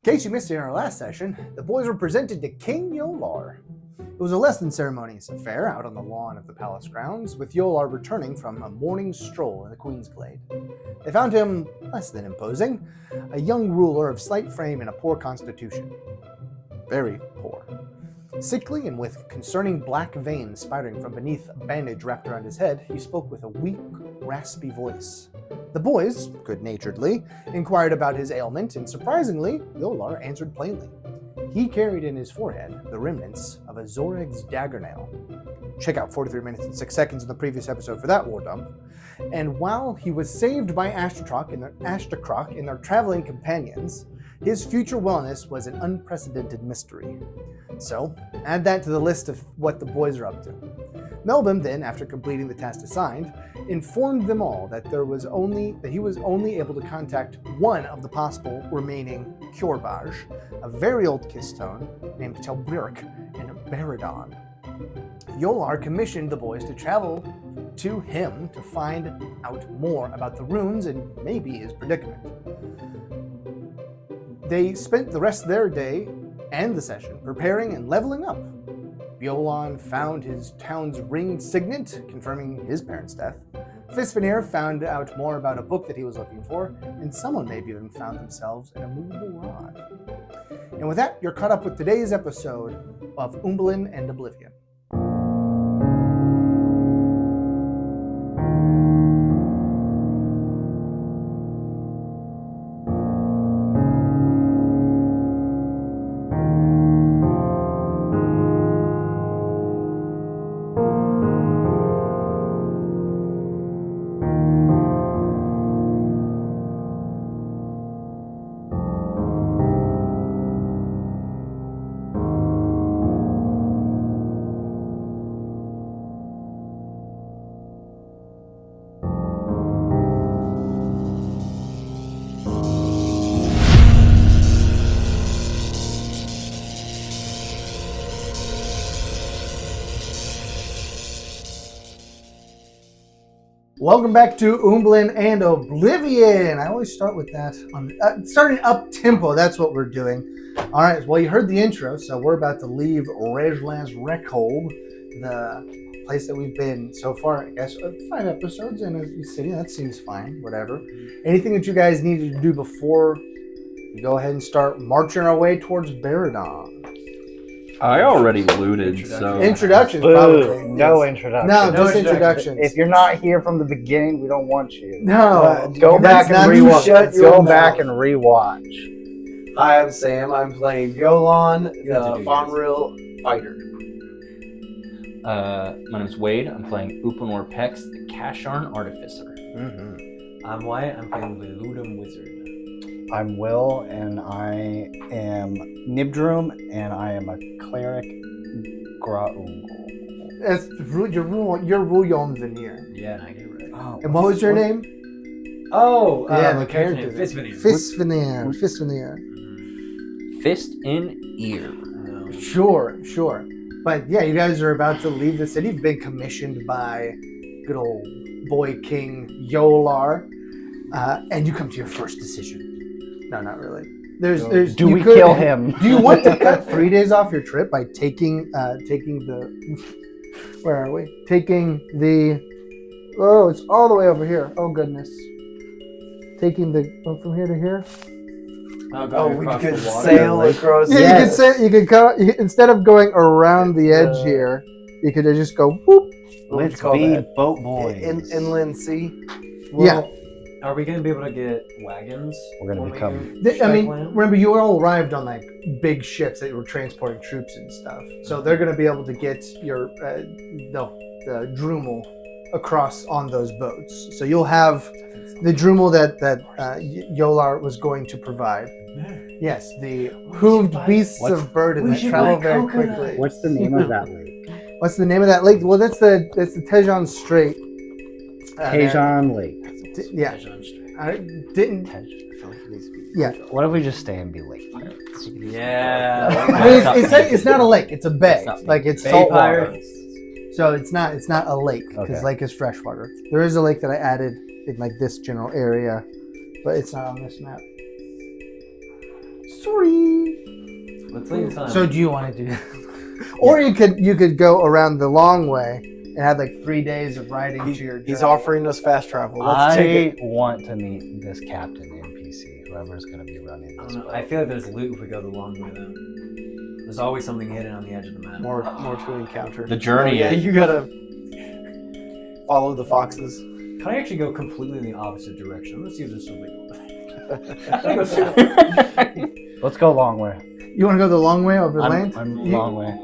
In case you missed it in our last session, the boys were presented to King Jōlahr. It was a less than ceremonious affair out on the lawn of the palace grounds, with Jōlahr returning from a morning stroll in the Queen's Glade. They found him less than imposing, a young ruler of slight frame and a poor constitution. Very poor. Sickly and with concerning black veins spidering from beneath a bandage wrapped around his head, he spoke with a weak, raspy voice. The boys, good-naturedly, inquired about his ailment, and surprisingly, Jōlahr answered plainly. He carried in his forehead the remnants of a Zorheg's daggernail. Check out 43 minutes and 6 seconds in the previous episode for that war dump. And while he was saved by Ashtakrrok and their traveling companions, his future wellness was an unprecedented mystery. So, add that to the list of what the boys are up to. Melbourne then, after completing the task assigned, informed them all that he was only able to contact one of the possible remaining Kjorbarge, a very old Kistone named Telbirk and Baradon. Jōlahr commissioned the boys to travel to him to find out more about the runes and maybe his predicament. They spent the rest of their day and the session preparing and leveling up. Rillon found his town's ringed signet, confirming his parents' death. Finalizing found out more about a book that he was looking for, and someone maybe even found themselves an immovable rod. And with that, you're caught up with today's episode of Umbalin and Oblivion. Welcome back to Umbalin and Oblivion. I always start with that. Starting up tempo, that's what we're doing. All right, well, you heard the intro, so we're about to leave Rejlan's Reckhold, the place that we've been so far, I guess, 5 episodes in a city. That seems fine, whatever. Anything that you guys needed to do before we go ahead and start marching our way towards Baradon? I already looted, so... Introductions, probably. No introductions. No, just introductions. If you're not here from the beginning, we don't want you. No. Go back and rewatch. Go back and rewatch. Hi, I'm Sam. I'm playing Rillon, the Fonril fighter. My name's Wade. I'm playing Upanor Pex, the Kasharn Artificer. Mm-hmm. I'm Wyatt. I'm playing the Ludum Wizard. I'm Will, and I am Nibdrum, and I am a cleric. That's your Rillon veneer. Yeah, I get it right. Oh, And what was your name? Oh, yeah, the character name, Fistveneer. Fistveneer. Fist in ear. Sure. But yeah, you guys are about to leave the city. You've been commissioned by good old boy King Jōlahr, and you come to your first decision. No, not really. Do we kill him? Do you want to cut 3 days off your trip by taking the? Where are we? Taking the. Oh, it's all the way over here. Oh goodness. Taking from here to here. We could sail across. Yeah, you could go instead of going around the edge here. You could just go whoop. Let's be boat boys. Inland sea. Yeah. Are we going to be able to get wagons? We're going to become... remember, you all arrived on like big ships that were transporting troops and stuff. So they're going to be able to get your the Drumel across on those boats. So you'll have the Drumel that Jōlahr was going to provide. Yes, the hooved beasts of burden that travel very quickly. What's the name of that lake? What's the name of that lake? Well, that's the Tejon Strait. Tejon Lake. Yeah. I didn't. Yeah. What if we just stay and be lake pirates? Yeah. I mean, it's not a lake. It's a bay. It's Bay salt water. pirates. So it's not a lake because lake is freshwater. There is a lake that I added in like this general area, but it's not on this map. Sorry. Let's leave time. So do you want to do that? Or you could go around the long way and have like 3 days of riding to your He's journey. offering us fast travel. Let's take it. I want to meet this captain NPC, whoever's going to be running I this. don't know. I feel like there's loot if we go the long way though. There's always something hidden on the edge of the map. More to encounter. The journey Yeah, is- you gotta follow the foxes. Can I actually go completely in the opposite direction? I'm gonna see if there's something over there. Let's go a long way. You want to go the long way over land? I'm You- long way.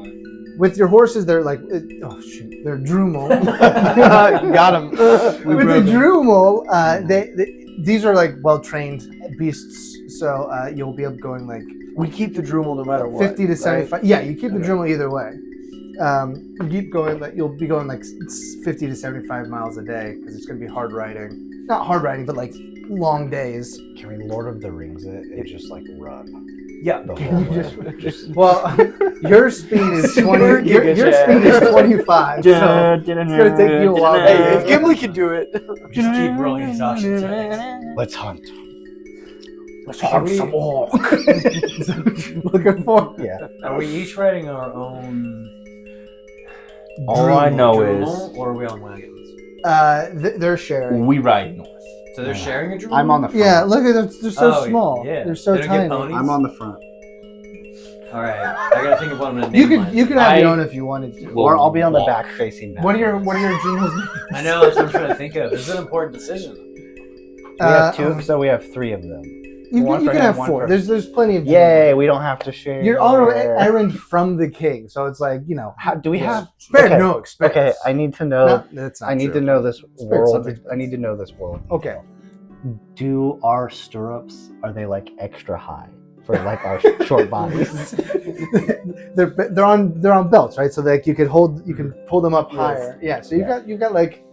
With your horses, they're like, oh shoot, they're drumal. You got him. With the drumal, these are like well-trained beasts, so you'll be up going like We keep the drumal no matter what. 50 to 75. Right? Yeah, you keep the drumal either way. You keep going, like you'll be going like 50 to 75 miles a day because it's going to be hard riding. Not hard riding, but like long days. Can we Lord of the Rings it and just like run? Yeah. The Can whole you way? just well, your speed is 20. Super Your Giga speed is 25. So it's gonna take you a while. Hey, if Gimli can do it. Just keep rolling exhaustion checks. Let's hunt. Let's have some orc. Looking for. Yeah. Are we each riding our own? All I know drumal, is or are we on wagons? They're sharing. we ride north. So they're sharing a drumal? I'm on the front. Yeah, look at them. They're so Oh, small. yeah. They're so They don't get tiny. ponies? I'm on the front. All right, I gotta think of what I'm gonna name You could mine. you could have your own if you wanted to. Well, Or I'll be on the walk. back facing back. What are your dreams? I know that's what I'm trying to think of. This is an important decision. We have two, so we have three of them. You One can, you for can him, have one 4. for- There's plenty of. Yay, we don't have to share. You're on an errand from the king, so it's like How, do we have? spare Okay. no expense. Okay, I need to know. No, that's not I need true. to know this Spare world. something. I need to know this world. Okay. Do our stirrups, are they like extra high for like our short bodies? they're on belts, right? So like you can pull them up Yes. higher. Yeah. So Yeah. you've got like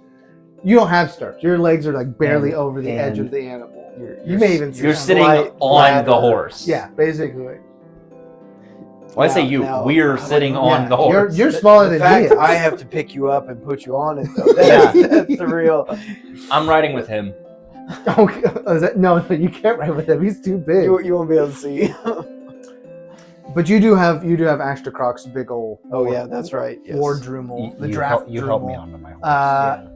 you don't have stirrups. Your legs are like barely And- over the edge and of the animal. you're- You may even You're sit sitting on on the horse. Yeah, basically. Well, I say you. Now- We're sitting Yeah, on the horse. You're smaller The than fact he is. I have to pick you up and put you on it, though. That's the real. I'm riding with him. Okay. No, you can't ride with him. He's too big. You won't be able to see. But you do have Ashtakrrok's big old. Oh yeah, that's right. Yes. War drumal, the you draft help, you drumal. help me onto my horse.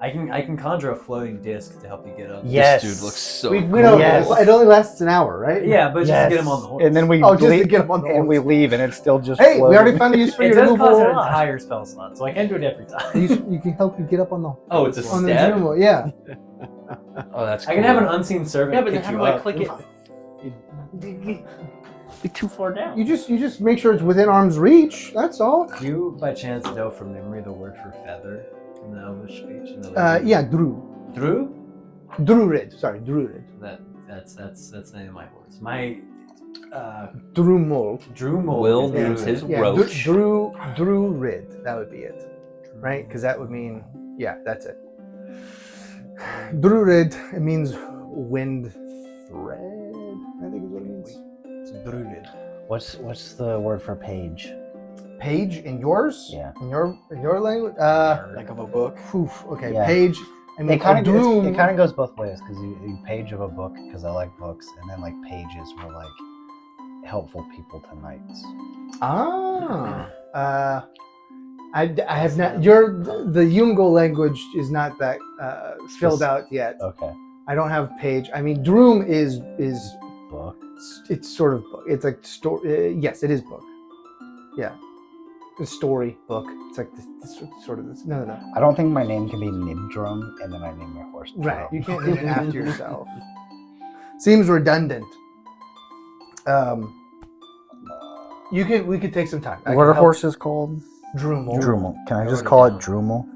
I can conjure a floating disc to help you get up. Yes. This dude looks so We cool. know Yes. it only lasts an hour, right? Yeah, but just Yes. to get him on the horse. And then we Oh, just to leave, get him on the and we horse. leave, and it's still just. Hey, we already floating. found a use for it your does removal cost an rod. entire spell slot, so I can do it every time. You can help you get up on the Oh, it's a on the step? drumal. Yeah. Oh, that's cool. I can have an unseen servant Yeah, but then pick how you do I up. click it? Be too far down. You just make sure it's within arm's reach. That's all. Do you by chance know from memory the word for feather in the Elvish speech? In the Yeah, Dru. Drew? Druid. Sorry, Druid. That's the name of my horse. My Drumul. Drumul. Will is needs Druid. his Yeah, roach. Druid. That would be it, right? Because that would mean that's it. Druid. It means wind thread. I think is what it means. It's Druid. What's the word for page? Page in yours? Yeah. In your language? Like of a book. Okay. Yeah. Page. I mean, It kind a droom- of goes both ways because you page of a book because I like books, and then like pages were like helpful people to knights. I have not. The Yungo language is not that filled out yet. Okay. I don't have page. I mean, Droom is Book. it's sort of book. It's like story. Yes, it is book. Yeah, a story book. It's like this sort of this. No. I don't think my name can be Nibdrum, and then I name my horse. Right. Drum. You can't name it after yourself. Seems redundant. We could take some time. I What can are help- horses called? Drumel. Drumel. Can I I just wrote call it it down. Drumel?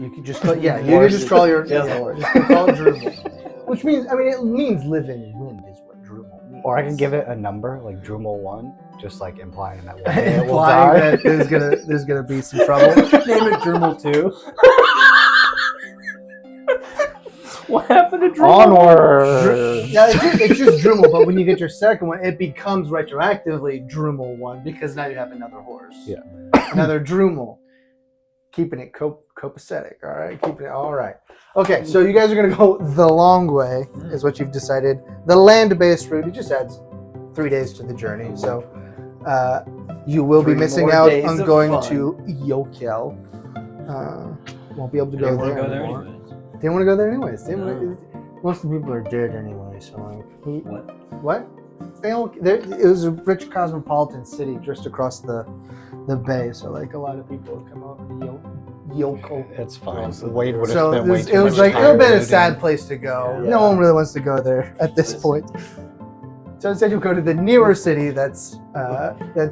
You could just call you could just call your Just yeah, horse. just call it Drumel. Which means it means live in wind is what Drumel means. Or I can give it a number, like Drumel 1, just like implying that one day it will implying die. that there's gonna be some trouble. Name it Drumel 2. What happened to Drew? Onward! Yeah, it's just Drumel, but when you get your second one, it becomes retroactively Drumel 1 because now you have another horse. Yeah. Another Drumel. Keeping it copacetic, all right? Keeping it all right. Okay, so you guys are gonna go the long way, is what you've decided. The land-based route, it just adds 3 days to the journey. So you will be 3 missing more out days on of going fun. to Yokel. Won't be able to They go wanna there. go there anymore. anyways. They didn't want to go there anyways. They No. most of the people are dead anyway. So like, What? what? It was a rich cosmopolitan city just across the bay. So like a lot of people have come over to Yokel. It's fine. So Wade would have So spent way it too was much like it time would have been a looting. sad place to go. Yeah. No one really wants to go there at this point. So instead, you go to the nearer city that's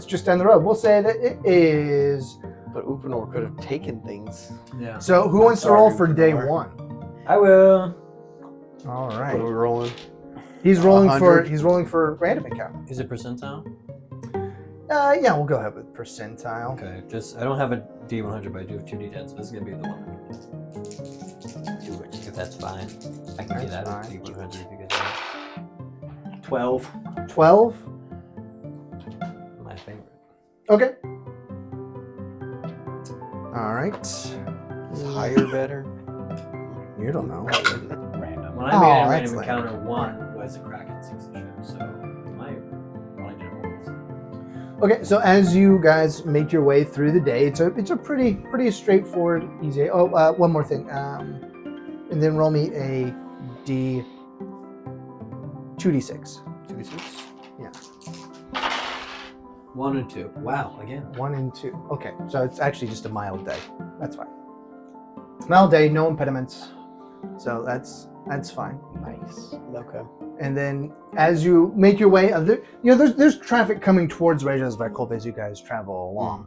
just down the road. We'll say that it is. But Upanor could have taken things. Yeah. So who wants to roll for day one? I will. All What are right. we rolling? He's rolling for 100. random encounter. Is it percentile? Yeah, we'll go ahead with percentile. Okay. Just I don't have a D100, but I do have 2D10, so this is gonna be the one. If that's fine, I can get That's out of fine. D100 if you guys want. 12. 12. My favorite. Okay. All right. Is higher better? You don't know. Random. When I made a that's random lame. encounter, 1 was a Kraken 6 ship, so my only did rolls. Okay, so as you guys make your way through the day, it's a pretty straightforward, easy. Oh, one more thing. And then roll me a 2d6. 2d6. Yeah. 1 and 2. Wow, again. 1 and 2. Okay, so it's actually just a mild day. That's fine. Mild day, no impediments. So that's fine. Nice. Okay. And then as you make your way, there's traffic coming towards Reja's Verkov as you guys travel along.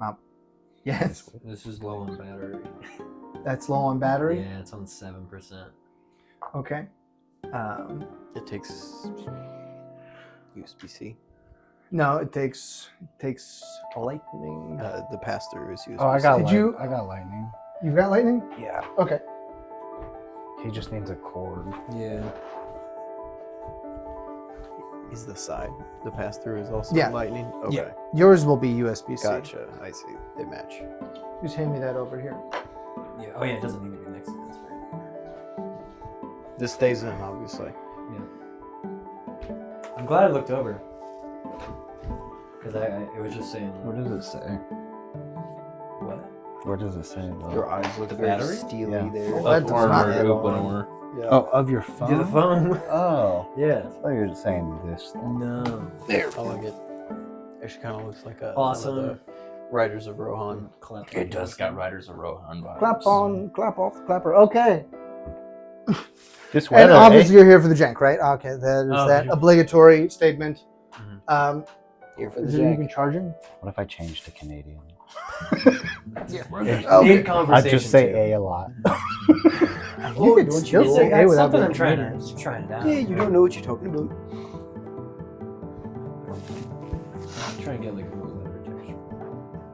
Yes, This is low on battery. that's low on battery. Yeah, it's on 7%. Okay. It takes USB-C. No, it takes lightning. The pass-through is USB-C. Oh, I got Did I got lightning. You've got lightning? Yeah. Okay. He just needs a cord. Yeah. Is the side. The pass-through is also Yeah. lightning? Okay. Yeah. Yours will be USB-C. Gotcha. I see. They match. Just hand me that over here. Yeah. Oh, yeah, it doesn't need to be next to this, right? This stays in, obviously. I'm glad I looked over. Because it was just saying. What does it say? What? What does it say though? Your eyes look The very battery? steely Yeah. there. Oh, that does not armor add on. opener. Yeah. Oh, of your phone? Yeah, the phone. Oh. Yeah. I thought you were saying this. No. There. I like it. Actually kind of looks like a Awesome. one of the Riders of Rohan. Clap. It does got Riders of Rohan vibes. Clap on, clap off, clapper. Okay. This And weather, obviously you're here for the jank, right? Okay, that is Oh, that yeah. obligatory statement. Mhm. Here for Is the it jack. even charging? What if I change to Canadian? Okay. In conversation. I just say too. A a lot. You could don't still you say know? A That's without something being I'm trying Canadian. to try it out. Yeah, you don't know what you're talking about. I'm trying to get like a little better texture.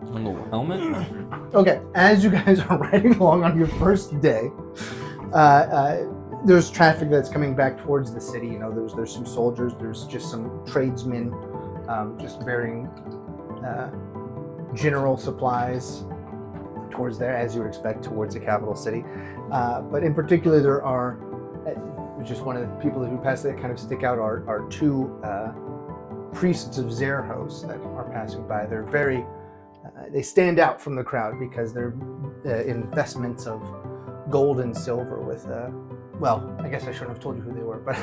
A little helmet? Okay, as you guys are riding along on your first day, there's traffic that's coming back towards the city. You know, there's some soldiers, there's just some tradesmen, just bearing general supplies towards there, as you would expect, towards the capital city. But in particular, there are, just one of the people who pass that kind of stick out are two priests of Zorheg that are passing by. They're very, they stand out from the crowd because they're investments of gold and silver with, well, I guess I shouldn't have told you who they were, but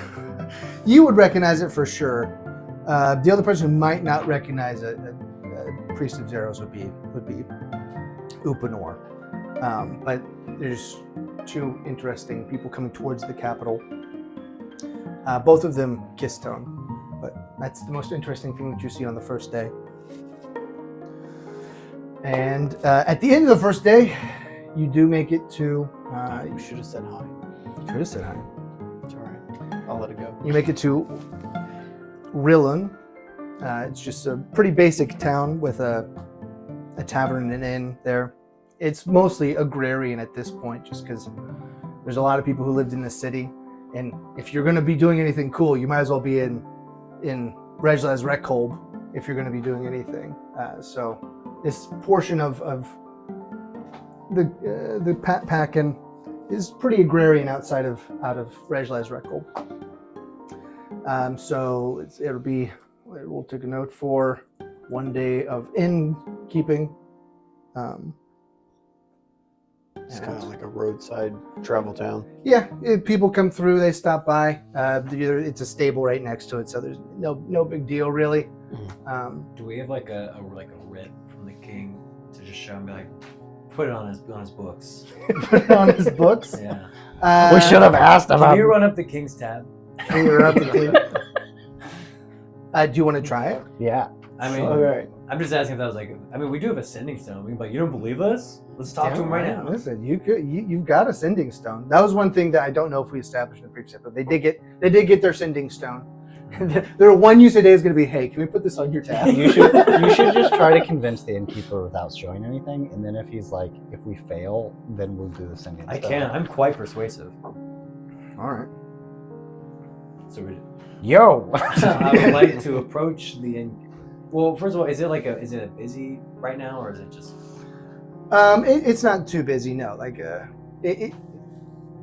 you would recognize it for sure. The other person who might not recognize a priest of Zorheg would be Upanor. But there's two interesting people coming towards the capital. Both of them kiss tone, but that's the most interesting thing that you see on the first day. And at the end of the first day, you do make it to. You should have said hi. Could have said hi. It's alright. I'll let it go. You make it to Rillon. It's just a pretty basic town with a tavern and an inn there. It's mostly agrarian at this point, just because there's a lot of people who lived in the city, and if you're going to be doing anything cool, you might as well be in Rejla's Rekkolb if you're going to be doing anything. So this portion of the Packen is pretty agrarian out of Rejla's Rekkolb. So it'll be We'll take a note for 1 day of innkeeping. It's kind of like a roadside travel town. Yeah, people come through, they stop by. It's a stable right next to it, so there's no big deal really. Do we have like a writ from the king to just show him, be like, put it on his books? Put it on his books. Yeah. We should have asked him. Can you run up the king's tab? Do you want to try it? Yeah. I mean, All right. I'm just asking if that was like. I mean, we do have a sending stone, but you don't believe us? Let's talk to him right now. Listen, you've got a sending stone. That was one thing that I don't know if we established in the previous episode. They did get their sending stone. Their one use a day is going to be, hey, can we put this on your tab? You should just try to convince the innkeeper without showing anything, and then if he's like, if we fail, then we'll do the sending. I stone. can. I'm quite persuasive. All right. So Yo. I would like to approach the inn. Well, first of all, is it busy right now, or is it just? It's not too busy. No, like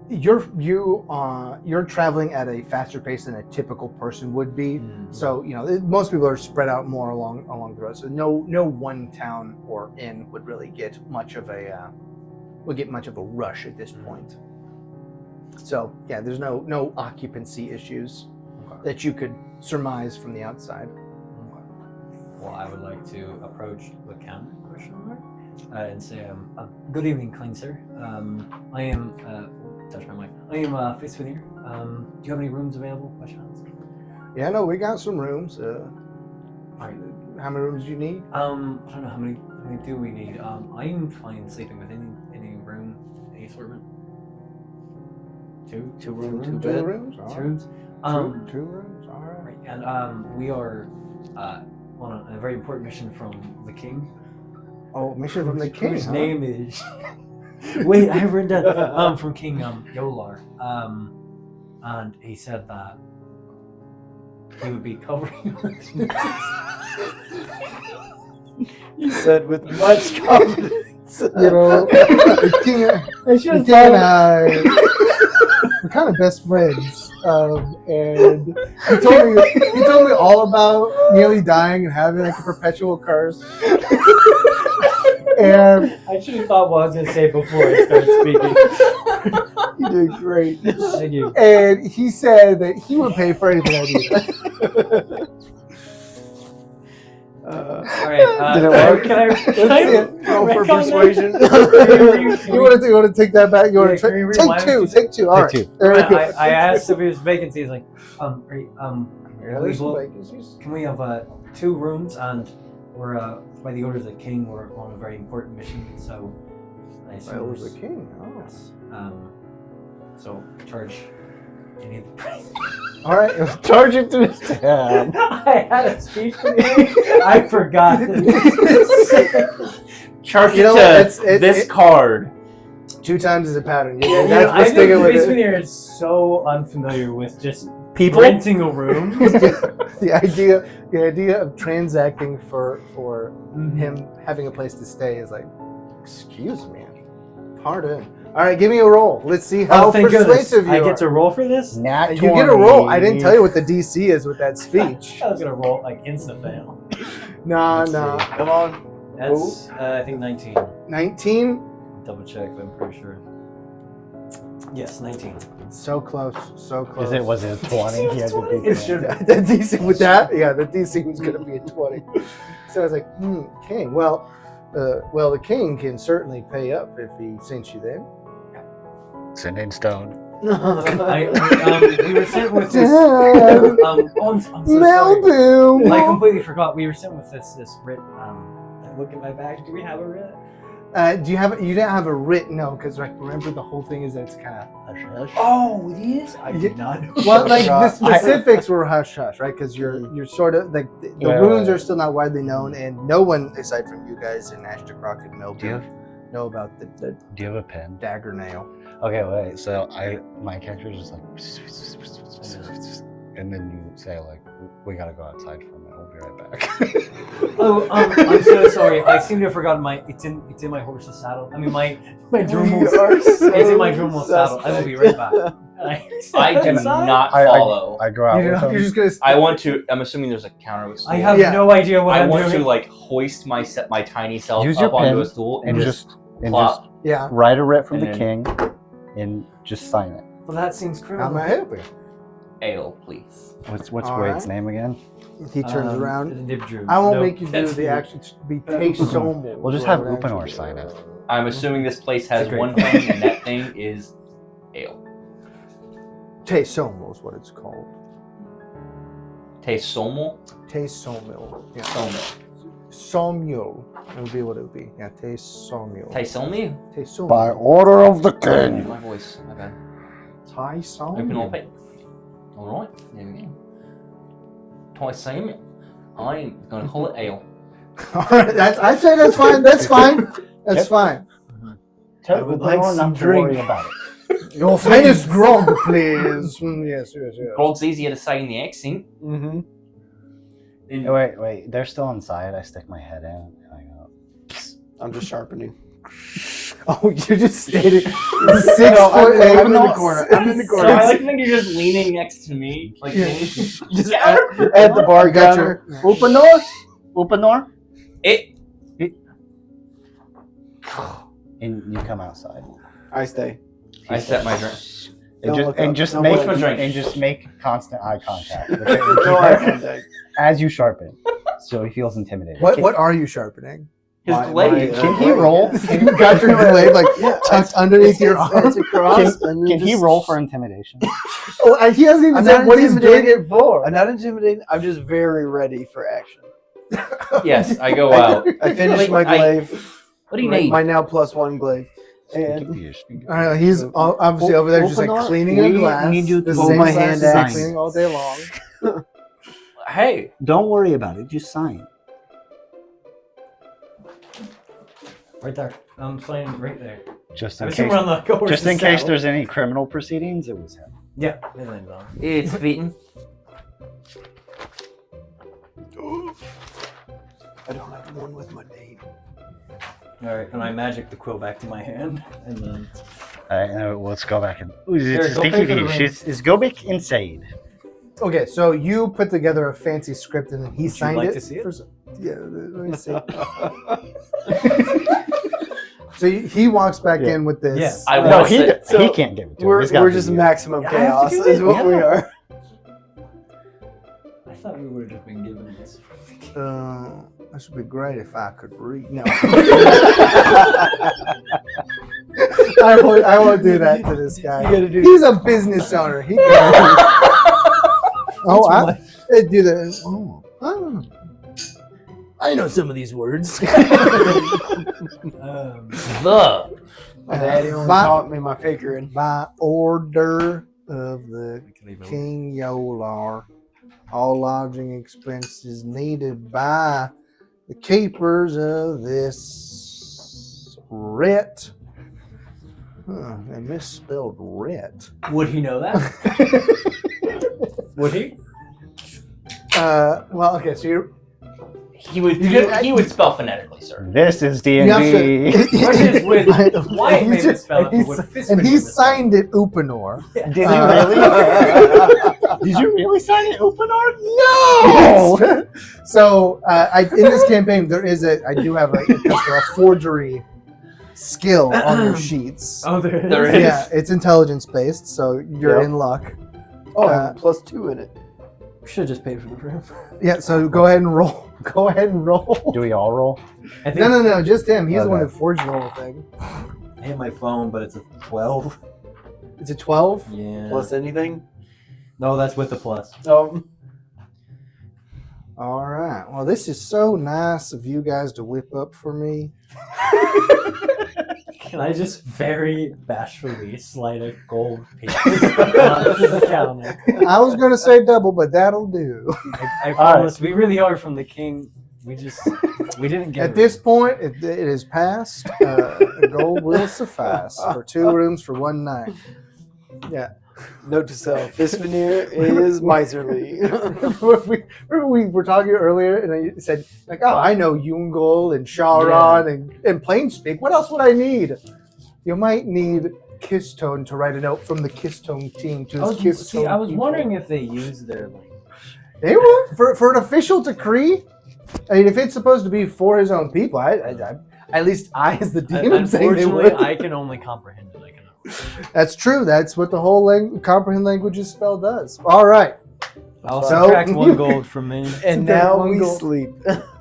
you're traveling at a faster pace than a typical person would be. So most people are spread out more along the road. So no one town or inn would really get much of a rush at this point. So yeah, there's no occupancy issues that you could surmise from the outside. Well, I would like to approach the count and say, good evening, kind sir. I am, touch my mic. I am Finalizing. Do you have any rooms available by chance? Yeah, no, we got some rooms. Alright. How many rooms do you need? I don't know how many do we need. I'm fine sleeping with any room, any assortment. Two rooms, Two bed. rooms. All Two right. rooms. Two rooms. All right. Right, and we are on a very important mission from the king. Oh, mission from the king. Whose huh? name is? Wait, I have written down. From King Jōlahr. And he said that he would be covering our expenses. You said with much confidence. The king. The king and I, we're kind of best friends. And he told me all about nearly dying and having like a perpetual curse. And I should have thought what I was going to say before I started speaking. you did great. Thank you. And he said that he would pay for anything I needed. All right. Did it work? Can I Roll for wreck on persuasion. that? You want to take that back? You want Can to we rewind take two? it? Take two. All right. Take two. There we go. I asked if he was vacancy. He's like, Yeah, there's some vacancies. can we have 2 rooms? And we're by the orders of the king. We're on a very important mission. So I By assume orders of the king. Oh. so charge any of the price. All right. Charge it to his tab. I had a speech for you. I forgot. Charge You know it what, to this card. 2 times is a pattern. Yeah, That's I what's think sticking with Space it. Veneer is so unfamiliar with just People? renting a room. The idea of transacting for him having a place to stay is like, excuse me, pardon. All right, give me a roll. Let's see how thank goodness. persuasive you I are. get to roll for this? Nat You get a 20. roll. I didn't tell you what the DC is with that speech. I was going to roll like insta fail. Nah. Let's see. Come on. That's, I think 19. 19. Double check, but I'm pretty sure. Yes, 19. So close. So close. Was it 20? He had to be It should The DC with that, yeah, the DC was going to be a 20. So I was like, king. Well, the king can certainly pay up if he sent you there. Sending stone. we were sent with this. I'm so sorry. Melboom. I completely forgot. We were sent with this writ. Look at my bag. Do we have a writ? Do you have? You didn't have a writ, no, because like remember the whole thing is that it's kind of hush hush. Oh, it is. I did not know. Well, like the I- specifics were hush hush, right? Because you're sort of like the runes are still not widely known, and no one aside from you guys in Ashtakrrok and Melboom know about the Do you have a pen? daggernail. Okay, wait. So my character is just like, and then you say like, we gotta go outside for a minute. We'll be right back. Oh, I'm so sorry. I seem to have forgotten my. It's in my horse's saddle. I mean my Drummel's. It's in my Drummel's saddle. I will be right back. I do not follow. I go out with him. You're just gonna. I want to. I'm assuming there's a counter with stool. I have no idea what I I'm want doing. to like hoist my tiny self Use up your onto pen a stool and just plop. Yeah. write a writ from And the king and just sign it. Well, that seems I'm criminal. gonna help you. Ale, please. What's All Wade's right. name again? He turns around. Nibdru. I won't No, make you do that's the you. action. Be taste somo. We'll just have Upanor sign it. I'm assuming this place has It's a great one plan. thing, and that thing is ale. Taste somo is what it's called. Taste somo. Taste somo. Yeah. Somo. Somyo. It would be what it would be. Yeah. Taste somyo. Taste somo. Taste somo. By order of the king. My voice. My bad. Taste Open all somyo. pay. Alright, there we go. Twice same. I'm gonna call it ale. All right. I'd say that's fine. That's fine. That's fine. Tell I would Upanor like some not to worry drink. about it. Your finest grog, please. Yes. Grog's easier to say in the accent. Mm-hmm. Oh, wait. They're still inside. I stick my head in and I go. I'm just sharpening. Oh, you just stated 6 No, foot. I'm in the corner. I'm in the So corner. I like to think you're just leaning next to me. Like, Yeah. Just at the bar Got counter. your Upanor? Upanor? it. And you come outside. I stay. I set my drink. Don't look And up. just Don't make look up. and just make constant eye contact with No eye him contact. as you sharpen, so he feels intimidated. What are you sharpening? His My- blade. my, Can he roll? You got your blade like tucked underneath your arm. It's across. and Can he just- roll for intimidation? Oh, he hasn't even I'm said not what he's doing intimidated. it for. I'm not intimidated. I'm just very ready for action. Yes, I go out. I finished my glaive. What do you need? My now +1 glaive. And All right, he's obviously over there just like cleaning a glass. need you the to same hold my glass hand he's been axe. cleaning all day long. Hey, Don't worry about it. Just sign. Right there. I'm playing right there. Just I in was case. somewhere on the horse's Just in case saddle. there's any criminal proceedings, it was him. Yeah. It landed on. it's fitting. I don't have one with my name. All right, and I magic the quill back to my hand, and then All right, now let's go back and. Ooh, Here, it's go pay sticky for the fish. ring. It's go back inside. Okay, so you put together a fancy script and then he you signed like it. to see it? for some- Yeah, let me see. So he walks back Yeah. in with this. Yeah. I No, want he to. So he can't give it to him. We're He's gotta just be you. maximum Yeah, I have to chaos do is it, what we yeah. are. I thought we would have just been given this. This would be great if I could read. No. I won't do that to this guy. You gotta do- He's a business owner. He can I do that. Oh. I know some of these words. Um, The. My daddy only by, taught me my figuring. by order of the we can leave it King Jōlahr, all lodging expenses needed by the keepers of this writ. They misspelled writ. Would he know that? Would he? Well, okay, so you're. He would. You get- He would spell phonetically, sir. This is D You have and D. to. Question is with Wyatt He made just- misspell it, and but he- with Fist and he made misspell it. signed it Upanor. Did you Uh, really? Did you really sign it, Upanor? No. So in this campaign, I do have a forgery skill on your sheets. Oh, there it There is. it is. Yeah, it's intelligence based, so you're Yep. in luck. Oh, I have a +2 in it. Should have just paid for the room. Yeah, so go ahead and roll. Go ahead and roll. Do we all roll? I think No, just him. He's the one Okay. who forged the whole thing. I hit my phone, but it's a 12. It's a 12. Yeah. Plus anything? No, that's with the plus. All right. Well, this is so nice of you guys to whip up for me. Can I just very bashfully slide a gold piece onto the counter? I was going to say double, but that'll do. I promise, we really are from the king. We didn't get At this point, it is past. The gold will suffice for 2 rooms for 1 night. Yeah. Note to self: this veneer is miserly. Remember we were talking earlier, and I said, like, oh, I know Yungol and Sharon and Plainspeak. What else would I need? You might need Kistone to write a note from the Kistone team to his Kistone I was people. wondering if they use their language. They would for an official decree. I mean, if it's supposed to be for his own people, at least I, as the DM, am saying they Unfortunately, would. I can only comprehend it. I cannot. That's true. That's what the whole comprehend languages spell does. All right. I'll So- subtract 1 gold from me. And That now one we goal. sleep.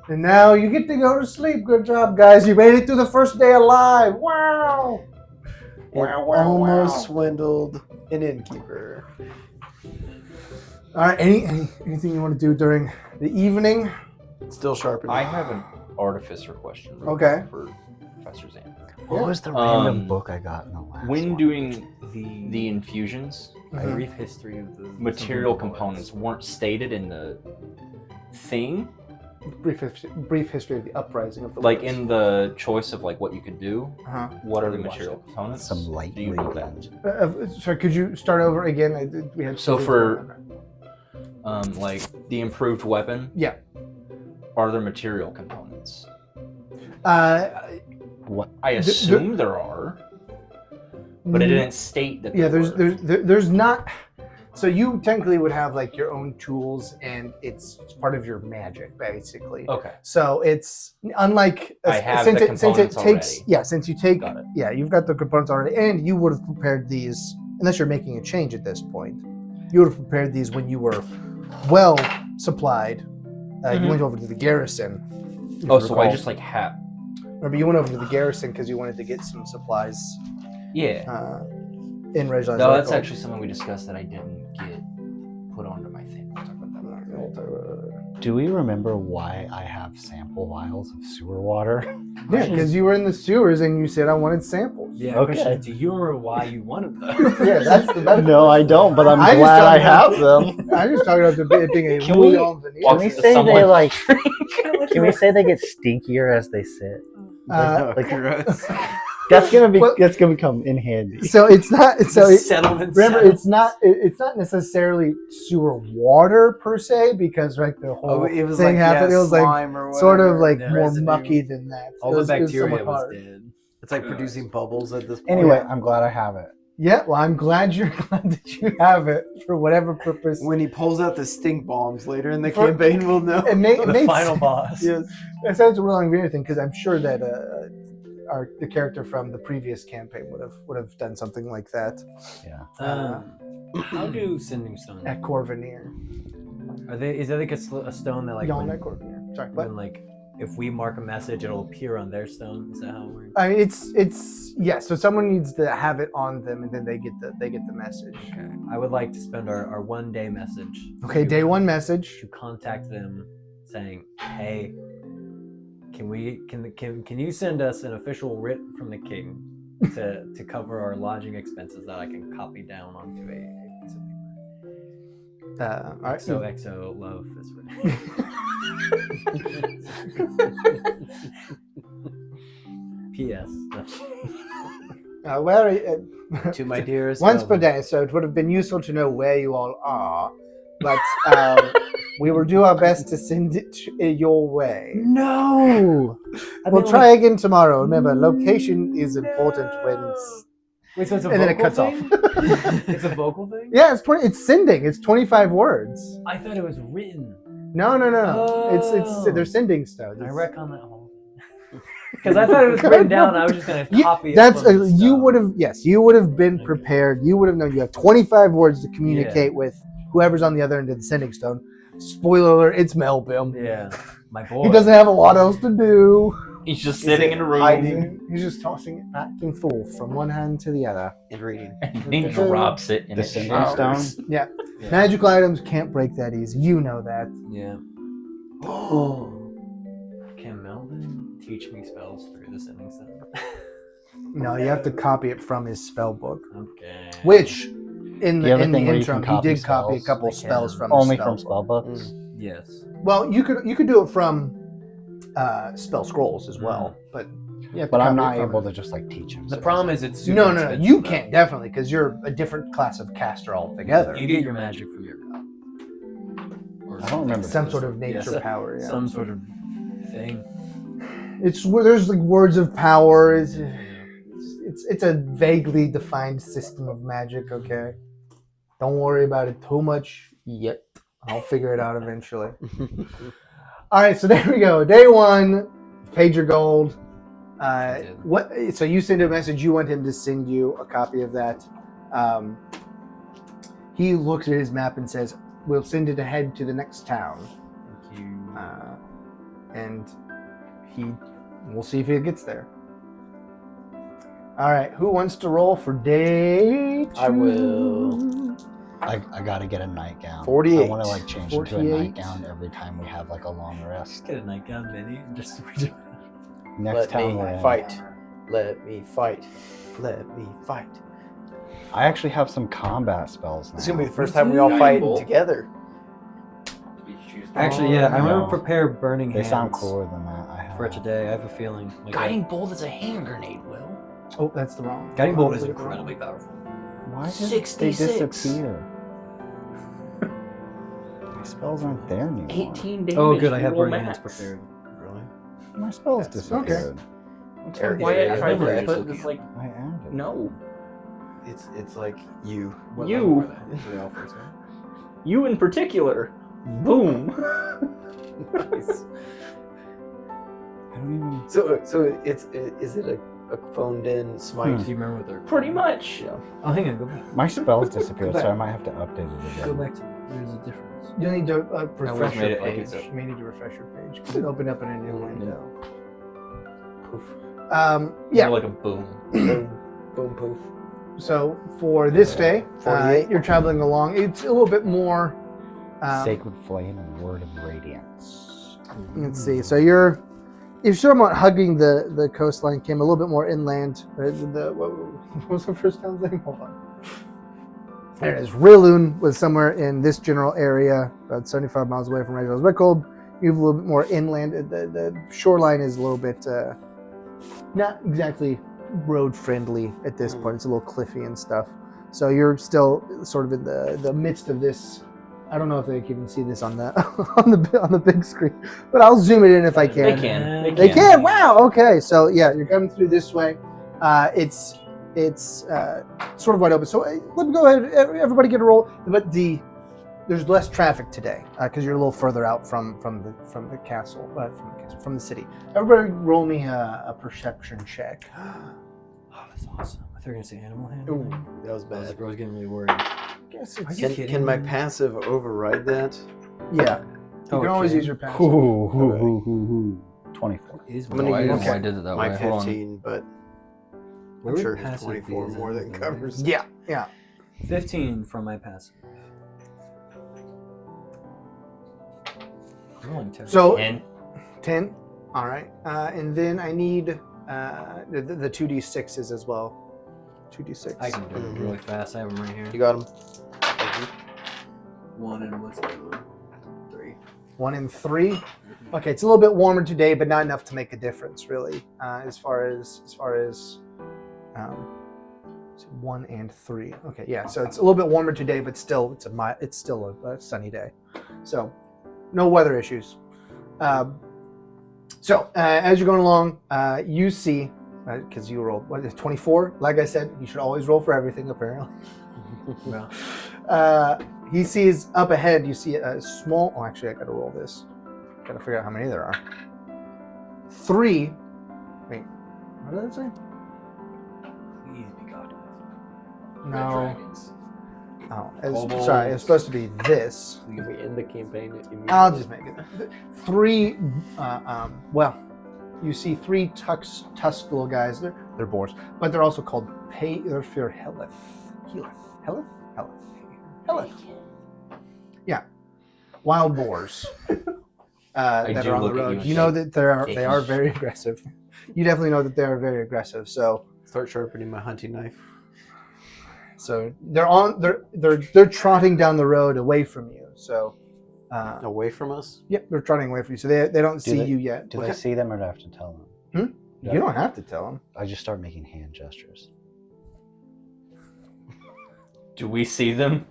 And now you get to go to sleep. Good job, guys. You made it through the first day alive. Wow. And almost swindled an innkeeper. All right. Anything you want to do during the evening? Still sharpening. I have an artificer question. real Okay. quick For Professor Zan. What was the random Um, book I got in the last When one? doing the infusions, A Mhm. brief history of the material something components weren't stated in the thing, Brief history of the uprising of the like woods. in the choice of like what you could do. Uh-huh. What are the We watched material components? Some light Do you know that? reading. Sorry, could you start over again? We had So like the improved weapon. Yeah. Are there material components? What? I assume there are, but it didn't state that. Yeah, there were. there's not. So you technically would have like your own tools, and it's part of your magic, basically. Okay. So it's unlike I have since the it takes components since you take Got it. you've got the components already, and you would have prepared these unless you're making a change at this point. You would have prepared these when you were well supplied. You went over to the garrison. if Oh, you so I recall. just like have. Remember, you went over to the garrison because you wanted to get some supplies Yeah. in Rejla's. No, that's actually something we discussed that I didn't get put onto my thing. We'll talk about that later. Do we remember why I have sample vials of sewer water? Yeah, because you were in the sewers and you said I wanted samples. Yeah, Okay. question, do you remember why you wanted them? Yeah, that's the better. No, I don't, but I'm I just glad I don't have them. I'm just talking about it being a Can we- Rillon veneer. Can we to say someone. they like? Can we say they get stinkier as they sit? Like, Gross. that's gonna be Well- that's gonna come in handy. So it's not. So it, Settlement. remember, it's not necessarily sewer water per se because like the whole It was thing like happened. It was like slime or sort of whatever. like Yeah. more Residue. mucky than that. all It the was bacteria somewhat was hard. dead. It's like producing bubbles at this point. Anyway, I'm glad I have it. Yeah, well, I'm glad you're glad that you have it for whatever purpose. When he pulls out the stink bombs later in the For- campaign, we'll know. It The makes final boss. Yes. I said it's a Rillon veneer thing because I'm sure that the character from the previous campaign would have done something like that How do sending stones? at Corveneer. Is there like a stone that like Yawn when, at Corveneer. Sorry, what? when like if we mark a message, it'll appear on their stone? Is that how it works? I mean, it's yeah. So someone needs to have it on them, and then they get the message. Okay. I would like to spend our 1 day message. Okay, day one message. To contact them, saying, "Hey, can you send us an official writ from the king to cover our lodging expenses that I can copy down onto a piece of paper?" All right. XOXO love this one. P.S. To my dearest. Once per Melvin. day, so it would have been useful to know where you all are, but we will do our best to send it your way. No. We'll try again tomorrow. Remember, location is important when. Wait, so it's a And then it vocal cuts off. thing? It's a vocal thing? Yeah, it's sending. It's 25 words. I thought it was written. No. Oh. It's they're sending stones. I retcon that whole thing. Because I thought it was written down and I was just going to copy it. That's from the you stone. would have you would have been Okay. prepared. You would have known you have 25 words to communicate with whoever's on the other end of the sending stone. Spoiler alert, it's Melbim. Yeah. My boy. He doesn't have a lot else to do. He's just sitting in a room hiding He's just tossing it back and forth from one hand to the other. and reading. and he drops it and The it sending shatters. stone? Yeah. Yeah. Magical items can't break that easy. You know that. Yeah. Oh. Can Melvin teach me spells through the sending stone? No, you have to copy it from his spell book. Okay. Which in You the have a in the thing where you interim can he did copy copy a spells? couple I spells can. from his Only spell from book. spell books. Yes. Well, you could do it from spell scrolls as well, but have to But I'm copy it not from able it. to just like teach him. The problem is it's super No, expensive, you though. can't definitely because you're a different class of caster altogether. You get your magic from your god. Or I don't remember. Some sort of nature Yes. power. Yeah. Some sort of thing. It's where there's like words of power. It's a vaguely defined system of magic. Okay, don't worry about it too much yet. I'll figure it out eventually. All right, so there we go. Day 1, paid your gold. did. What? So you send a message. You want him to send you a copy of that. He looks at his map and says, "We'll send it ahead to the next town." Thank you. And we'll see if he gets there. All right, who wants to roll for day 2? I will. I gotta get a nightgown. 48. I want to like change into a 48. nightgown every time we have like a long rest. Get a nightgown, Benny, and just Next Let town me we're in. fight. Let me fight. Let me fight. I actually have some combat spells now. It's gonna be the first time we all fight together. Actually, yeah, I'm no. gonna prepare burning They hands sound cooler than that. I have. for today. I have a feeling. Like Guiding bolt is a hand grenade, Will. Oh, that's the wrong. Guiding bolt is incredibly powerful. Why did 66. they disappear? My spells aren't there anymore. 18 damage. Oh, good. I you have roll burning hands max. prepared. Really? My spells That's disappeared. Eric, Why yeah, I tried yeah, to yeah. put this like I added. no. It's like you. What You. level are they? Are they all first level? You in particular. Boom. I don't even. So is it a phoned in smite? Do you remember what they're Pretty much. Oh, hang on. Go back. My spells disappeared, Go so I back. might have to update it Go again. back to. There's a difference. You need to refresh made your it like page. it's a- You may need to refresh your page because it opened up in a new window. Poof. Yeah. More like a boom. Boom. Boom. Poof. So for this day, 48. you're traveling along. It's a little bit more. Sacred Flame and Word of Radiance. Let's see. So you're somewhat hugging the coastline. Came a little bit more inland. What was the first town's name? Hold on. There it is. Rillon was somewhere in this general area, about 75 miles away from Rachel's Record. You have a little bit more inland. The shoreline is a little bit not exactly road friendly at this point. It's a little cliffy and stuff. So you're still sort of in the midst of this. I don't know if they can even see this on the on the big screen, but I'll zoom it in if I can. They can. They can. Wow. Okay. So yeah, you're coming through this way. It's sort of wide open. So let me go ahead. Everybody get a roll. But there's less traffic today because you're a little further out from the castle, from the city. Everybody roll me a perception check. Oh, that's awesome. I thought you were gonna say animal Ooh, handling. that was I was bad. getting really worried. Guess Are it's, you Can kidding my me? passive override that? yeah. You Oh, can always okay. use your passive. 24. Is I'm gonna my- use Why did it that My way? Hold on. 15, but Where I'm would sure his passive be 24 as more than animal covers. Yeah. Yeah. 15 from my passive. Rolling 10. So 10. 10. All right. And then I need the 2d6s as well. 2d6. I can do it really fast. I have them right here. You got him. Thank you. 1 and what's the other one? 3. 1 and 3. Okay, it's a little bit warmer today, but not enough to make a difference, really. As far as 1 and 3. Okay, yeah. So it's a little bit warmer today, but still, it's still a sunny day. So, no weather issues. So as you're going along, you see, because you rolled 24. Like I said, you should always roll for everything. Apparently. Well, He sees up ahead. You see a small. Oh, actually, I got to roll this. Got to figure out how many there are. 3. Wait, what did that say? please be God. No. Oh, Kobolds. sorry. It's supposed to be this. Can we end the campaign immediately? I'll just make it 3. Well, you see 3 tusk little guys. They're boars, but they're also called Helith. Yeah, wild boars that do are on the look at road. you and You know say, that they are very aggressive. You definitely know that they are very aggressive. So Start sharpening my hunting knife. they're trotting down the road away from you. So Away from us? yep, they're trotting away from you. So they don't see they- you yet. Do they see them or do I have to tell them? You don't have to tell him. I just start making hand gestures. Do we see them?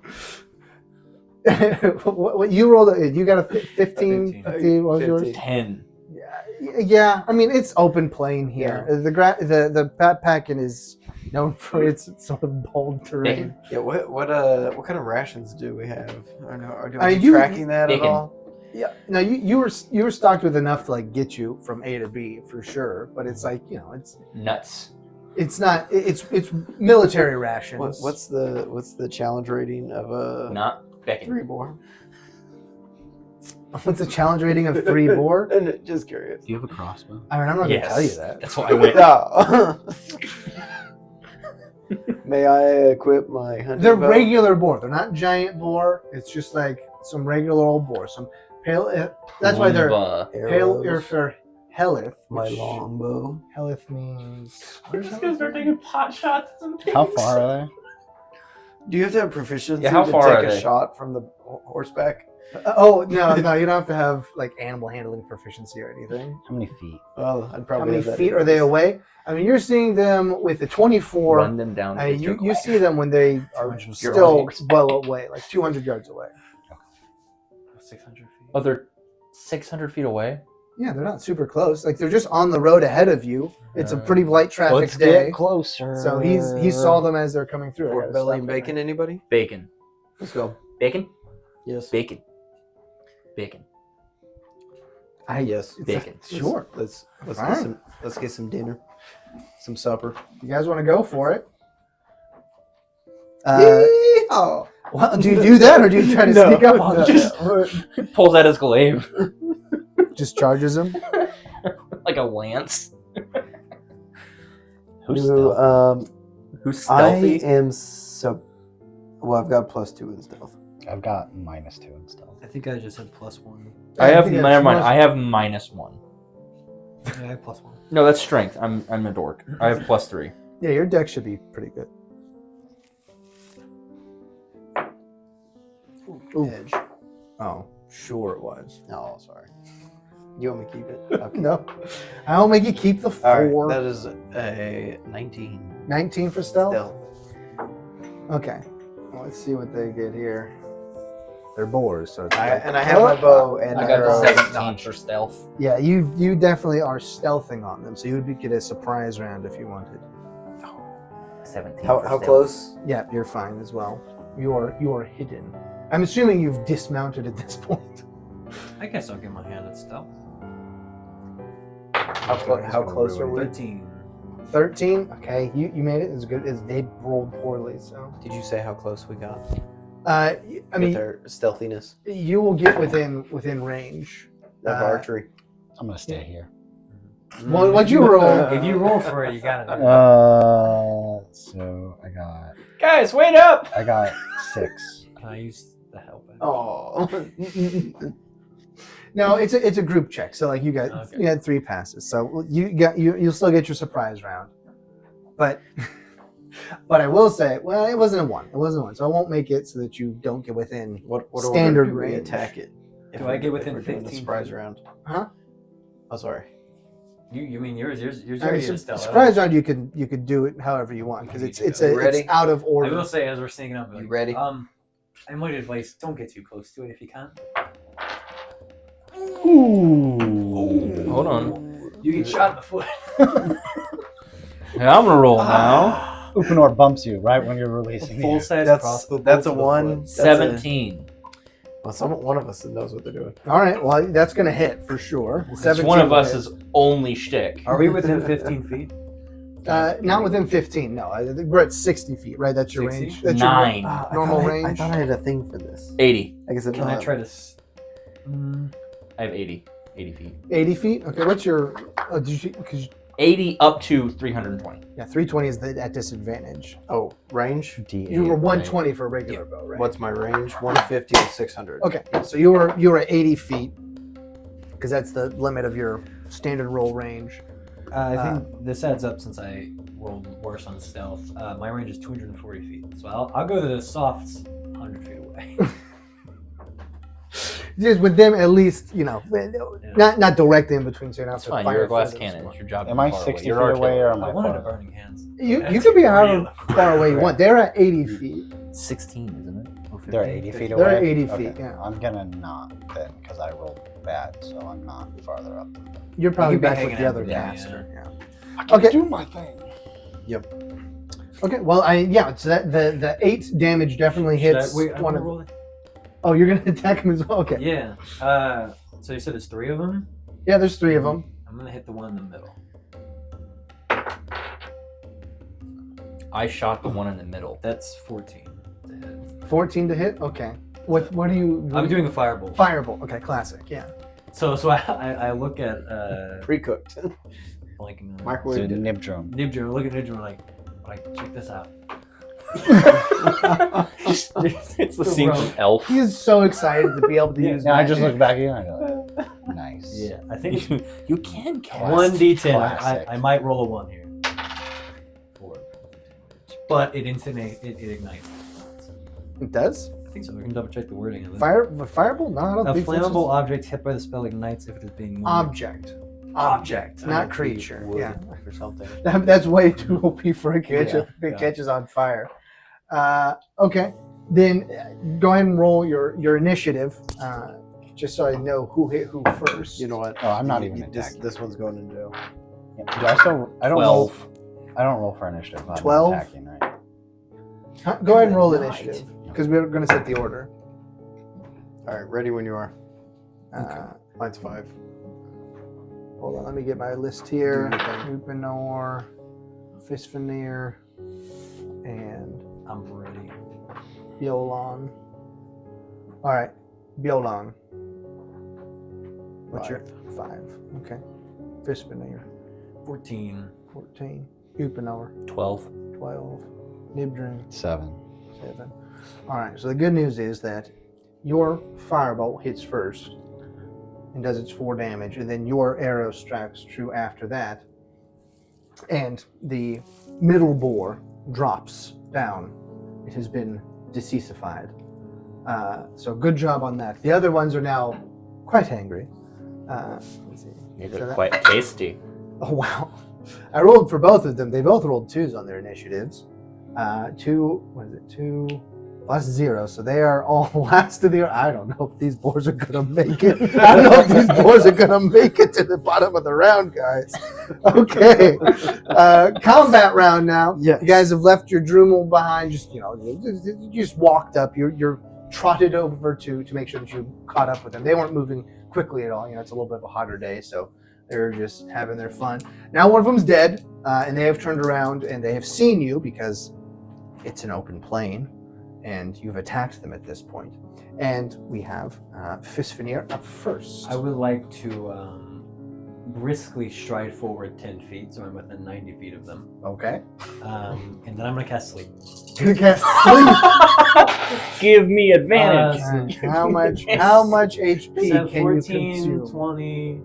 what you rolled? You got a 15. 15. What was yours? 10. Yeah. I mean, it's open plain here. The backpacking is known for its sort of bold terrain. Yeah. What kind of rations do we have? Are I mean, we tracking that bacon. at all? Yeah. No, you were stocked with enough to like get you from A to B for sure. But it's like Nuts. it's not. It's military rations. What's the challenge rating of a Not bacon. 3 boar? What's the challenge rating of 3 boar? Just curious. Do you have a crossbow? I mean, I'm not Yes. gonna tell you that. That's why I went. No. May I equip my hunting They're bow? regular boar. They're not giant boar. It's just like some regular old boar. Some pale. That's why they're Umba. pale Arrows, for Helith. my which longbow. Helith means. What does Just Helith gonna start mean? taking pot shots at some How far are they? Do you have to have proficiency Yeah, how to far take are a they? shot from the horseback? Oh no, you don't have to have like animal handling proficiency or anything. How many feet? Well, I'd probably How many have that feet are they anyways. away? I mean, you're seeing them with the 24. Run them down. with your You glaive. see them when they are 200 still yards. well away, like 200 yards away. 600 feet. Oh, they're 600 feet away. Yeah, they're not super close. Like they're just on the road ahead of you. It's a pretty light traffic Let's day. get closer. So he saw them as they're coming through. I Pork gotta belly stop and there. bacon, anybody? Bacon. Let's go. Bacon. Yes. Bacon. Bacon. Yes. Bacon. Sure. Let's Fine. get some dinner, some supper. You guys want to go for it? Yeehaw! Well, do you do that, or do you try to No. sneak up on No. them? Pulls out his glaive Just charges them. like a lance. Who's No, stealth? Who's stealthy? I am well, I've got +2 in stealth. I've got -2 in stealth. I think I just had +1. I have think never that's mind. most- I have -1. Yeah, I have +1. No, that's strength. I'm a dork. I have +3. Yeah, your deck should be pretty good. Ooh. Edge. Oh, sure it was. Oh, sorry. You want me to keep it? Okay. No, I'll make you keep the All 4. right. That is a 19 19 for stealth. stealth. Okay. Well, let's see what they get here. They're boars, so it's I like- have my bow and I got arrow. 17 for stealth. Yeah, you definitely are stealthing on them, so you would get a surprise round if you wanted. 17. How for stealth. close? Yeah, you're fine as well. You are hidden. I'm assuming you've dismounted at this point. I guess I'll give my hand at stealth. How close are we? 13. 13. Okay, you made it as good as they rolled poorly. So, Did you say how close we got? I With mean, their stealthiness you will get within range. of archery. I'm gonna stay here. Well, what'd you roll? If you roll for it, you gotta do it. So Guys, wait up! I got 6. Can I use the help? Oh. No, it's a group check. So like you got Okay. you had 3 passes. So you'll still get your surprise round. But I will say, well, it wasn't a 1. It wasn't a 1. So I won't make it so that you don't get within What standard order do we range. attack it? Do I get if within we're doing the 15 surprise feet? round? Huh? Oh, sorry. You mean yours? Yours I mean, already is stealth. surprise round you could do it however you want because it's Ready? out of I order. will say, as we're sneaking up, You like, ready? I might advise don't get too close to it if you can. Ooh. Hold on. You get shot in the foot. Yeah, I'm gonna roll now. Upanor bumps you right when you're releasing Full the size That's crossbow. that's a bolt to the 1. foot. 17. Well, one of us knows what they're doing. All right, well that's gonna hit for sure. It's one of us is only shtick. Are we within 15 feet? not within 15. No, we're at 60 feet, right? That's your 60? range. That's 9. Normal I range? thought I had a thing for this. 80. I guess Can I try to? I have 80. 80 feet. Your 80 feet. Okay, what's your? Oh, did you? Because 80 up to 320. yeah, 320 is at disadvantage. Oh, range? D8, You were right? 120 for a regular bow, right? What's my range? 150 to 600. Okay, so you were at 80 feet because that's the limit of your standard roll range. I think this adds up since I rolled worse on stealth. My range is 240 feet, so I'll go to the softs 100 feet away. just with them at least, not directly in between, so you're not It's so fine. fire You're a glass physics. cannon. It's your job. Am to I be far 60 feet You're away or am I I wanted a far? burning hands. You That's could be however real. far away you want. They're at 80 feet. 16, isn't it? Or They're 15? 80 feet away? They're at 80 feet, Okay. yeah. I'm gonna not then, because I rolled bad, so I'm not farther up than them. You're probably could be back hanging with the out other with them, caster. Yeah. I can Okay. do my thing. Okay, well, so that the 8 damage definitely Should hits I one of roll it? Oh, you're going to attack him as well? Okay. Yeah. So you said there's 3 of them? Yeah, there's 3 of them. I'm going to hit the one in the middle. I shot the one in the middle. That's 14. 14 to hit? Okay. What do you... I'm doing a firebolt. Firebolt. Okay, classic, yeah. So I look at Pre-cooked. blanking on Microwave. Dude, Nibdrum. Nibjo. Look at Nibjo like check this out. It's the scene from Elf. He is so excited to be able to use Yeah, I just magic. look back at you and I go, like, nice. Yeah, I think it's You can cast. 1d10. Classic. I might roll a 1 here. 4. But it ignites. It does? I think so. We can double check the wording of it. Firebolt? No, I don't A think so. flammable object hit by the spell ignites if it is being moved. Object, not Might be creature. wood Yeah. Or something. That's way too OP for a catcher if it yeah. catches on fire. Okay, then go ahead and roll your initiative, just so I know who hit who first. You know what? Oh, I'm not even This, attacking. this one's going in jail. Yeah. Do I still? I don't roll. 12. I don't roll for initiative. I'm 12? attacking, right? Go ahead and roll Good initiative, because we're going to set the order. All right, ready when you are. Mine's 5. Hold on, let me get my list here. Do your thing. Upanor, Fisfanir, and I'm ready. Biolan. All right, Biolan. What's your 5? Okay. Fisfanir, 14. 14. Upanor, 12. 12. Nibdrin, 7. 7. All right, so the good news is that your firebolt hits first and does its 4 damage, and then your arrow strikes true after that, and the middle boar drops down. It has been deceasified. So good job on that. The other ones are now quite angry. Let's see. These So are that- quite tasty. Oh, wow. I rolled for both of them. They both rolled 2s on their initiatives. 2 plus 0. So they are all last of the... I don't know if these boars are going to make it. I don't know if these boars are going to make it to the bottom of the round, guys. Okay. Combat round now. Yes. You guys have left your Drumel behind. You just walked up. You're trotted over to make sure that you caught up with them. They weren't moving quickly at all. It's a little bit of a hotter day, so they're just having their fun. Now one of them's dead, and they have turned around and they have seen you because it's an open plain, and you've attacked them at this point. And we have Fisfanir up first. I would like to briskly stride forward 10 feet, so I'm within 90 feet of them. Okay. And then I'm going to cast Sleep. You're gonna cast sleep. Give me advantage. How much HP So can 14, you consume? 20,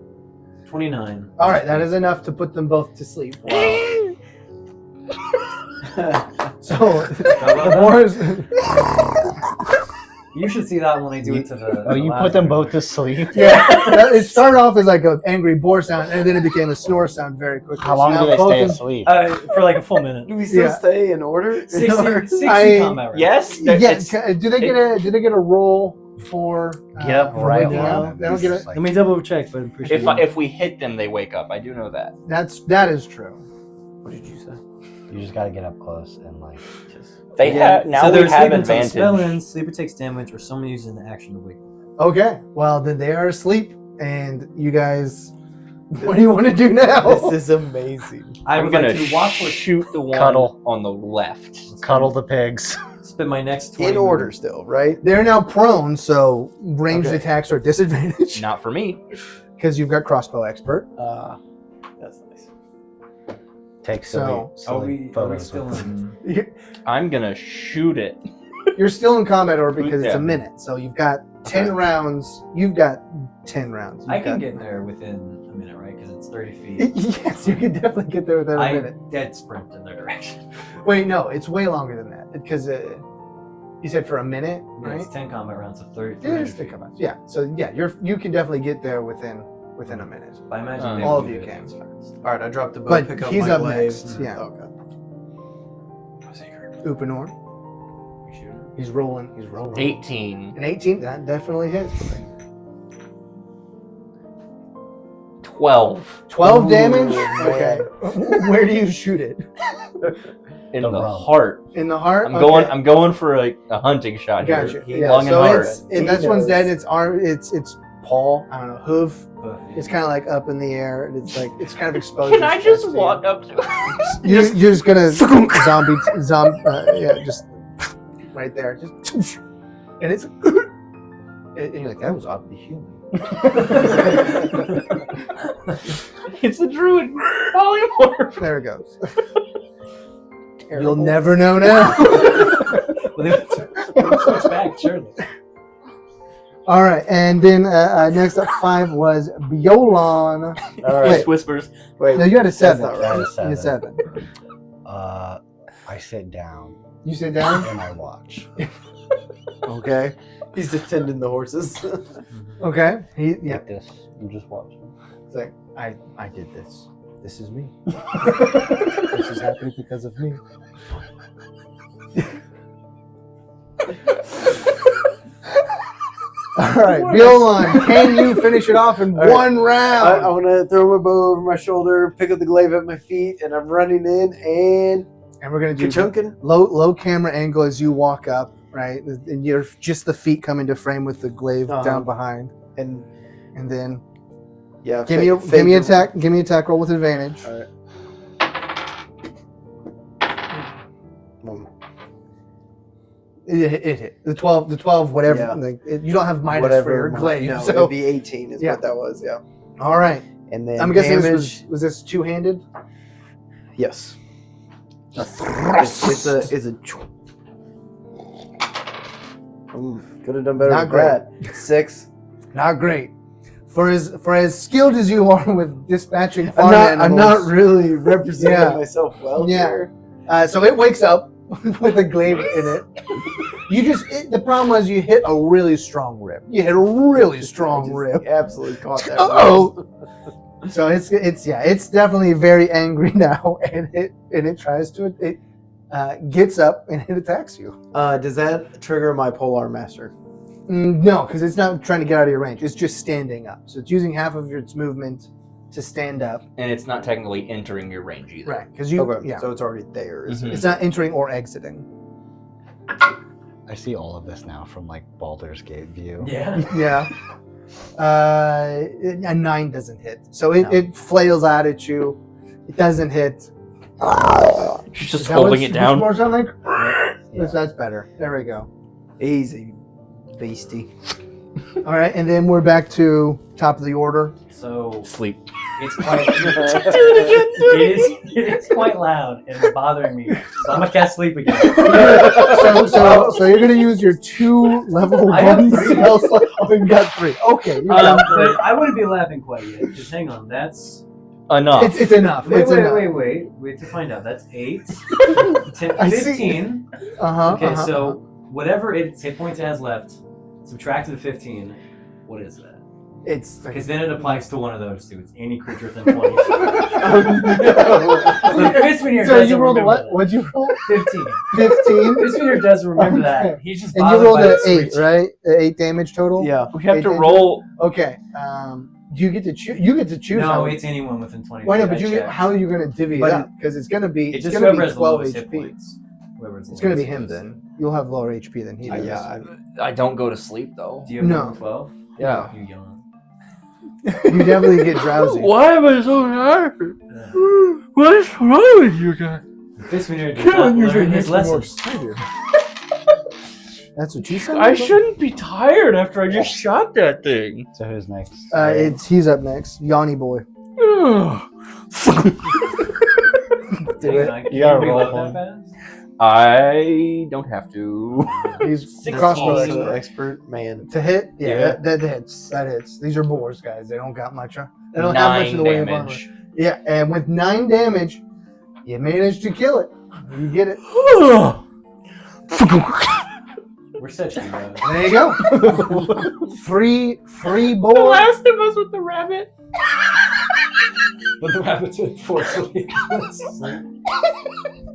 29. All right, that is enough to put them both to sleep. So the boars. You should see that when I do it to the. Oh, you put them both to sleep? Yeah, it started off as like an angry boar sound, and then it became a snore sound very quickly. How long So do now they both stay of- asleep? For like a full minute. Do we still Yeah. stay in order? 60 I- combat round. Yes? Yeah, do they get a roll for? Yep, for right waking on. up? They don't get it. Let me double check, but I'm pretty sure. If we hit them, they wake up. I do know that. That is true. What did you say? You just gotta get up close and like just. They have now. So We they're have sleeping until the spell advantage. ends, sleeper takes damage, or someone uses an action to wake them. Okay, well then they are asleep, and you guys, what do you want to do now? This is amazing. I I'm would gonna like to watch what shoot the one Cuddle. on the left. Cuddle the pigs. spend my next 20 In order minutes. still, right? They're now prone, so ranged Okay. attacks are at disadvantage Not for me. because you've got crossbow expert. That's nice. Take So, Are we photos. still with in? I'm gonna shoot it. You're still in combat order because it's Yeah. a minute, so you've got 10 rounds. You've got 10 rounds. I You've can got- get there within a minute, right? Because it's 30 feet. Yes, you can definitely get there within a I minute. dead sprint in their direction. Wait, no, it's way longer than that because You said for a minute, Yeah, right? it's 10 combat rounds, so 30. Yeah, just think about it. Yeah. So yeah, you can definitely get there within a minute. I imagine they all would of do you it can. as fast. All right, I dropped the bow. But Pick up he's my up glaive. next. Yeah. Okay. Upanor. You shoot him? He's rolling. 18. An 18. That definitely hits. 12. 12 Ooh, damage. man. Okay. Where do you shoot it? In The the rump. heart. In the heart. I'm going for a hunting shot Gotcha. here. Yeah. Long and So hard. if this one's dead, it's arm. It's paw. I don't know. Hoof. Hoof, yeah. It's kind of like up in the air. And it's like it's kind of exposed. Can I its just chest to walk you. up to You're just gonna zombie. Yeah, just right there. Just and it's. And you're like, that was oddly human. It's a druid polymorph. There it goes. You'll never know now. Well, they would switch back, surely. All right, and then next up 5 was Bjolon. All Wait. right. Whispers. Wait. No, you had a 7. not I had a You had 7. 7. I sit down You sit down. and I watch. Okay. He's attending the horses. Okay. Yeah. Like this. I'm just watching. It's like I did this. This is me. This is happening because of me. All right, Rillon, can you finish it off in All right. one I round? want to throw my bow over my shoulder, pick up the glaive at my feet, and I'm running in and And we're gonna do ka-chunking. low camera angle as you walk up, right? And you're just the feet come into frame with the glaive Uh-huh. down behind, And and then yeah, give me a attack. Give me an attack roll with advantage. All right. It hit the 12, whatever. Yeah. Like, you don't have minus Whatever for your my- glaive, No, so it'd be 18 is Yeah. what that was. Yeah. all right. And then I'm guessing damage. was this two-handed? Yes. A thrust. It's a. Could have done better Not with that. 6. Not great. For as skilled as you are with dispatching farm I'm not animals, really representing Yeah. myself well Yeah. here. So it wakes up with a glaive in it. The problem was you hit a really strong rib. You hit a really strong I just rib. Absolutely caught that. Uh-oh. So it's definitely very angry now, and it tries to gets up and it attacks you. Does that trigger my Polar Master? No, because it's not trying to get out of your range. It's just standing up. So it's using half of its movement to stand up. And it's not technically entering your range either. Right, because you Okay, yeah, so it's already there. Isn't Mhm. it's not entering or exiting. I see all of this now from like Baldur's Gate view. Yeah. Yeah. A 9 doesn't hit. So No. it flails out at you. It doesn't hit. She's just Is that holding what's- it down. what's more sound like? Yeah. That's better. There we go. it? Easy, beastie. All right, and then we're back to top of the order. So Sleep. it's quite it is quite loud and it's bothering me. So I'm gonna cast sleep again. So you're gonna use your 2 level I have 1 3. spell slot. Oh, you got 3. Okay, you got 3. But I wouldn't be laughing quite yet. Just hang on. That's Enough. It's enough. wait enough. wait to find out. That's 8, 10, I see. 15. Uh-huh. Okay, uh-huh. so whatever its hit points it has left, subtract the 15. What is that? It's Because then it applies to one of those two. It's any creature within 20 feet. Oh, But Fistfinger so doesn't you rolled a remember what? that. What'd you roll? 15. 15. Fistfinger doesn't remember Okay. that. He's just And you bothered rolled by an the 8, switch. right? 8 damage total. Yeah. We have Eight to damage? roll. Okay. Do you get to choose? You get to choose. No, how it's anyone within 20 Why feet. not? But I checked. how are you going to divvy it But up? Because it's going to be It's it's just going to whoever be has the 12 lowest hit HP. points. Whoever's the It's going to be lowest him is. then. You'll have lower HP than he does. I don't go to sleep though. Do you have No. number 12? Yeah. You yawn. You definitely get drowsy. Why am I so tired? What is wrong with you guys? Fistfinger does not learn his lessons. That's what you said. I shouldn't be tired after I just shot that thing. So who's next? He's up next. Yanni boy. Do it. You gotta roll that one. fast? I don't have to. He's 16. crossbow Also expert. expert man. To hit, yeah, Yeah. That hits. That hits. These are boars, guys. They don't got much. They don't have much in 9 the way of armor. damage. Yeah, and with 9 damage, you managed to kill it. You get it. We're such heroes. There you go. free boar. of Us with the rabbit. But the rabbits would forcefully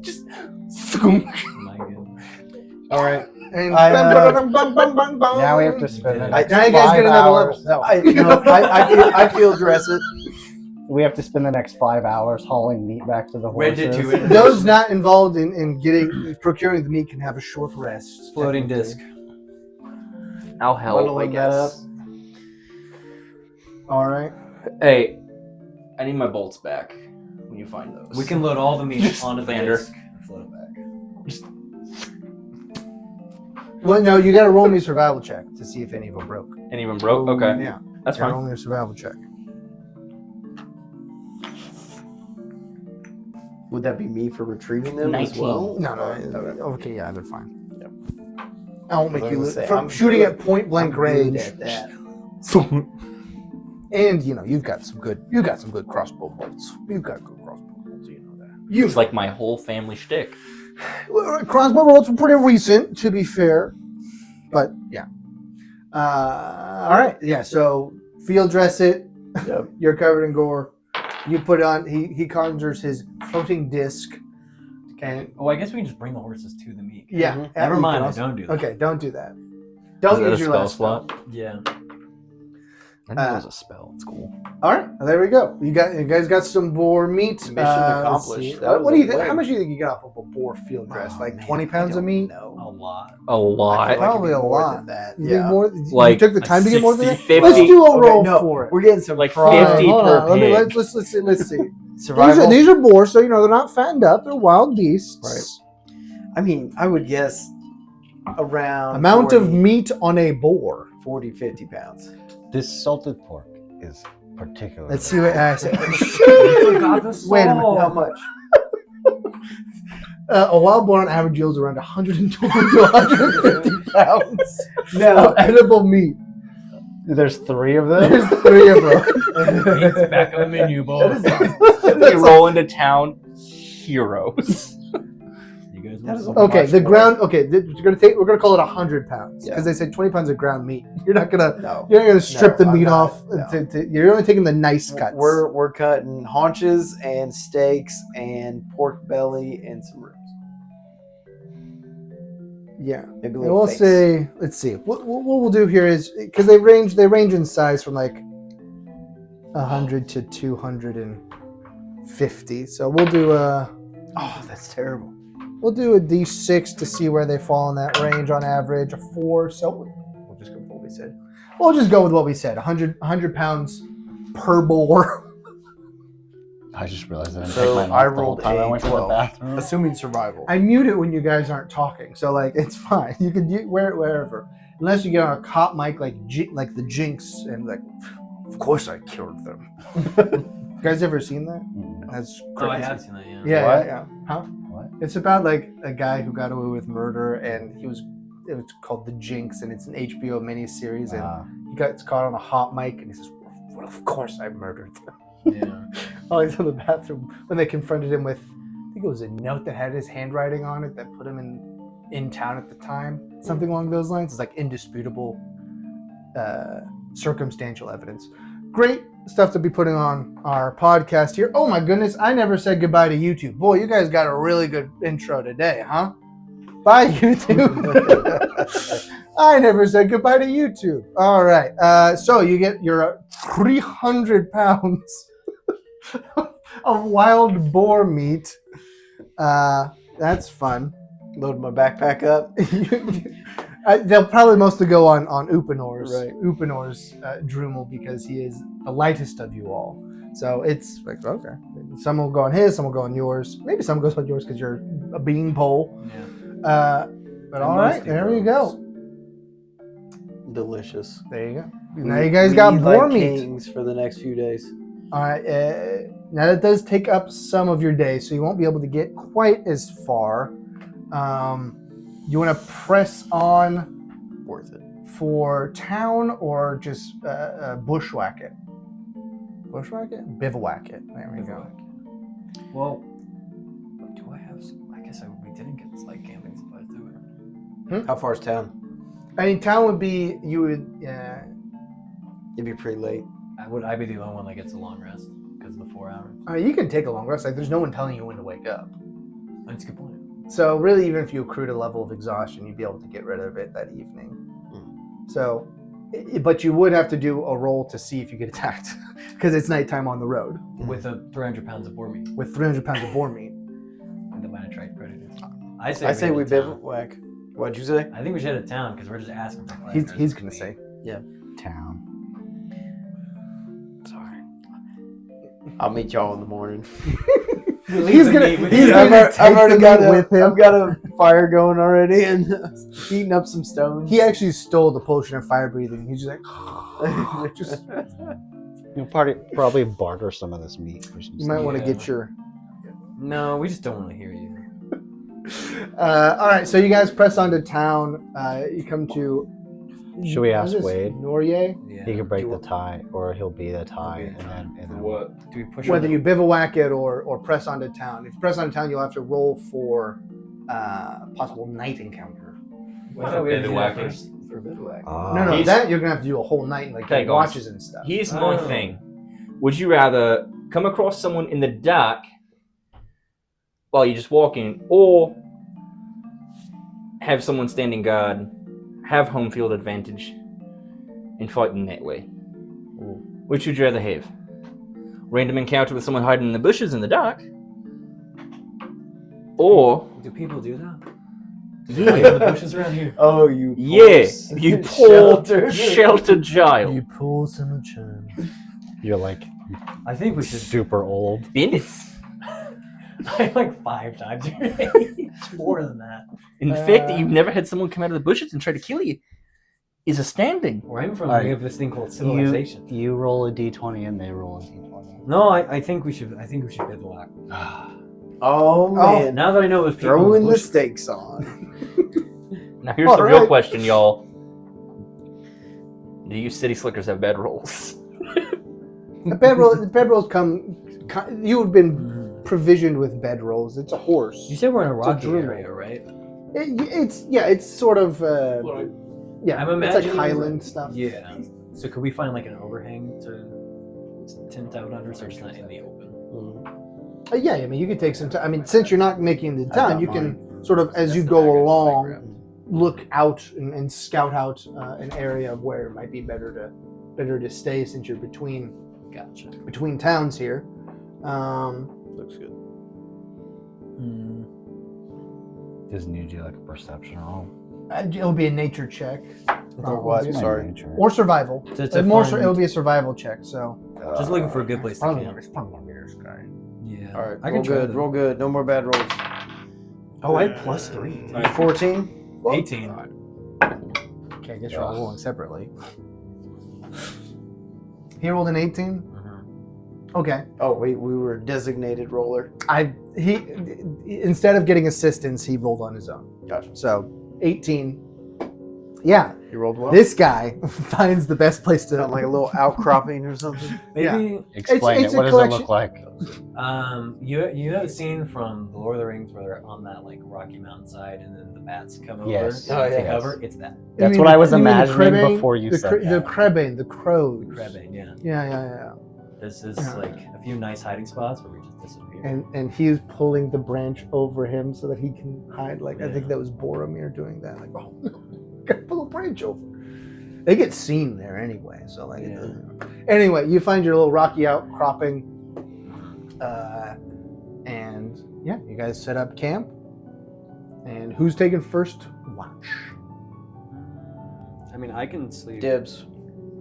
Just. My goodness. All right. And Now we have to spend the Now next now you guys 5 get another hours. level. I feel dress it. We have to spend the next 5 hours hauling meat back to the Where horses. did you end? Those not involved in procuring the meat can have a short rest. Floating disc. I'll help. I Bundling that up. guess. All right. Hey, I need my bolts back when you find those. We can load all the meat onto the Vander. disc and float it back. Well, no, you got to roll me a survival check to see if any of them broke. Any of them broke? Okay. Yeah, That's roll fine. me a survival check. Would that be me for retrieving them as 19. well? No. Okay. Okay, yeah, they're fine. Yep. I won't make I was you gonna lose. say, From I'm shooting good. at point blank I'm range. good at that. And you've got some good crossbow bolts. You've got good crossbow bolts. You know that. It's like my whole family shtick. Well, crossbow bolts were pretty recent, to be fair. But yeah. All right. Yeah. So field dress it. Yep. You're covered in gore. You put on. He conjures his floating disc. Okay. Oh, I guess we can just bring the horses to the meat. Yeah. Mhm. Yeah, Never you mind, can I also- don't do that. Okay. Don't do that. Don't use your last spell. Yeah. I didn't know it was a spell. It's cool. All right, well, there we go. You guys got some boar meat. Mission let's accomplished. see. That What was do you a think? win. How much do you think you got off of a boar field dress? Oh, like man, 20 pounds I of meat? don't A know. lot. A I lot. feel like Probably it'd be a more lot. than that. You Yeah. think more? You Like took the time to get more than that? 60, Let's 50. do a Okay, roll no, for it. We're getting some Like pride. 50 Hold per on, let me, pig. let's see. Survival. These are boars, so they're not fattened up. They're wild beasts. Right. I mean, I would guess around Amount 40, of meat on a boar. 40, 50 pounds. This salted pork is particularly. Let's see what I say. forgot the Wait a minute. salt. How much? A wild boar on average yields around 120 to 150 pounds No. of edible meat. There's 3 of them. There's 3 of them. Meat's back on the menu, boys. We roll into town, heroes. You guys That is want a- Okay, much the more. ground. Okay, we're gonna call it 100 pounds because Yeah. they said 20 pounds of ground meat. You're not gonna No. strip No, the I'm meat not, off. no. You're only taking the nice cuts. We're cutting haunches and steaks and pork belly and some ribs. yeah. Maybe a And little we'll face. say. Let's see. What we'll do here is because they range in size from like 100 to 250. So we'll do a that's terrible. D6 to see where they fall in that range on average. A 4. So we'll just go with what we said. We'll just go with what we said. 100 pounds per boar. I just realized I didn't So take my I knife the whole rolled time I a went to the 12. bathroom. Assuming survival. I mute it when you guys aren't talking, so like it's fine. You can wear it wherever, unless you get on a cop mic like the Jinx and like. Of course, I killed them. You guys ever seen that? Mm. That's crazy. Oh, I have seen that, yeah. Yeah, What? yeah. Huh? What? It's about like a guy who got away with murder, and it was called The Jinx, and it's an HBO miniseries, and he got caught on a hot mic, and he says, "Well, of course I murdered them." Yeah. Oh, he's in the bathroom when they confronted him with, I think it was a note that had his handwriting on it that put him in town at the time, something along those lines. It's like indisputable circumstantial evidence. Great stuff to be putting on our podcast here. Oh my goodness, I never said goodbye to YouTube. Boy, you guys got a really good intro today, huh? Bye, YouTube. I never said goodbye to YouTube. All right, so you get your 300 pounds of wild boar meat. That's fun. Load my backpack up. They'll probably mostly go on Upanor's Right. Drumel because he is the lightest of you all. So it's like, okay, some will go on his, some will go on yours. Maybe some goes on yours because you're a beanpole. Yeah. But all right, there you go. Delicious. There you go. Now you guys got eat boar like meat. kings for the next few days. All right. Now that does take up some of your day, so you won't be able to get quite as far. You want to press on Worth it. for town or just bushwhack it? Bushwhack it? Bivouac it. There we go. Well, do I have some? I guess we didn't get like camping supplies, do we? How far's town? I mean, town would be you would. It'd be pretty late. Would I be the only one that gets a long rest because of the 4 hours? You can take a long rest. Like, there's no one telling you when to wake up. That's a good point. So really, even if you accrued a level of exhaustion, you'd be able to get rid of it that evening. So, but you would have to do a roll to see if you get attacked, because it's nighttime on the road With 300 pounds of boar meat. with 300 pounds of boar meat. And the attract predators. I say we head to town. bivouac. What'd you say? I think we should head to town because we're just asking for He's gonna say. Town. Sorry. I'll meet y'all in the morning. He's gonna. meat with He's you. gonna I've already take got the meat with him. I've got a fire going already and heating up some stones. He actually stole the potion of fire breathing. He's just like, just. You'll probably barter some of this meat for some You might want to Yeah. get your. No, we just don't want to hear you. All right, so you guys press on to town. You come to. Should we ask what is this? Wade? Norye? Yeah. He can break the tie, or he'll be the tie, Okay. and then What? Do we push Whether on you bivouac it or press onto town. If you press onto town, you'll have to roll for possible night encounter. I thought we had to do that Bivouacking. first for bivouac. No, He's- that you're gonna have to do a whole night, like Okay, get guys. watches and stuff. Here's my Oh. thing. Would you rather come across someone in the dark while you're just walking, or have someone standing guard, have home field advantage, and fight in that way? Which would you rather have? Random encounter with someone hiding in the bushes in the dark? Or, Do people do that? Do they hide in the bushes around here? Oh, you. yeah, horse. you poor sheltered child. pull some charm. you're like I think we should. super old. Business. I like 5 times your age. More than that. And the fact that you've never had someone come out of the bushes and try to kill you is astounding. Where I'm from, Alright. we have this thing called civilization. You roll a d20 and they roll a d20. No, I think we should. I think we should bivouac. Oh man. Now that I know there's people Throwing in the bush- stakes on. Now here's All the real right. question, y'all. Do you city slickers have bad rolls? The bedrolls come. You have been provisioned with bedrolls. It's a horse. You said we're in a It's a rocky druid. area, right? It's sort of yeah. I'm it's like imagining- Highland stuff. Yeah. So could we find like an overhang to tint out under, so it's not in the open? Yeah, I mean, you could take some time. I mean, since you're not making the got town, you can sort of, as you go along, look out and scout out an area of where it might be better to stay, since you're between towns here. Looks good. Does need you like a perception roll? It'll be a nature check. Or what? Probably. Sorry. Nature. Or survival. To More, find- it'll be a survival check. So Just looking for a good place to probably camp. gonna be this guy. Yeah. All right. I Roll can try good. that. Roll good. No more bad rolls. Oh, I had +3. 14. 18. Okay, I guess you're all rolling separately. He rolled an 18. Okay. Oh wait, we were designated roller. He instead of getting assistance, he rolled on his own. Gotcha. So 18. Yeah, You rolled well. this guy finds the best place to Sound like a little outcropping or something. Maybe Explain it's it. a What does collection- it look like? you know the scene from The Lord of the Rings where they're on that like rocky mountainside and then the bats come over Yes. and Oh, take yeah. cover? It's that. That's You what mean I was you mean the imagining Krebane? before you said The that. Krebane, the crows. Krebane, yeah. Yeah. This is Yeah. like a few nice hiding spots where we just disappear. And he's pulling the branch over him so that he can hide. Like I think Yeah. that was Boromir doing that. Like, oh no, gotta pull a branch over. They get seen there anyway, so like. Yeah. Anyway, you find your little rocky outcropping, and yeah, you guys set up camp. And who's taking first watch? I mean, I can sleep. Dibs.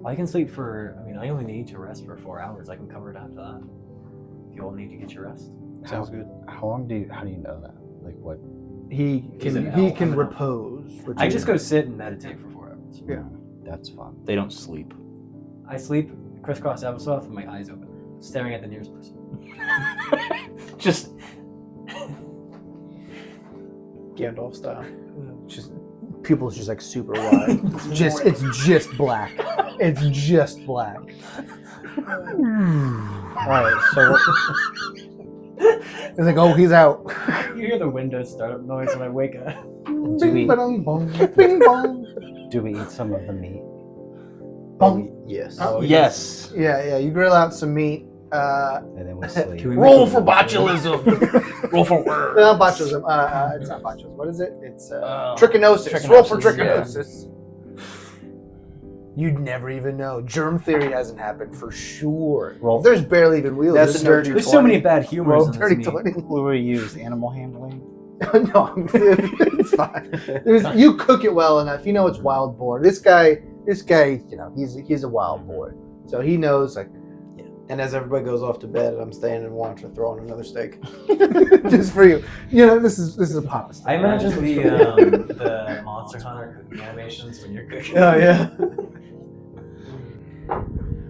I can sleep for. I mean, I only need to rest for 4 hours. I can cover it after that. If you all need to get your rest. Sounds good. How long do you? How do you know that? Like what? He He's an can elf, I'm an elf. repose. For I 2 just go sit and meditate for 4 hours. Yeah. That's fun. They don't sleep. I sleep crisscross applesauce with my eyes open, staring at the nearest person. Just Gandalf style. Just pupils just like super wide. it's just black. It's just black. All right. So It's like, oh, he's out. You hear the Windows startup noise when I wake up. Bing, bong, bong, bing, bong. Do we eat some of the meat? Bong. Yes. Oh, Yes. Yeah, you grill out some meat. And then we sleep. Can we Roll make for a- botulism. Roll for words. No, botulism. It's not botulism. What is it? It's trichinosis. Roll for trichinosis. You'd never even know. Germ theory hasn't happened for sure. Roll. There's barely even wheels. That's There's a dirty There's so many bad humors Roll in this dirty meat. 20. What do we use? Animal handling? No, it's fine. You cook it well enough. You know it's wild boar. This guy, you know, he's a wild boar. So he knows, like, And as everybody goes off to bed, I'm staying and watching throw on another steak. just for you. You know, this is a papa steak. I imagine the Monster Hunter cooking animations when you're cooking. Oh yeah.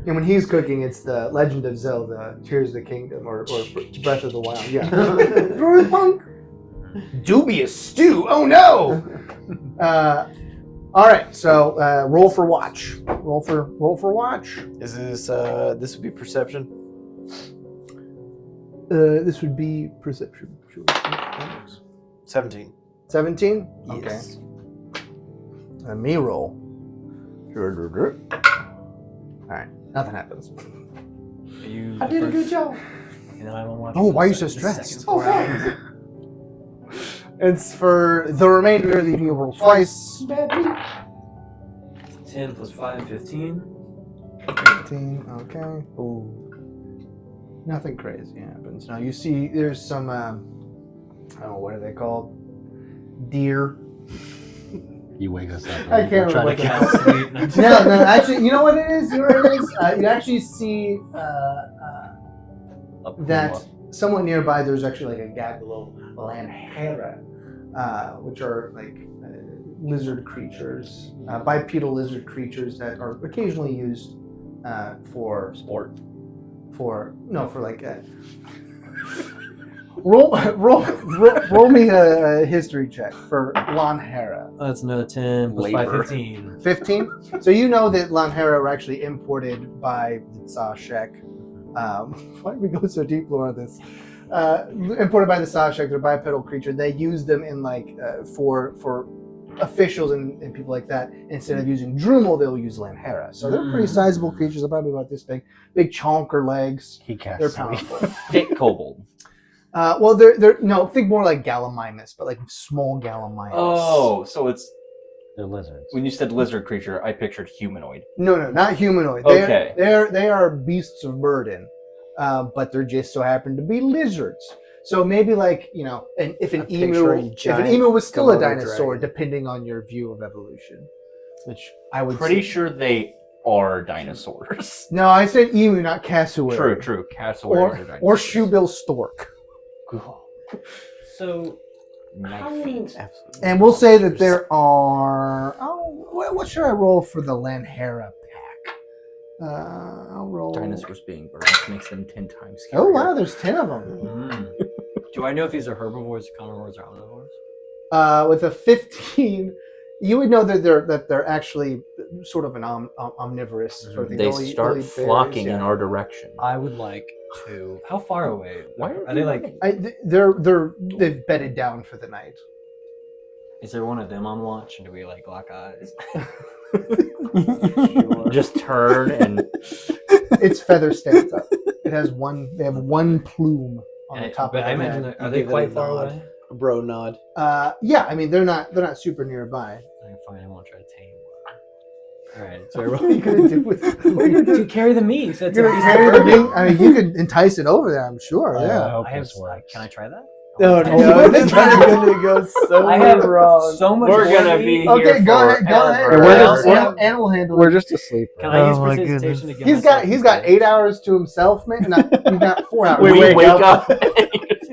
And when he's cooking, it's the Legend of Zelda, Tears of the Kingdom, or Breath of the Wild. Yeah. Dubious stew. Oh no! All right. So roll for watch. Roll for watch. Is this this would be perception? This would be perception. Sure. 17. 17. Yes. Okay. And me roll. All right. Nothing happens. You I did a good job. And then I'm gonna watch Oh, why are you the so second stressed? four Oh, hours. It's for the remainder of the evening. Roll twice. 10 plus 5, 15. 15. Okay. Ooh. Nothing crazy happens. Now you see there's some, I don't know, what are they called? Deer. You wake us up. I can't remember what to they count. are. No, actually, you know what it is? You know what it is? You actually see that somewhat nearby there's actually like a gaggle of lanhera, which are like lizard creatures, bipedal lizard creatures that are occasionally used for sport. For like roll me a history check for lanhera. That's another 10 plus 5, 15. 15. So you know that lanhera were actually imported by the Zorheg. Why did we go so deep on this? Imported by the Zorheg. They're a bipedal creature. They use them in like for officials and people like that. Instead of using Drumel, they'll use lanhera. So they're pretty sizable creatures. They're probably about this big chonker legs. He casts They're sleep. powerful. Dick kobold. Well, they're no, think more like Gallimimus, but like small Gallimimus. Oh, so it's They're lizards. when you said lizard creature, I pictured humanoid. No, not humanoid. Okay. They are beasts of burden, but they're just so happen to be lizards. So maybe like, you know, if an emu was still a Komodo dinosaur, dragon. depending on your view of evolution, which I would Pretty say. sure they are dinosaurs. No, I said emu, not cassowary. True. Cassowaries are dinosaurs. Or shoebill stork. So, Absolutely. And we'll say that there are. Oh, what should I roll for the lanhera pack? I'll roll. Dinosaurs being birds makes them 10 times scarier. Oh wow, there's 10 of them. do I know if these are herbivores, carnivores, or omnivores? With a 15, you would know that they're actually sort of an omnivorous sort of thing. They They'll eat start berries, flocking yeah. in our direction. I would like to. How far away? Why are they like? They've bedded down for the night. Is there one of them on watch, and do we like lock eyes? Just turn and Its feather stands up. It has one. They have one plume on the top but of I their imagine head. are they Give it quite a far nod. away? A bro nod. Yeah, I mean they're not super nearby. Okay, fine. I won't try to tame one. All right. So I What roll. are you gonna do with? What are you gonna do? to carry the meat. You said You're to gonna beast carry of the burden. meat? I mean, you could entice it over there. I'm sure. I Yeah. hope I have. this works. Can I try that? No, no, this is gonna go so I have wrong. so much. we're gonna more be meat. here Okay, go ahead. forever. We're just- Animal handling. We're just asleep. Can I use Oh my precipitation to get He's got 8 hours to himself, man. Not, he's got 4 hours. We wake wake up. up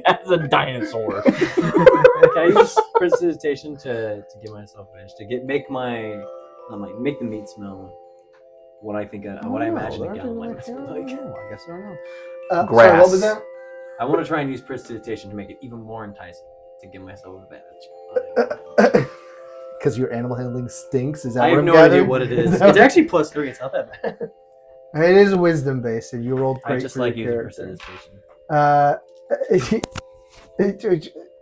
as a dinosaur. Can I use precipitation to give myself edge to make my make the meat smell what I think what I imagine a gallon would smell like. I guess I don't know. Sorry, Grass. what was that? I want to try and use prestidigitation to make it even more enticing to give myself advantage. Because your animal handling stinks. Is that I what have I'm no idea gathering? what it is. It's actually +3. It's not that bad. It is wisdom based, and you rolled I great just for like your using character. prestidigitation.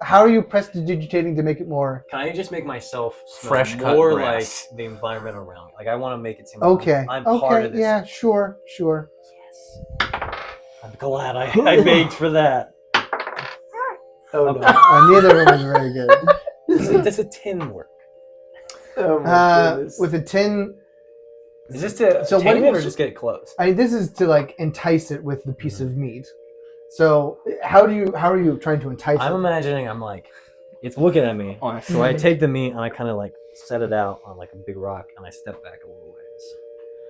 How are you prestidigitating to make it more? Can I just make myself smell Fresh cut more grass. like the environment around me? Like I want to make it seem Okay. like I'm part of this. Yeah. Sure. I'm glad I begged for that. Oh no. Neither of them is very good. Does a tin work? Oh my goodness. With a tin, Is this to So tame what- it or just get it close? this is to like entice it with the piece of meat. So how are you trying to entice I'm it? imagining I'm like, it's looking at me. So I take the meat and I kind of like set it out on like a big rock and I step back a little ways.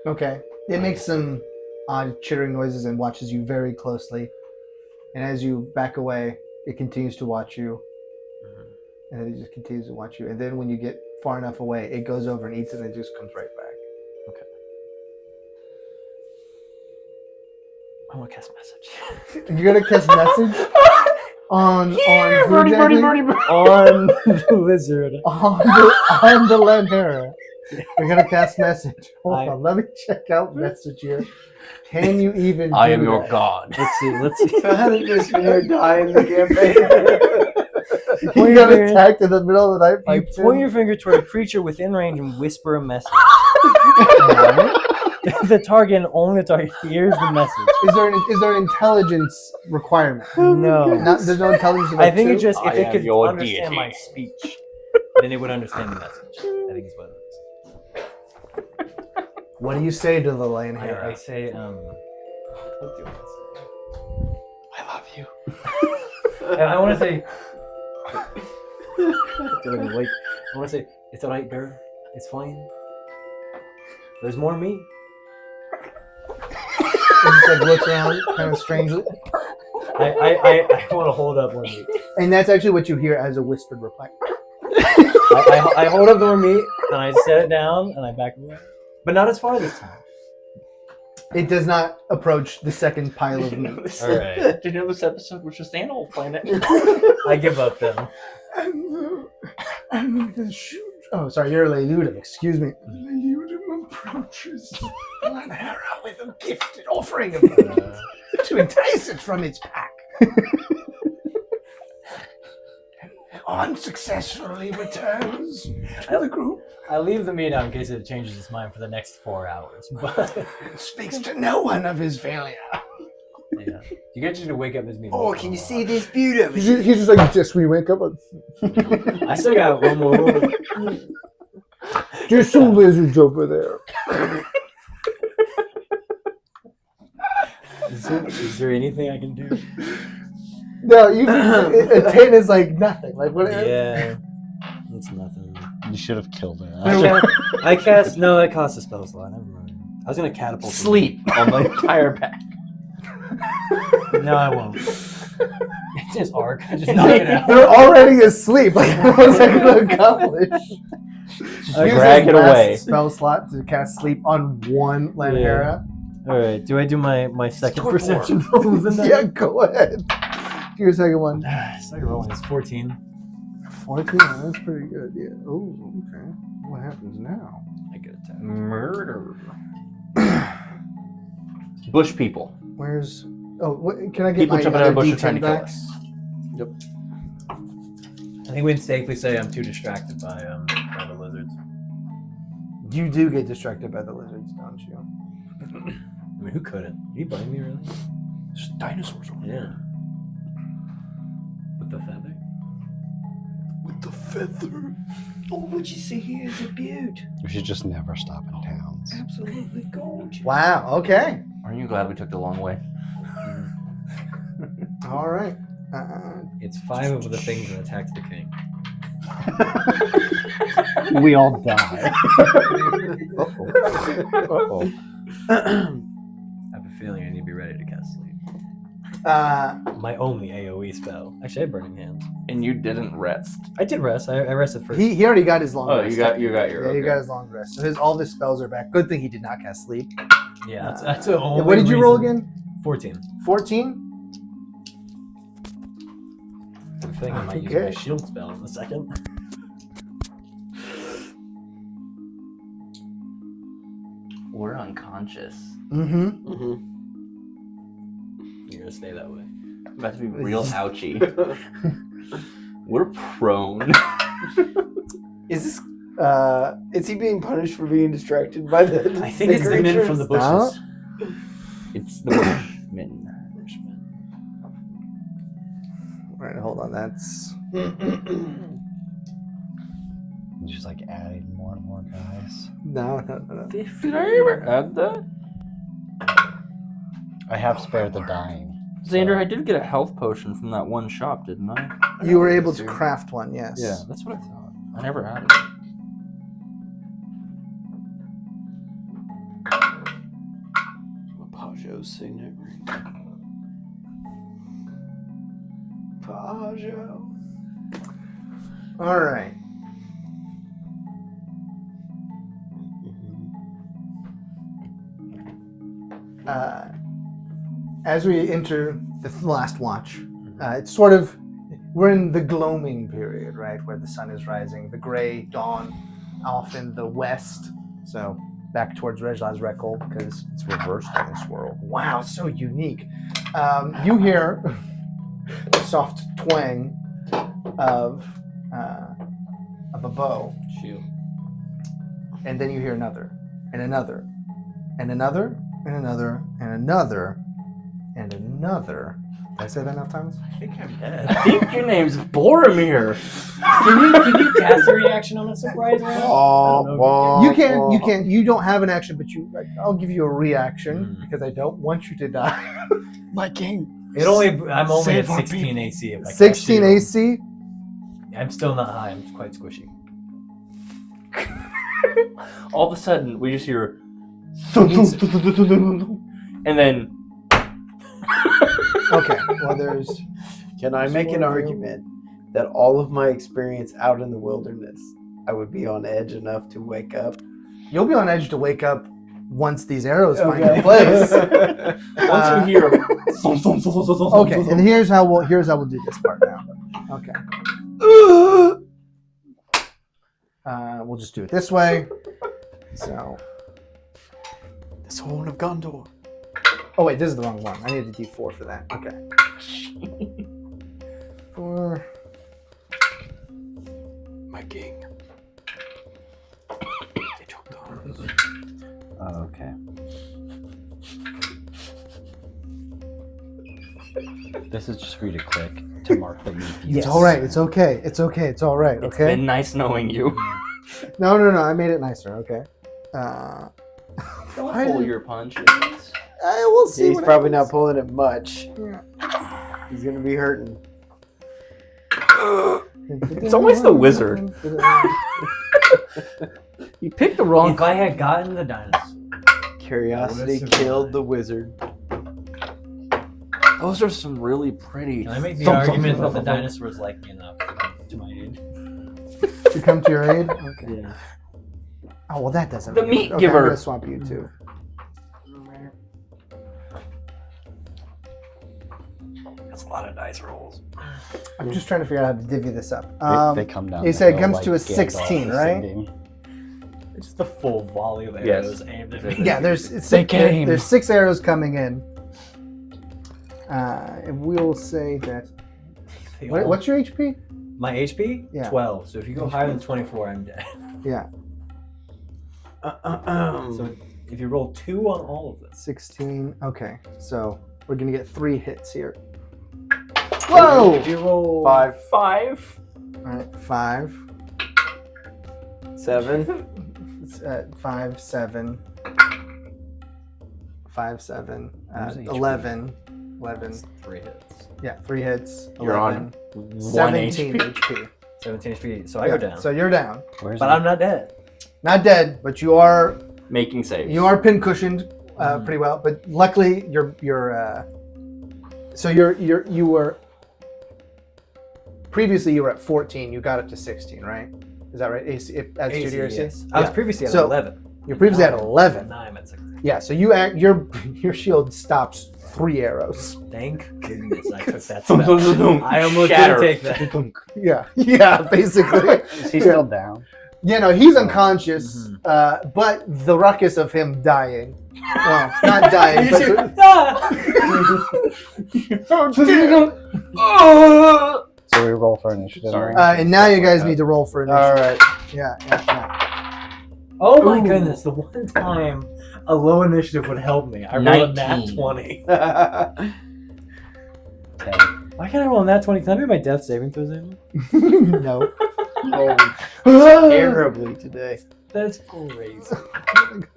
Okay. It makes some odd chittering noises and watches you very closely. And as you back away, it continues to watch you. And then it just continues to watch you. And then when you get far enough away, it goes over and eats it and it just comes right back. I want to cast message. You're gonna cast message on who exactly? on the lizard. on the Lanhera. You're gonna cast message. Hold I- on, let me check out message here. Can you even? I do am your that? god. Let's see. So how did this man die in the campaign? You got attacked in the middle of the night by You point your finger toward a creature within range and whisper a message. The target and only the target hears the message. Is there an intelligence requirement? No. There's no intelligence. I think it's just if I it am could your understand deity. my speech, then it would understand the message. I think is what it is. What do you say to the I Lanhera? say, what do I say? I love you. I want to say, I want to say, it's alright, girl. It's fine. There's more me. It just like looks around, kind of strangely, I want to hold up one meat. and that's actually what you hear as a whispered reply. I hold up the more meat and I set it down and I back away, but not as far this time. It does not approach the second pile of meat. All right. Did you know this episode was just Animal Planet? I give up then. And the shoot. Oh, sorry, you're Leiludum. Excuse me. Leiludum approaches Lanhera with a gifted offering of meat to entice it from its pack. Unsuccessfully returns to the group. I leave the meat out in case it changes its mind for the next 4 hours. But Speaks to no one of his failure. yeah, you get you to wake up this meat. Oh, can you see this beauty over He's here? just like, just we wake up. I still got one more. There's some lizards over there. Is there anything I can do? No, you. A 10 is like nothing. Like what? Yeah, it's nothing. You should have killed her. I cast. No, that costs a spell slot. Never mind. I was gonna catapult. Sleep on the entire pack. No, I won't. It's just arc. I just knock it out. They're already asleep. Like what was I going to accomplish? Use Drag his it last away. Spell slot to cast sleep on one Lanhera. All right. Do I do my second perception roll? Yeah, go ahead. Do your second one. Second roll is 14. 14. That's pretty good. Yeah. Oh, okay. What happens now? I get attacked. Murder. Bush people. Where's? Oh, what, can I get People my jumping out other of bushes trying D10 to kill back? us. I think we'd safely say I'm too distracted by the lizards. You do get distracted by the lizards, don't you? I mean, who couldn't? Are you biting me, really? There's dinosaurs over Yeah. With the feather? With the feather. Oh, what you see here is a beaut. We should just never stop in towns. Absolutely gorgeous. Wow. Okay. Aren't you glad we took the long way? All right. It's 5 of the things that attacked the king. We all die. Uh-oh. I have a feeling I need to be ready to cast sleep. My only AoE spell. Actually, I have burning hands. And you didn't rest. I did rest. I rested first. He already got his long Oh, rest. you got your. Yeah, you got his long rest. So all of his spells are back. Good thing he did not cast sleep. Yeah, that's the only What did you roll reason. again? 14. 14? I'm feeling I might use my Okay. shield spell in a second. We're unconscious. Mm-hmm. Mm-hmm. You're gonna stay that way. About to be real ouchy. We're prone. Is this? Is he being punished for being distracted by the? I think it's the men from the bushes. It's the Bushmen. All right, hold on. That's Just like adding more and more guys. no. Did I ever add that? I have spared the dying. Xander, I did get a health potion from that one shop, didn't I? You were able to craft one, yes. Yeah, that's what I thought. I never added it. Pajo's signet ring. Pajo. All right. As we enter the last watch, it's sort of, we're in the gloaming period, right, where the sun is rising, the gray dawn off in the west. So back towards Rejla's Rekol, because it's reversed in this world. Wow, so unique. You hear the soft twang of a bow, Shield. and then you hear another, and another, and another, and another, and another, and another. Did I say that enough times? I think I'm dead. I think your name's Boromir. Can you cast a reaction on a surprise round? You can. You don't have an action, but I'll give you a reaction because I don't want you to die. My king. I'm only Save at our 16 AC. If I cast 16 shield. AC. I'm still not high. I'm quite squishy. All of a sudden, we just hear, and then Okay. Well, there's. Can I make an argument that all of my experience out in the wilderness, I would be on edge enough to wake up? You'll be on edge to wake up once these arrows find their place. once you hear, Okay, and here's how we'll do this part now. Okay. We'll just do it this way. So. This horn of Gondor. Oh wait, this is the wrong one. I need a D4 for that. Okay. 4. My king. Okay. This is just for you to click to mark that you. It's all right. It's okay. It's okay. It's all right. It's Okay. been nice knowing you. No. I made it nicer. Okay. Don't I pull didn't- your punches. We'll see. He's what probably not happens. pulling it much. Yeah. He's gonna be hurting. It's always the wizard. You picked the wrong. If I had gotten the dinosaur, Curiosity survived. killed the wizard. Those are some really pretty. can I make the argument that the dinosaurs like me enough to my aid? To come to your aid. Okay. Yeah. Oh well, that doesn't. The make meat okay, giver. I'm gonna swap you too. That's a lot of dice rolls. I'm just trying to figure out how to divvy this up. They come down. you the said it hill comes to a Gandalf 16, right? ascending. It's just a full volley of Yes. arrows aimed at me. Yeah, there's there's 6 arrows coming in. And we'll say that. What's your HP? My HP? Yeah. 12. So if you go higher than 24, I'm dead. Yeah, So if you roll 2 on all of this. 16. Okay, so we're gonna get 3 hits here. Whoa! If you roll 5, 5. All right, 5. 7. It's 5, 7. 5, 7. Where's the HP? 11. 11. 3 hits. Yeah, 3 hits. 11. You're on 1 17 HP. HP. 17 HP. So I Yeah, go down. So you're down. Where's But the- I'm not dead. Not dead, but you are Making saves. pincushioned pretty well. But luckily, you were previously you were at 14. You got it to 16, right? Is that right? AC, it adds 2 to your AC. yes. I was Yeah. previously at So, 11. You're previously at 11. Now I'm at 16. Yeah. So your shield stops 3 arrows. Thank goodness I took that spell. I almost Shatter. didn't take that. Yeah. Yeah. Basically. Is he still down? Yeah. No, he's unconscious. But the ruckus of him dying Well, not dying, You but see- Ah! So we roll for initiative. Sorry. now? and now you Stuff like guys that. need to roll for All initiative. right. Yeah. Oh my Ooh. goodness, the one time a low initiative would help me. I rolled a nat 19. 20. 10. Why can't I roll a nat 20? Can I make my death saving throws in? No. Terribly today. That's crazy.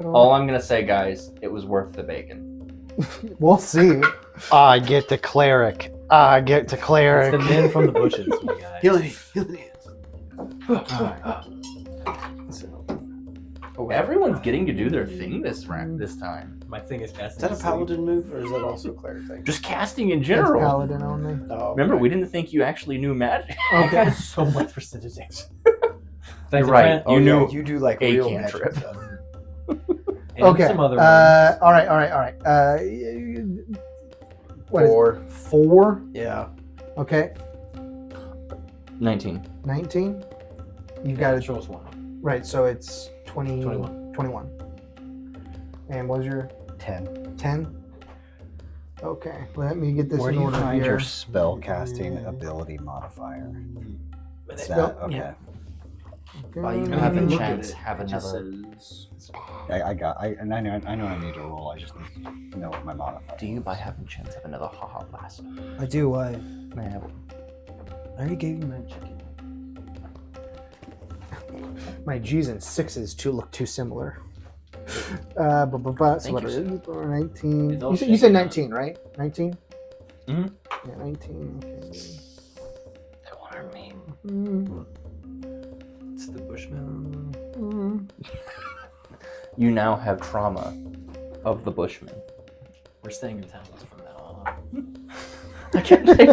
All I'm gonna say, guys, it was worth the bacon. We'll see. I get the cleric. I get the It's cleric. the man from the bushes, my guy. Healing hands. Everyone's getting to do their thing this time. My thing is casting. Is that a sleep. paladin move, or is that also a cleric thing? Just casting in That's general. paladin only. Oh, Remember, okay. we didn't think you actually knew magic. I Okay. got so much prestidigitation. You're right. Oh, You yeah, knew you do like a real cantrip. magic stuff. Okay. Some other All right. What is it? 4? Yeah. Okay. 19. 19. You got it. Show us one. Right. So it's 20. 21. 21. And what was your 10. 10? Okay. Let me get this Where in do you order find here. your spell casting ability modifier? Is Spell- that okay? yeah. Well, you Okay. Have a look chance. at it, Have it just another. says- I know I need to roll. I just need to know what my modifier. Do you, by having chance, have another haha blast? I do. Why? May I have one? I already gave you my chicken. My G's and 6s look too similar. So Thank what you, is sir. it? 19. It's all You said shaken 19, right? 19? Mhm. Yeah, 19. Okay. They want our name. Mm, It's the Bushman. mm. You now have trauma of the Bushman. We're staying in town from now on. I can't take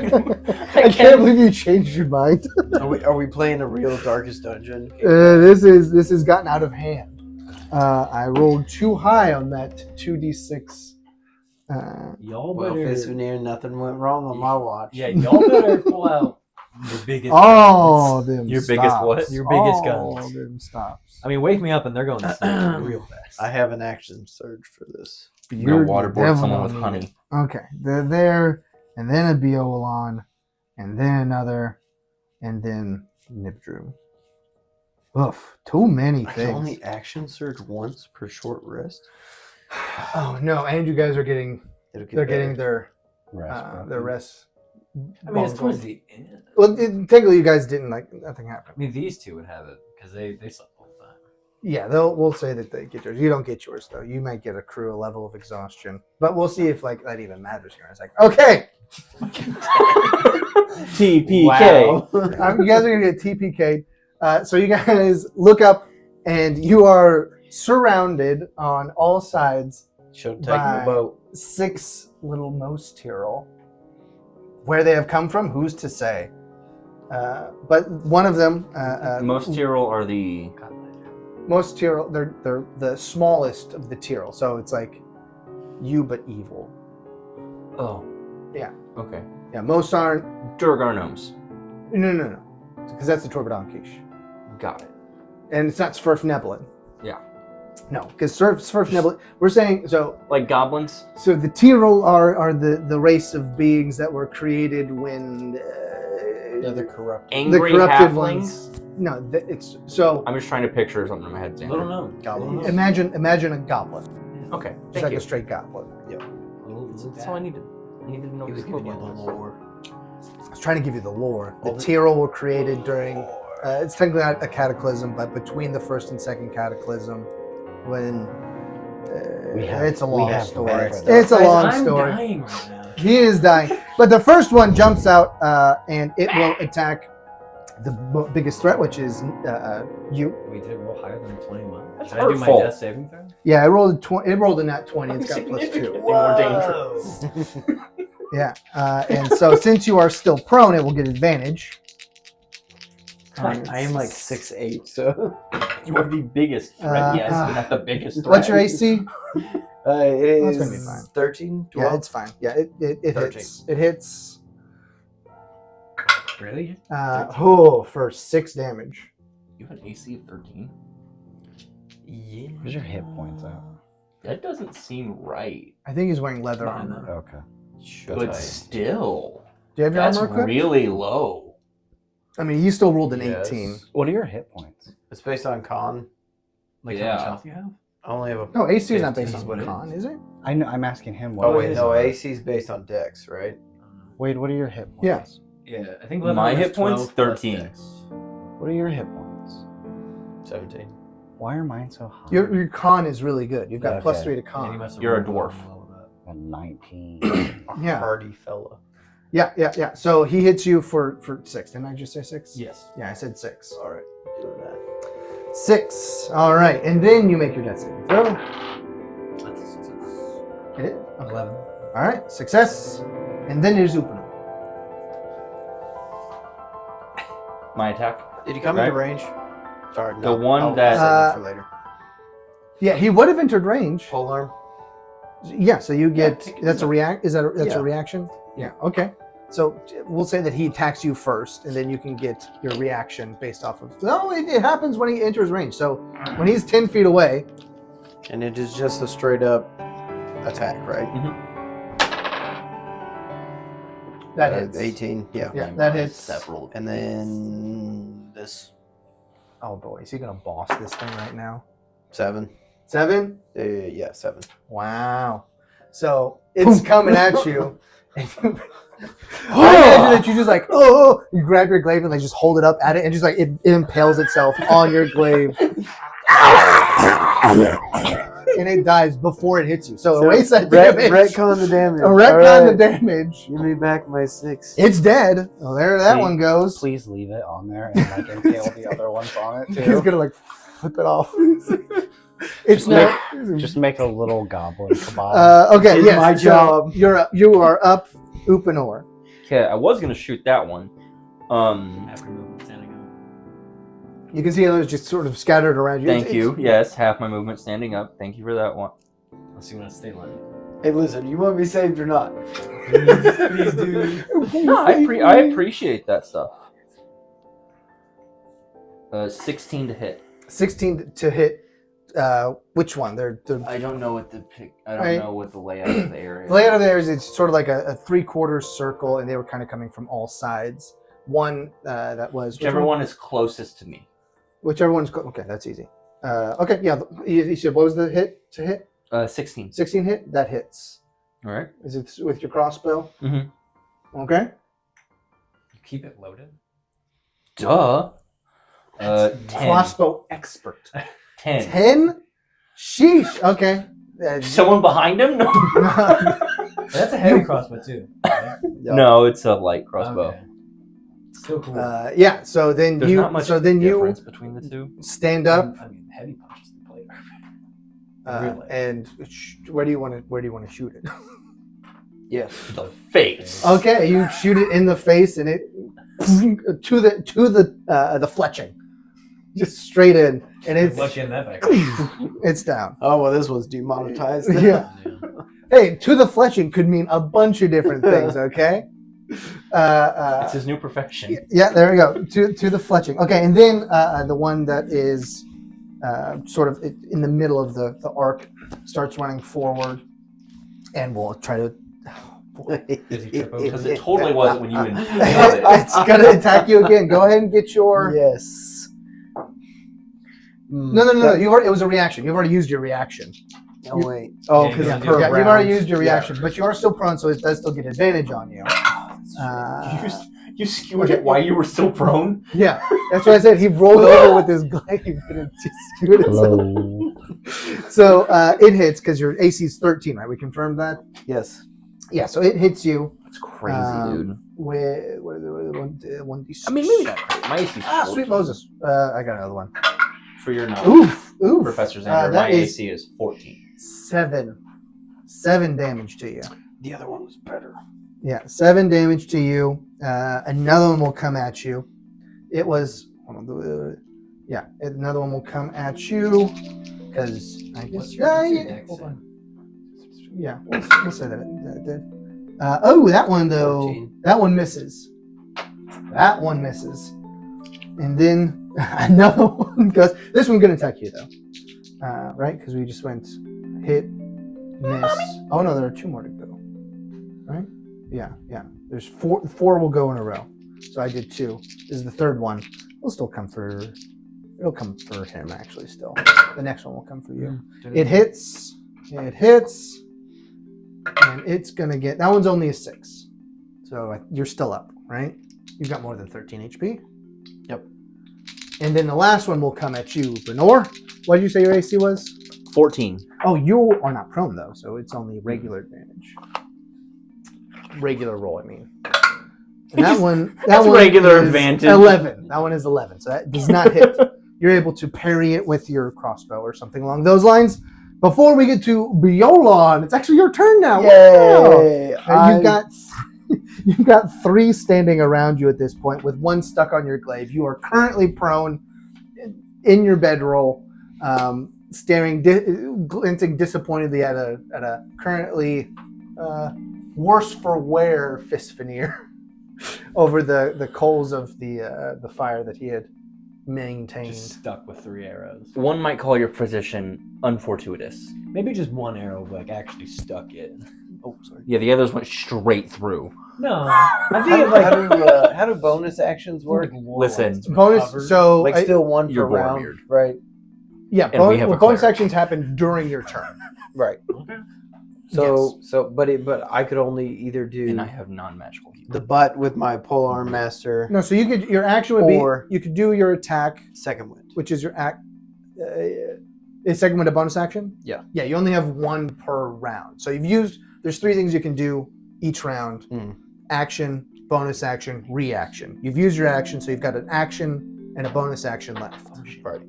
I can't believe you changed your mind. Are we playing a real Darkest Dungeon? This has gotten out of hand. I rolled too high on that 2d6. Y'all Well, better. Fisuneer, nothing went wrong on my watch. Yeah, y'all better pull out your biggest. All guns. them Your biggest stops. what? Your biggest All guns. them stops. I mean, wake me up and they're going to sleep real fast. I have an action surge for this. You're You're waterboard definitely someone with need honey. it. Okay, they're there, and then a Beolon, and then another, and then Nibdru. Oof, too many I things. can only action surge once per short rest. Oh no, and you guys are getting It'll get they're better. getting their Rest. rest. I mean, it's bungled. towards the end. Well, technically, you guys didn't nothing I happened. mean, these two would have it because they slept all the time. Yeah, we'll say that they get yours. You don't get yours though. You might get accrue a level of exhaustion, but we'll see if like that even matters here in a second. Okay, TPK. Wow. you guys are gonna get TPK'd. So you guys look up, and you are surrounded on all sides Should take Bye. the boat. 6 little Most Tyrrell. Where they have come from, who's to say? But one of them, Most Tyrrell are the. Most Tyrrell, they're the smallest of the Tyrrell. So it's like you but evil. Oh. Yeah. Okay. Yeah, most aren't. Durgar gnomes. No. Because that's the Torbadonkish. Got it. And it's not Svirfneblin. Yeah. No, because Svirfneblin, we're saying, so Like goblins? the Tyrrell are the race of beings that were created when Yeah, they're corrupt. Angry corrupted halflings? ones. No, it's so. I'm just trying to picture something in my head. Little known. Goblins. Imagine a goblin, Okay. just Thank like you. a straight goblin. That's all I needed. I needed to know He what was the giving you the equivalent was. lore. I was trying to give you the lore. The All the- Tyrrell were created during. It's technically not a cataclysm, but between the first and second cataclysm, when it's a long story. backstory. It's a Guys, long I'm story. dying right now. He is dying, but the first one jumps out and it will attack the biggest threat, which is you. We did roll higher than 21. That's Should I do my hurtful. death saving throw? Yeah, it rolled a nat 20. It's got plus 2. Significantly more dangerous. Yeah, and so since you are still prone, it will get advantage. I am like 6'8", so You are the biggest threat, yes, but not the biggest threat. What's your AC? it That's is gonna be fine. 13, 12. Yeah, it's fine. Yeah, it 13. hits. It hits. Really? For 6 damage. You have an AC of 13? Yeah. Where's your hit points at? That doesn't seem right. I think he's wearing leather Behind armor. Okay. But still, Do you have your that's armor equipped? really low. I mean, you still rolled an Yes. 18. What are your hit points? It's based on con. Like Yeah. how much health you have? I only have a. No, AC is not 15 based is on what it con, is it? I know. I'm asking him what. Oh wait, his no. are. AC is based on Dex, right? Wait, what are your hit points? Yeah. Yeah, I think My level hit is points, 12 plus 13. dex. What are your hit points? 17. Why are mine so high? Your con is really good. You've got Yeah, plus okay. 3 to Yeah, con. you must have You're a rolled dwarf. well with that. A 19. Yeah. Hardy fella. Yeah. So he hits you for 6. Didn't I just say 6? Yes. Yeah, I said 6. All right, do that. 6. All right, and then you make your death saving throw. That's a success. Hit it. Okay. 11. All right, success. And then there's Upino. My attack. Did he come Right. into range? Sorry, no. The one I'll that- save it for later. Yeah, he would have entered range. Pole arm. Yeah, so you get Yeah, that's a react. Is that that's Yeah. a reaction? Yeah. Okay. So we'll say that he attacks you first, and then you can get your reaction based off of. No, it happens when he enters range. So when he's 10 feet away, And it is just a straight up attack, right? that hits. 18. Yeah. Yeah, that hits. Several. And then this Oh boy, is he gonna boss this thing right now? 7. 7. Yeah, 7. Wow. So it's coming at you. And I imagine that you just like, oh, you grab your glaive and like just hold it up at it, and just like it impales itself on your glaive, and it dies before it hits you. So erase that damage. Retcon the damage. Retcon the Alright. damage. Give me back my 6. It's dead. Oh, there that Please- one goes. Please leave it on there and like impale the other ones on it He's too. gonna like flip it off. It's Just not. Just make a little goblin kebab. Okay. It's Yes. my so job. You are up, Upinor. Okay, I was gonna shoot that one. After movement standing up. You can see those just sort of scattered around you. Thank you. Yes, half my movement standing up. Thank you for that one. Unless you want to stay line. Hey, listen, you want me saved or not? Please do. No, I appreciate that stuff. 16 to hit. 16 to hit. Which one? They're I don't know what the pick. I Right. don't know what the layout of the area. the layout of theirs. It's sort of like a 3/4 circle, and they were kind of coming from all sides. One that was Whichever one is closest to me. Whichever one's okay. That's easy. Okay, yeah. You said what was the hit to hit? 16. 16 hit. That hits. All right. Is it with your crossbow? Mhm. Okay. You keep it loaded? Duh. 10. Crossbow expert. 10. 10. Sheesh. Okay. Someone behind him? No. That's a heavy crossbow too. Right? No, it's a light crossbow. Okay. Still cool. Yeah. So then There's you. not much So then you difference between the two. stand up. I mean, heavy punches the blade. Really? And where do you want to shoot it? Yes. The face. Okay, you shoot it in the face, and it to the fletching, just straight in, and it's Luck in that back. it's down. Oh, well, this one's demonetized. Yeah. Hey, to the fletching could mean a bunch of different things. Okay. It's his new profession. Yeah, there we go. To the fletching. Okay, and then the one that is sort of in the middle of the arc starts running forward, and we'll try to. Does he trip over? Because it totally wasn't when you inhaled it. It's gonna attack you again. Go ahead and get your. Yes. No. It was a reaction. You've already used your reaction. No, wait. Oh, Yeah, because you you've wanna do it already rounds. used your reaction, but you are still prone, so it does still get advantage on you. You skewered it while you were still prone? Yeah, that's what I said. He rolled over with his glaive and it just skewed itself. Hello. So it hits because your AC is 13, right? We confirmed that. Yes. Yeah, so it hits you That's crazy, dude. with 1d6. I mean, maybe not crazy. My AC is Sweet 14. Moses. I got another one. For your knowledge, Oof. Professor Xander, that my is- AC is 14. 7 damage to you. The other one was better. Yeah, 7 damage to you. Another one will come at you. It was. Yeah, another one will come at you because I guess. What's your yeah, dex hold say? on. Yeah, we'll say that. Oh, that one though. 14. That one misses. That one misses. And then another one goes. This one's gonna attack you though, right? Because we just went. hit, miss. Oh no, there are 2 more to go. Right? Yeah. There's 4. 4 will go in a row. So I did 2. This is the 3rd one. It'll still come for. It'll come for him actually. Still, the next one will come for you. It hits. It hits. And it's gonna get. That one's only a 6. So you're still up, right? You've got more than 13 HP. Yep. And then the last one will come at you, Benor. What did you say your AC was? 14. Oh, you are not prone though, so it's only regular advantage. Regular roll, I mean. And that one. That's one regular is advantage. 11. That one is 11, so that does not hit. You're able to parry it with your crossbow or something along those lines. Before we get to Biolan, it's actually your turn now. Yay! Wow. You've got 3 standing around you at this point, with 1 stuck on your glaive. You are currently prone in your bedroll, staring, glinting disappointedly at a currently worse for wear fist veneer over the coals of the fire that he had maintained. Just stuck with 3 arrows. One might call your position unfortuitous. Maybe just 1 arrow like actually stuck it. Oh, sorry. Yeah, the others went straight through. No, I think How do bonus actions work? Listen, Bonus. So Like still 1 per You're round, Boromir. right? yeah, and we have a bonus cleric. actions happen during your turn. Right. Okay. But I could only either do and I have non-magical healing. the butt with my polearm master. No, so your action would Or- be you could do your attack, Second wind. which is your act. Is second wind a bonus action? Yeah. Yeah, you only have 1 per round. So there's 3 things you can do each round: action, bonus action, reaction. You've used your action, so you've got an action and a bonus action left. Right.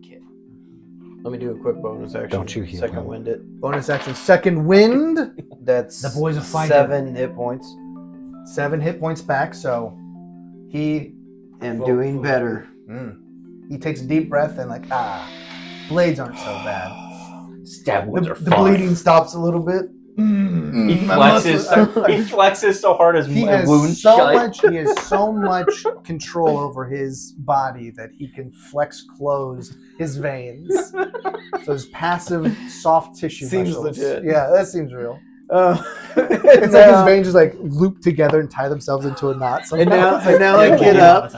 Let me do a quick bonus action. Don't you heal Second him. wind it. Bonus action, second wind. That's The boys are fighting. 7 hit points. 7 hit points back. So he And doing better. he takes a deep breath and blades aren't so bad. Stab wounds are The fine. bleeding stops a little bit. He flexes so hard his He has wounds so shut. much. He has so much control over his body that he can flex close his veins. So his passive soft tissue Seems muscles. legit. Yeah, that seems real. It's It's like his veins just loop together and tie themselves into a knot. And now, somehow. and now I get up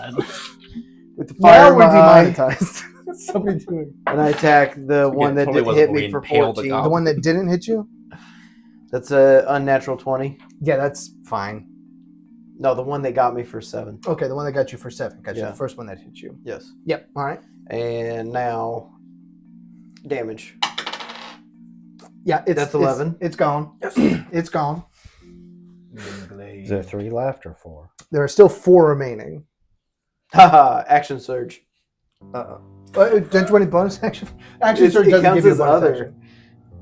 with the Now fire in we're my eye, demonetized. What's somebody doing? and I attack the one that totally did wasn't hit where me we for impaled the 14. goblin. The one that didn't hit you? That's a unnatural 20. Yeah, that's fine. No, the one that got me for 7. Okay, the one that got you for 7. Got you Yeah. the first one that hit you. Yes. Yep. All right. And now damage. Yeah, That's 11. It's gone. It's gone. Is there 3 left or 4? There are still 4 remaining. Haha, action surge. Don't you want a bonus action? Action surge It doesn't counts give you a as bonus other. action.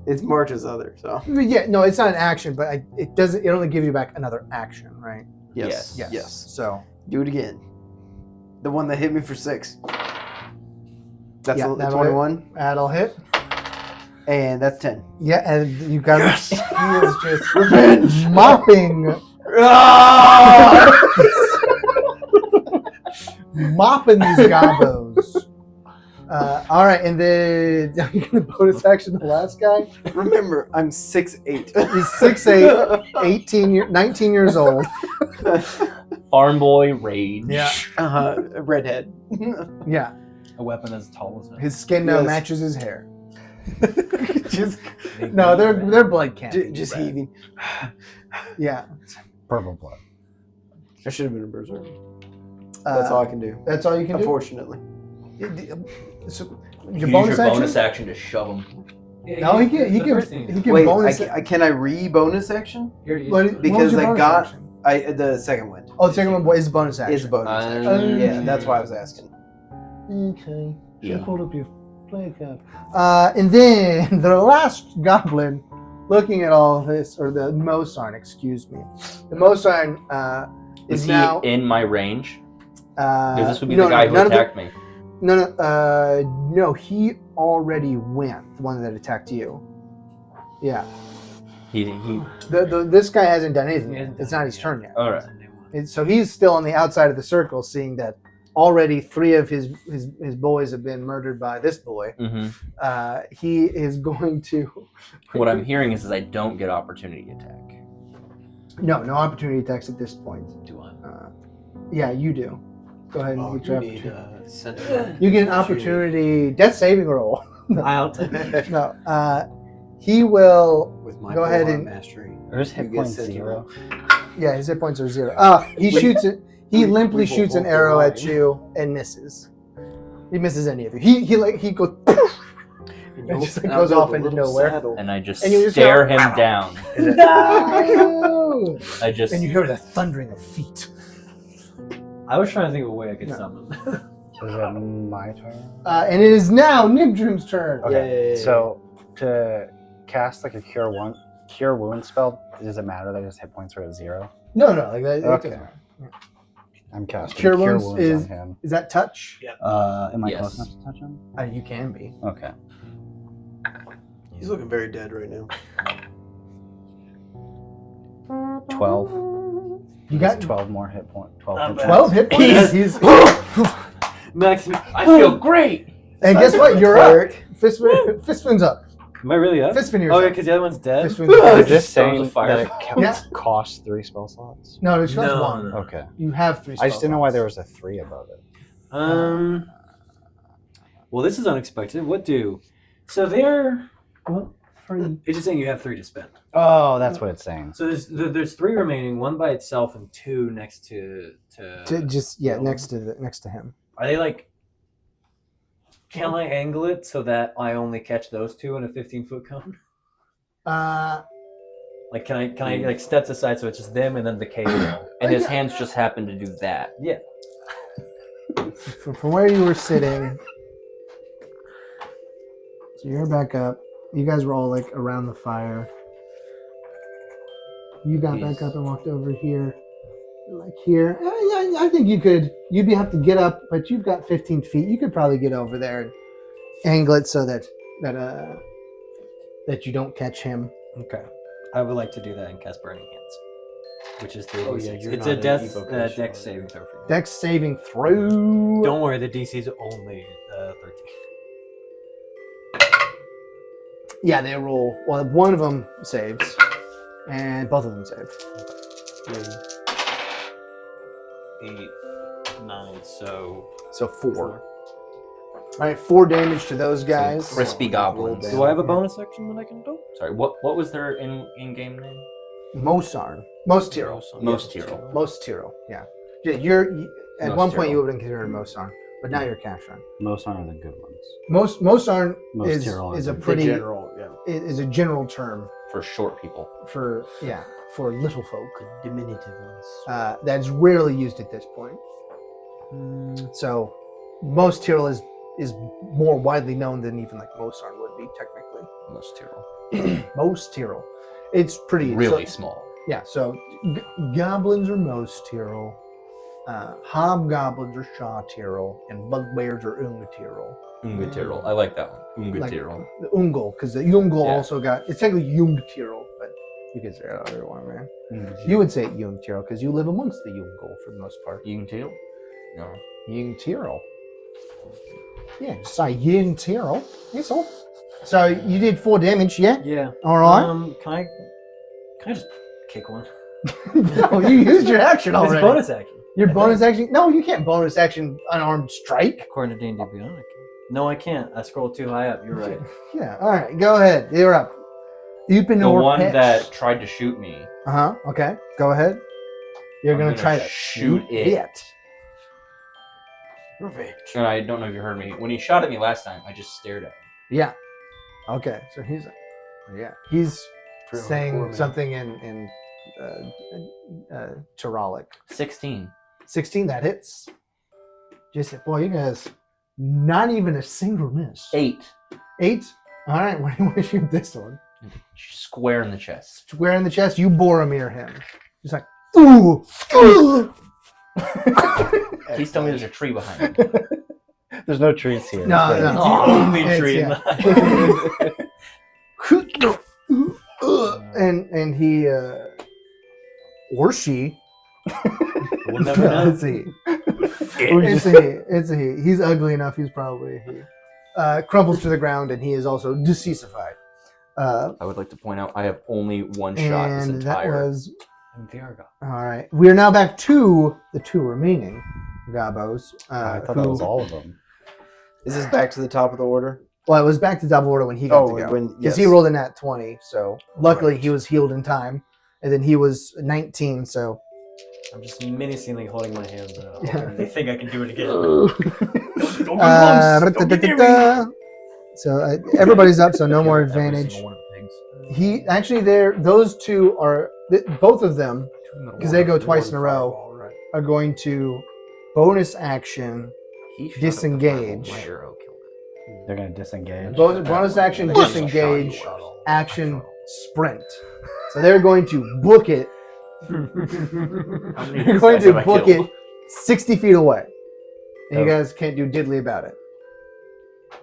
It's marked as other, so. Yeah, no, it's not an action, but it doesn't. It only gives you back another action, right? Yes. Yes. So Do it again. The one that hit me for 6. That's Yeah, a that'll 21. that'll hit. And that's 10. Yeah, and you got he is just Revenge! mopping mopping these gobos. All right, and then are you gonna bonus action the last guy? Remember, I'm 6'8". He's 6'8", 19 years old. Farm boy rage. Redhead. Yeah. A weapon as tall as him. His skin now Yes. matches his hair. Just no, their blood can't. be Just red. heaving. Yeah. Purple blood. I should have been a berserker. That's all I can do. That's all you can do. Unfortunately. So, You your use bonus your action? bonus action to shove him. No, he can Wait, bonus. can I re-bonus action? What was because your I bonus got- action? The second one Oh, the second one is bonus action. is bonus action. Yeah, that's why I was asking. Okay. Yeah. Should pull up your play card. And then the last goblin, looking at all of this, or the Mosarn, excuse me. The Mosarn Is is he now. in my range? Because Because this would be the guy who attacked me. No, he already went. The one that attacked you. Yeah. He This guy hasn't done anything. He Yet. hasn't It's done not it his yet. turn yet. all right. So he's still on the outside of the circle, seeing that already 3 of his boys have been murdered by this boy. He is going to. What I'm hearing is I don't get opportunity attack. No opportunity attacks at this point. Do I? Yeah, you do. Go ahead and Oh, get your you need opportunity. center. You get an opportunity death saving roll. I'll take it. No, he will. With my Go ahead boar and- mastery. There's You hit get points sentinel. 0. Yeah, his hit points are 0. He shoots it. He limply we shoots an both arrow go at line. you and misses. He misses any of you. He goes. And It just and I'll goes build off a into little nowhere. saddle. And I just And you just stare go, him down. No! I just. And you hear the thundering of feet. I was trying to think of a way I could No. summon. Is it my turn? And it is now Nibdrim's turn. Okay. Yay. So to cast like a cure wound spell, does it matter that his hit points are at 0? No, like that. Okay. It doesn't matter. I'm casting Cure cure wounds wounds is- on him. Is that touch? Am I Yes. close enough to touch him? You can be. Okay. He's looking very dead right now. 12. You That's got 12 more hit point. 12 Not hit bad. 12 hit points. He's, Max, I feel great. and guess what? You're up. Cleric. Fistfin's up. am I really up? Fistfin's Oh, up. yeah, because the other one's dead? Fistfin's up. Is this Stones saying of fire. that it Yeah. costs 3 spell slots? No, it's just No, one. no. Okay. You have 3 I just didn't know why spell there was a 3 above it. Well, this is unexpected. What do? So they're. slots. Well, It's just saying you have 3 to spend. Oh, that's what it's saying. So there's 3 remaining, 1 by itself and 2 next to. next to him. Are they like? Can I angle it so that I only catch those 2 in a 15-foot cone? Like can I like steps aside so it's just them and then the cave? And his hands just happen to do that. Yeah. From where you were sitting, so you're back up. You guys were all like around the fire. You got back up and walked over here, like here. I think you could. You'd have to get up, but you've got 15 feet. You could probably get over there and angle it so that you don't catch him. Okay. I would like to do that and cast Burning Hands, which is 3d6. Oh, yeah, you're it's not a an death evocation, dex are saving throw for you. Dex saving throw. Don't worry, the DC is only 13. Yeah, they roll. Well, one of them saves, and both of them save. 8, 9, so So 4. All right, 4 damage to those guys. Crispy goblins. do I have a bonus action that I can do? Sorry, what was their in-game name? Mosarn. Most Tyrrell. Most Tyrrell. Most Tyrrell. Yeah. You're at Most one point Tyrrell. you would have been considered Mosarn, but now you're Kashran. Most are the good ones. Mosarn Most Tyrrell is are a the pretty general, yeah. is a general term For short people. for little folk. Diminutive ones. That's rarely used at this point. So most Tyrrell is more widely known than even like Mosarn would be technically. Most Tyrrell. Most Tyrrell. It's pretty Really so- small. Yeah, so goblins are most Tyrrell, hobgoblins are Shaw Tyrrell, and bugbears are Unga Tyrrell. Unga Tyrrell. I like that one. Unga Like- Tyrrell. The Ungol, because the Yungol Yeah. also got, it's technically Jung Tyrrell, but you can say it however you want, man. You would say Jung Tyrrell because you live amongst the Yungol for the most part. Unga Tyrrell? No. Jung Tyrrell. Yeah, just say Jung Tyrrell. That's all. So you did 4 damage, yeah? Yeah. All right. Can I just kick one? No, you used your action It's a already. bonus action. Your I bonus action? No, you can't bonus action unarmed strike. According to D&D Beyond, I can. No, I can't. I scrolled too high up. You're right. Yeah, all right, go ahead. You're up. The Upanor one Pitch. that tried to shoot me. Okay, go ahead. You're I'm going to gonna try to shoot it. Revenge. And I don't know if you heard me. When he shot at me last time, I just stared at him. Yeah. Okay, so he's Pretty saying hardcore, man. something in Tyrolic. 16. 16, that hits. Just boy, you guys, not even a single miss. 8. 8. All right, what do you want to shoot this one? Square in the chest. Square in the chest. You Boromir him. He's like, ooh. Please tell me there's a tree behind him. There's no trees here. No, It's no. good. Only It's- tree in yeah. the and he or she We'll never know. let's see, It's a he. It's a he. He's ugly enough. He's probably a he. Crumples to the ground, and he is also deceasified. I would like to point out I have only one shot this And that entire. was And Viargo. all right. We are now back to the two remaining Gabos. I thought that was all of them. Is this back to the top of the order? Well, it was back to double order when he got to go. Because he rolled a nat 20, so luckily he was healed in time. And then he was 19, so... I'm just menacingly holding my hands out. Yeah. They think I can do it again. So everybody's up, so no more advantage. He actually, those two are both of them, because they go twice in a row, are going to bonus action disengage. They're gonna disengage. Bonus action disengage, action sprint. So they're going to book it. They're going to book it 60 feet away, and you guys can't do diddly about it.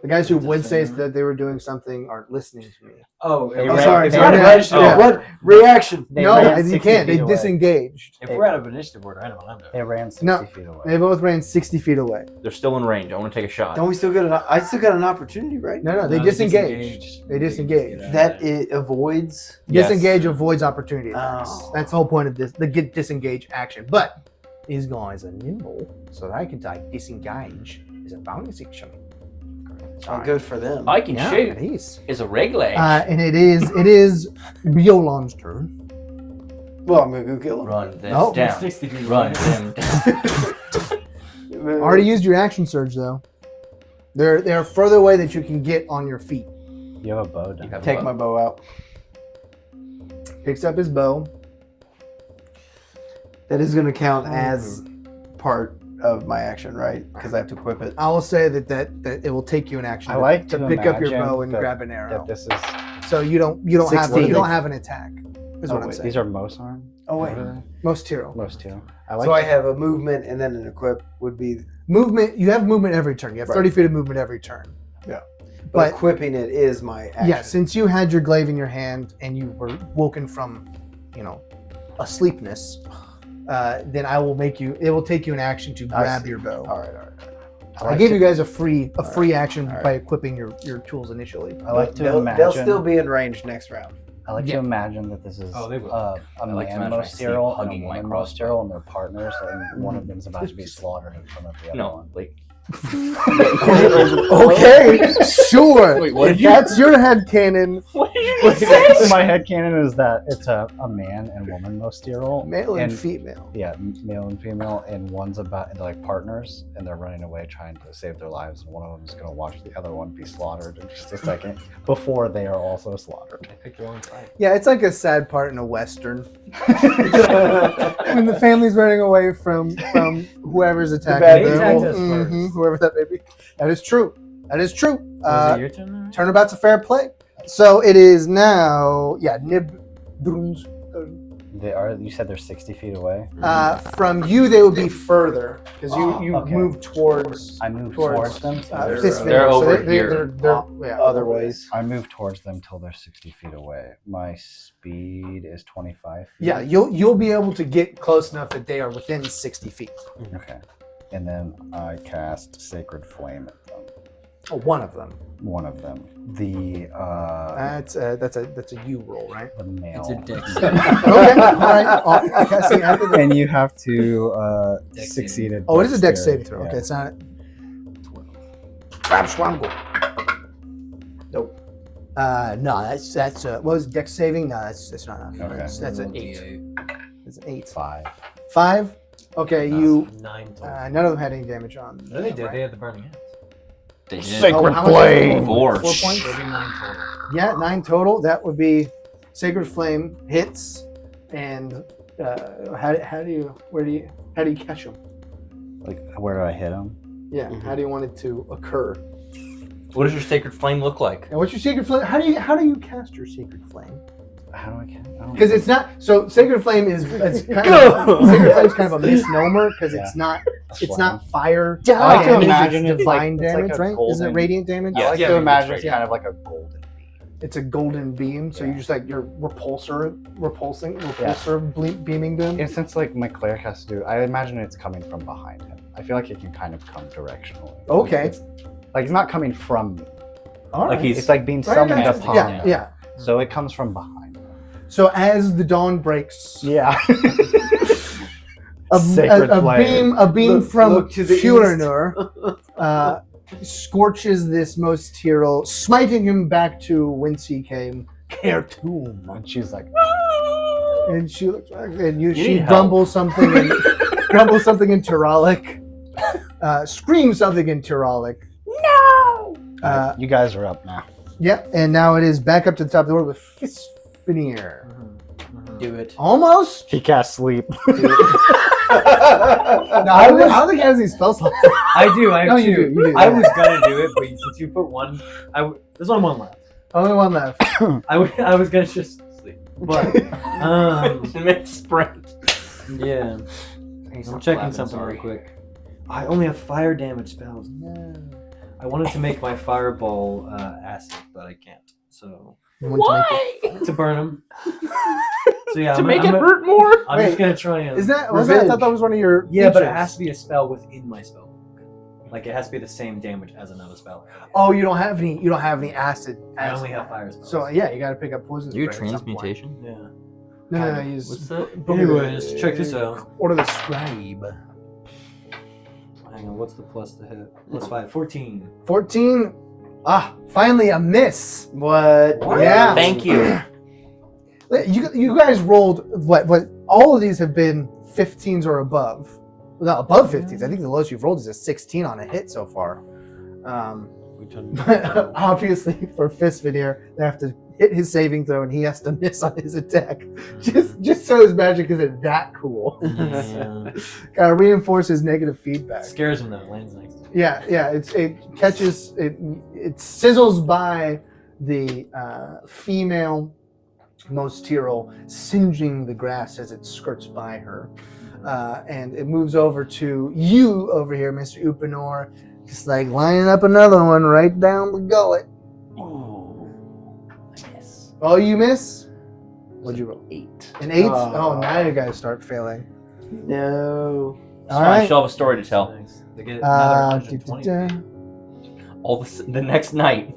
The guys who would say that they were doing something aren't listening to me. Oh, sorry. It's not initiative. Yeah. What reaction? No, you 60 can't. They feet away. disengaged. If we're out of initiative order, I know what I'm doing. They ran 60 No. feet away. They both ran 60 feet away. They're still in range. I want to take a shot. Don't we still get I still got an opportunity, right? No, they No, disengaged. They disengaged. That it avoids. Yes. Disengage avoids opportunity attacks. Oh. That's the whole point of this. The get disengage action. But these guys are nimble, so I can type disengage as a bonus action. Oh, good for them. I can Yeah, shoot. it is. Is a regular. And it is Rillon's turn. Well, I'm gonna go kill him. Run them No. down. 60 feet Run away. them down. Already used your action surge though. They're further away that you can get on your feet. You have a bow down. You have Take a my bow out. Picks up his bow. That is gonna count as part of my action, right? Because I have to equip it. I will say that it will take you an action I like to to pick up your imagine bow and that- grab an arrow. That this is. So you don't have 16. an attack. Is Oh, what I'm wait, saying. These are most arm. Oh wait. Most hero. Most two. So I have a movement and then an equip would be. Movement. You have movement every turn. You have 30 feet of movement every turn. But But equipping it is my action. yeah, since you had your glaive in your hand and you were woken from, a sleepness, then I will make you. It will take you an action to I grab see. your bow. All right. I gave you guys a free action by equipping your tools initially. I like to They'll imagine. still be in range next round. I like Yeah. to imagine that this is Oh, they will. a like to man imagine I most see sterile and a hugging my woman most crossbow. sterile, and they're partners, and one of them's about to be slaughtered in front of the other No, one. like Okay, sure. Wait, what If did you- that's your headcanon, My headcanon is that it's a man and woman most sterile. male and female. Yeah, male and female, and one's about they're like partners, and they're running away trying to save their lives, and one of them is going to watch the other one be slaughtered in just a second before they are also slaughtered. I picked the wrong side. Yeah, it's like a sad part in a western when the family's running away from whoever's attacking bad them. people. They attacked us Mhm, whoever that may be. That is true. That is true. Was it your turn now? Turnabout's a fair play. So it is now, Nibdrun's turn. They are. You said they're 60 feet away. From you, they would be further because you okay. move towards. I move Towards, towards them. So they're- this they're video. over they're, here. yeah, Other ways. I move towards them till they're 60 feet away. My speed is 25 feet. Yeah, you'll be able to get close enough that they are within 60 feet. Okay. And then I cast Sacred Flame at them. Oh, one of them. One of them. The That's a U roll, right? the male. It's a dex. Okay, all right. Casting after the- And you have to Dex succeed at Oh, it is a dex dexterity, saving throw. yeah. Okay, it's not. Grab Swamble. Nope. No, that's what was dex saving? No, that's not enough. Okay. That's an 8. It's an 8. 5. 5. Okay, you. 9 total. None of them had any damage on. No, they did. right? They had the burning hands. they did. Sacred how much is Blade. it? 4. 4 points. Maybe 9 total. Yeah, 9 total. That would be Sacred Flame hits, and how do you catch them? Like, where do I hit him? Yeah, how do you want it to occur? What does your sacred flame look like? And what's your Sacred Flame? How do you cast your Sacred Flame? How do I cast? Because it's not so. Sacred Flame is kind of Sacred Flame is kind of a misnomer because it's not fire I like to damage. imagine It's it's like- divine it's like damage, a right? Isn't it golden- radiant damage? I like Yeah, to yeah, imagine that's it's right. kind of like a golden beam. It's a golden beam, so you just like you're repulsor beaming them. And since like my cleric has to do, I imagine it's coming from behind him. I feel like it can kind of come directionally. Okay. Like it's not coming from me. All right. It's like being Right, summoned yeah, upon yeah, him. yeah. So it comes from behind him. So as the dawn breaks, Yeah. a Sacred flame. beam from look to the Fjordur scorches this most hero, smiting him back to whence he came, Khartoum. And she's like, And she looks back, and she need help. grumbles something in Tyrolic, screams something in Tyrolic. No! you guys are up now. Yep, and now it is back up to the top of the board with Fistfinir. Do it. Almost. He casts sleep. No, I don't think he has any spell slots. I do. I have No, two. you do, I was gonna do it, but since you put one, there's only one left. Only one left. I was gonna just sleep, but Sprint. yeah. I'm checking something real quick. I only have fire damage spells. No. I wanted to make my fireball acid, but I can't. So to burn them. So yeah, To make it hurt more? I'm just gonna try and. Is that? Was that? I thought that was one of your. Yeah, but it features. has to be a spell within my spell. Like it has to be the same damage as another spell. Oh, you don't have any. You don't have any acid. I only have fire spells. So yeah, you got to pick up poison. Do you spray at some point. transmutation? yeah. No. Use. What's that? Anyways, check this out. Order the scribe. Hang on, what's the plus to hit? Plus 5, 14. 14. Ah, finally a miss. What? Yeah. Thank you. You guys rolled what? All of these have been 15s or above. Not above 15s. I think the lowest you've rolled is a 16 on a hit so far. But obviously for Fistfinir, they have to hit his saving throw and he has to miss on his attack. Just so his magic isn't that cool. Yeah. Gotta reinforce his negative feedback. Scares him though, it lands next to him. Yeah. It catches it sizzles by the female Mostiro, singeing the grass as it skirts by her. And it moves over to you over here, Mr. Upanor, just like lining up another one right down the gullet. Oh, I miss. Oh, you miss? What'd you roll? 8. An 8? Oh. Oh, now you guys start failing. No. All right. She'll have a story to tell. Nice. They get another 120. The next night.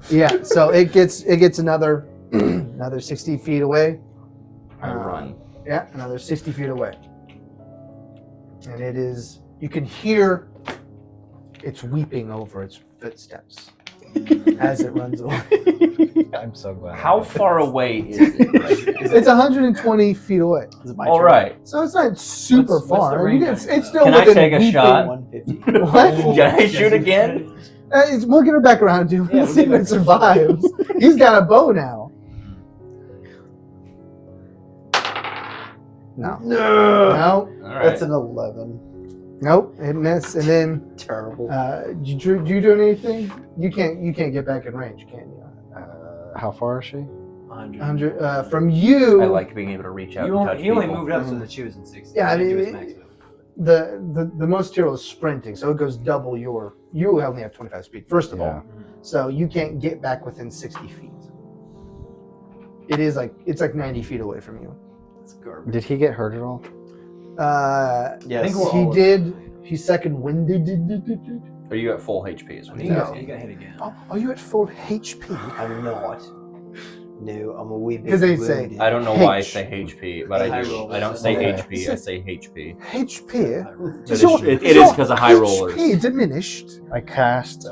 Yeah, so it gets another 60 feet away. I run. Yeah, another 60 feet away. And it is, you can hear it's weeping over its footsteps as it runs away. I'm so glad. How far away is it? It's 120 feet away. Is it my All turn? right. So it's not super What's the far. range You on it's it, still Can I within take a weeping. shot? 150. What? Can I shoot again? We'll get her back around to him. Yeah, We'll see if we'll it survives. He's got a bow now. No. No. No. All right. That's an 11. Nope. It missed. And then Terrible. did you do anything? You can't get back in range, can you? How far is she? 100. 100 from you. I like being able to reach out He and only, touch he only people. moved up so that she was in 60. Yeah, I He mean, was max move. the most hero is sprinting, so it goes double your. You only have 25 speed, first of all, so you can't get back within 60 feet. It's like 90 feet away from you. It's garbage. Did he get hurt at all? Yes. I think we're He all- did. He's second winded. Are you at full HP? Is what He he's No. got, asking. he got hit again. Oh, are you at full HP? I'm not. No, I'm a wee bit. Because they say- wounded. I don't know why I H. say HP, but I High do. rollers. I don't say Okay. HP. I say HP. HP. It is because of high rollers. HP diminished. I cast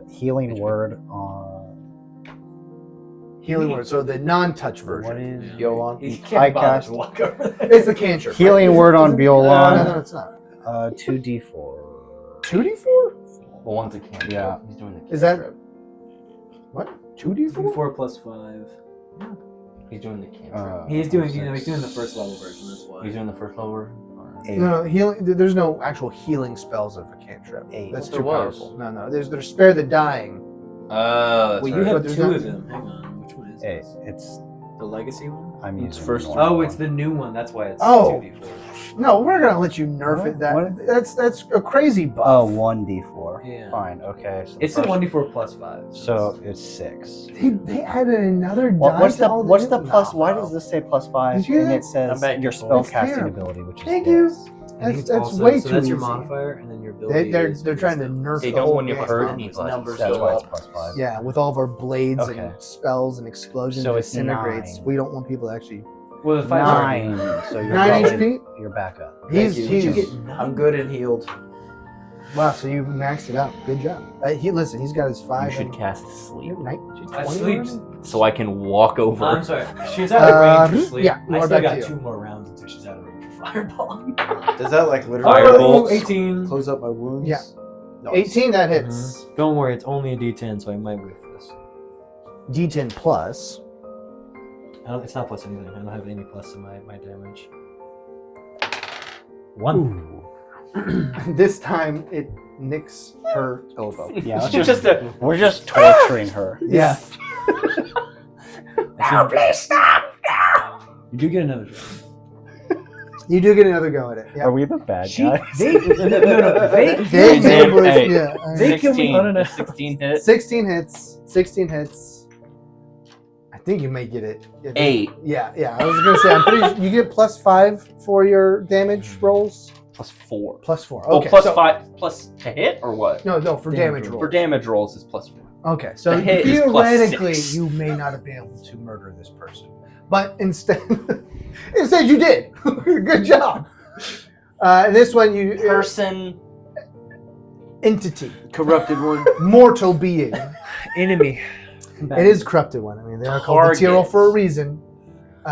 healing word on. Healing word. So the non-touch version. What is Yolan. He I can't bother cast- to walk over there. It's the cantrip. Healing word on No, Biolan. no, it's not. 2d4. 2d4? Well, one's a cantrip. Yeah. He's doing the Is that cantrip. what? 2d4? 4 plus 5. He's doing the cantrip. He's doing the first level version. That's why. He's doing the first level. No, healing. There's no actual healing spells of a cantrip. Eight. That's Well, too there was. powerful. No. There's spare the dying. Oh, that's Well, you right. have But there's 2 not- of them. Hang on. Which one is Hey, this? it's The legacy one? I'm It's using first- the normal Oh, it's one. the new one. That's why it's Oh. 2d4. No, we're gonna let you nerf it. What? That's a crazy buff. Oh, 1d4. Yeah. Fine. Okay. So It's the a first- 1d4 plus 5. So it's 6. They added another die What's to the all what's the new- plus? No, Why bro. does this say +5 Did you hear and that? it says I'm back your to full. spell It's casting terrible. ability, which is Thank you. this. That's way so too that's your easy. modifier, and then your ability. They're is trying to wisdom. nerf They the don't whole want you game. hurt These anybody. numbers That's go why it's up. +5. Yeah, with all of our blades Okay. and spells and explosions, So it's disintegrates. 9. We don't want people to actually. Well, the 5 9. So you're 9 probably- HP. You're back up. He's you. Did you he's. get 9? I'm good and healed. Wow, so you maxed it out. Good job. Listen, he's got his 5. You should cast sleep, Night. I 20 sleep. already? so I can walk over. I'm sorry. She's out of range for sleep. yeah, I we're still back got to you. 2 more rounds until she's out of range for fireball. Does that like literally Firebolt. 18. close up my wounds? Yeah. No. 18, that hits. Don't worry, it's only a D10, so I might whiff this. D10 plus. It's not plus anything. I don't have any plus to my damage. 1. This time it nicks her elbow. Yeah, let's It's just, just a we're just torturing her. Yeah. Now please stop! You do get another try. You do get another go at it. Yeah. Are we the bad guys? They They Hey, ambushed, hey. yeah. They killed me 16. unannounced. 16 hit. 16 hits. 16 hits. I think you may get it. 8 Yeah, yeah. I was gonna say I'm pretty. You get +5 for your damage rolls. +4. +4. Oh, Okay. plus so- 5 plus to hit or what? No, for Damage damage roll. rolls. For damage rolls is +4. Okay, so The hit is theoretically, +6. you may not have been able to murder this person, but instead you did. Good job. This one, you Person. entity, Corrupted one. mortal being. Enemy. It is corrupted one. I mean, they are called the Tyrell for a reason. They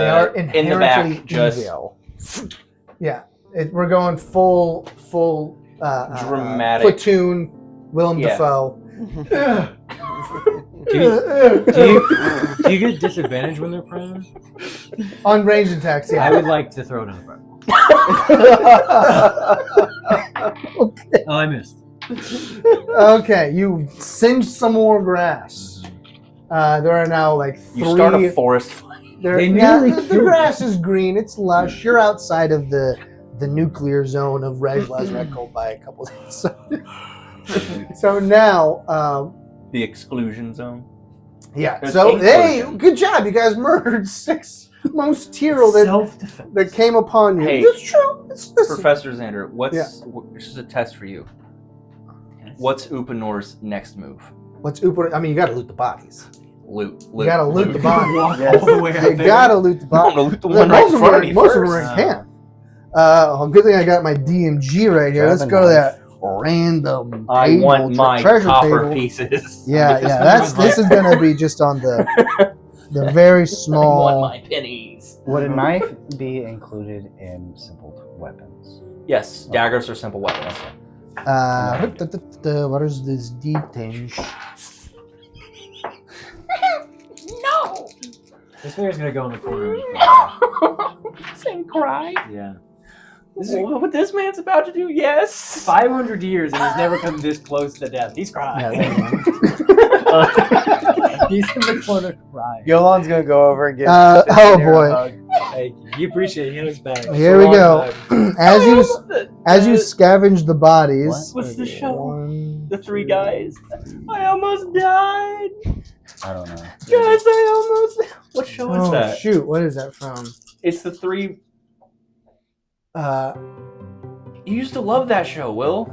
are in the inherently back, just evil. Yeah, we're going full Dramatic. platoon. Willem Yeah. Dafoe. Do you get disadvantage when they're prone? On range attacks? Yeah. I would like to throw it in the front. Okay. Oh, I missed. Okay, you singe some more grass. There are now like 3. You start a forest fire. They Yeah, nearly the killed grass is green. It's lush. You're outside of the nuclear zone of Reg Lazreco by a couple days. So now, The exclusion zone. yeah. There's So hey, inclusion. good job. You guys murdered 6 most Tyrell Self-defense. that came upon you. Hey, It's true. This is- Professor Xander, Yeah. this is a test for you. What's Upanor's next move? What's Uber? I mean, you got to loot the bodies. Loot. You got to loot the bodies. Walk Yes. all the way out You there. got to loot the I'm bodies. gonna loot the one right Most in of front of them me most of them first. are in camp. Good thing I got my DMG right here. Grab Let's a go to knife. that random I table, want my treasure copper table. pieces. Yeah, Because yeah. This is gonna be just on the very I want small. my pennies. Would a knife be included in simple weapons? Yes, daggers are simple weapons. What is this D10? No. This bear's gonna go in the corner. Saying cry. Yeah. What this man's about to do? Yes. 500 years and he's never come this close to death. He's crying. He's in the corner crying. Yolan's gonna go over and give. Oh, Xander a boy. hug. Hey, you appreciate it. He looks back. Here we go. As you As scavenge the bodies. What's the show? 1, The 3 guys. I almost died. I don't know. Guys, I almost. What show is Oh that? shoot! What is that from? It's the 3. Uh, You used to love that show, Will.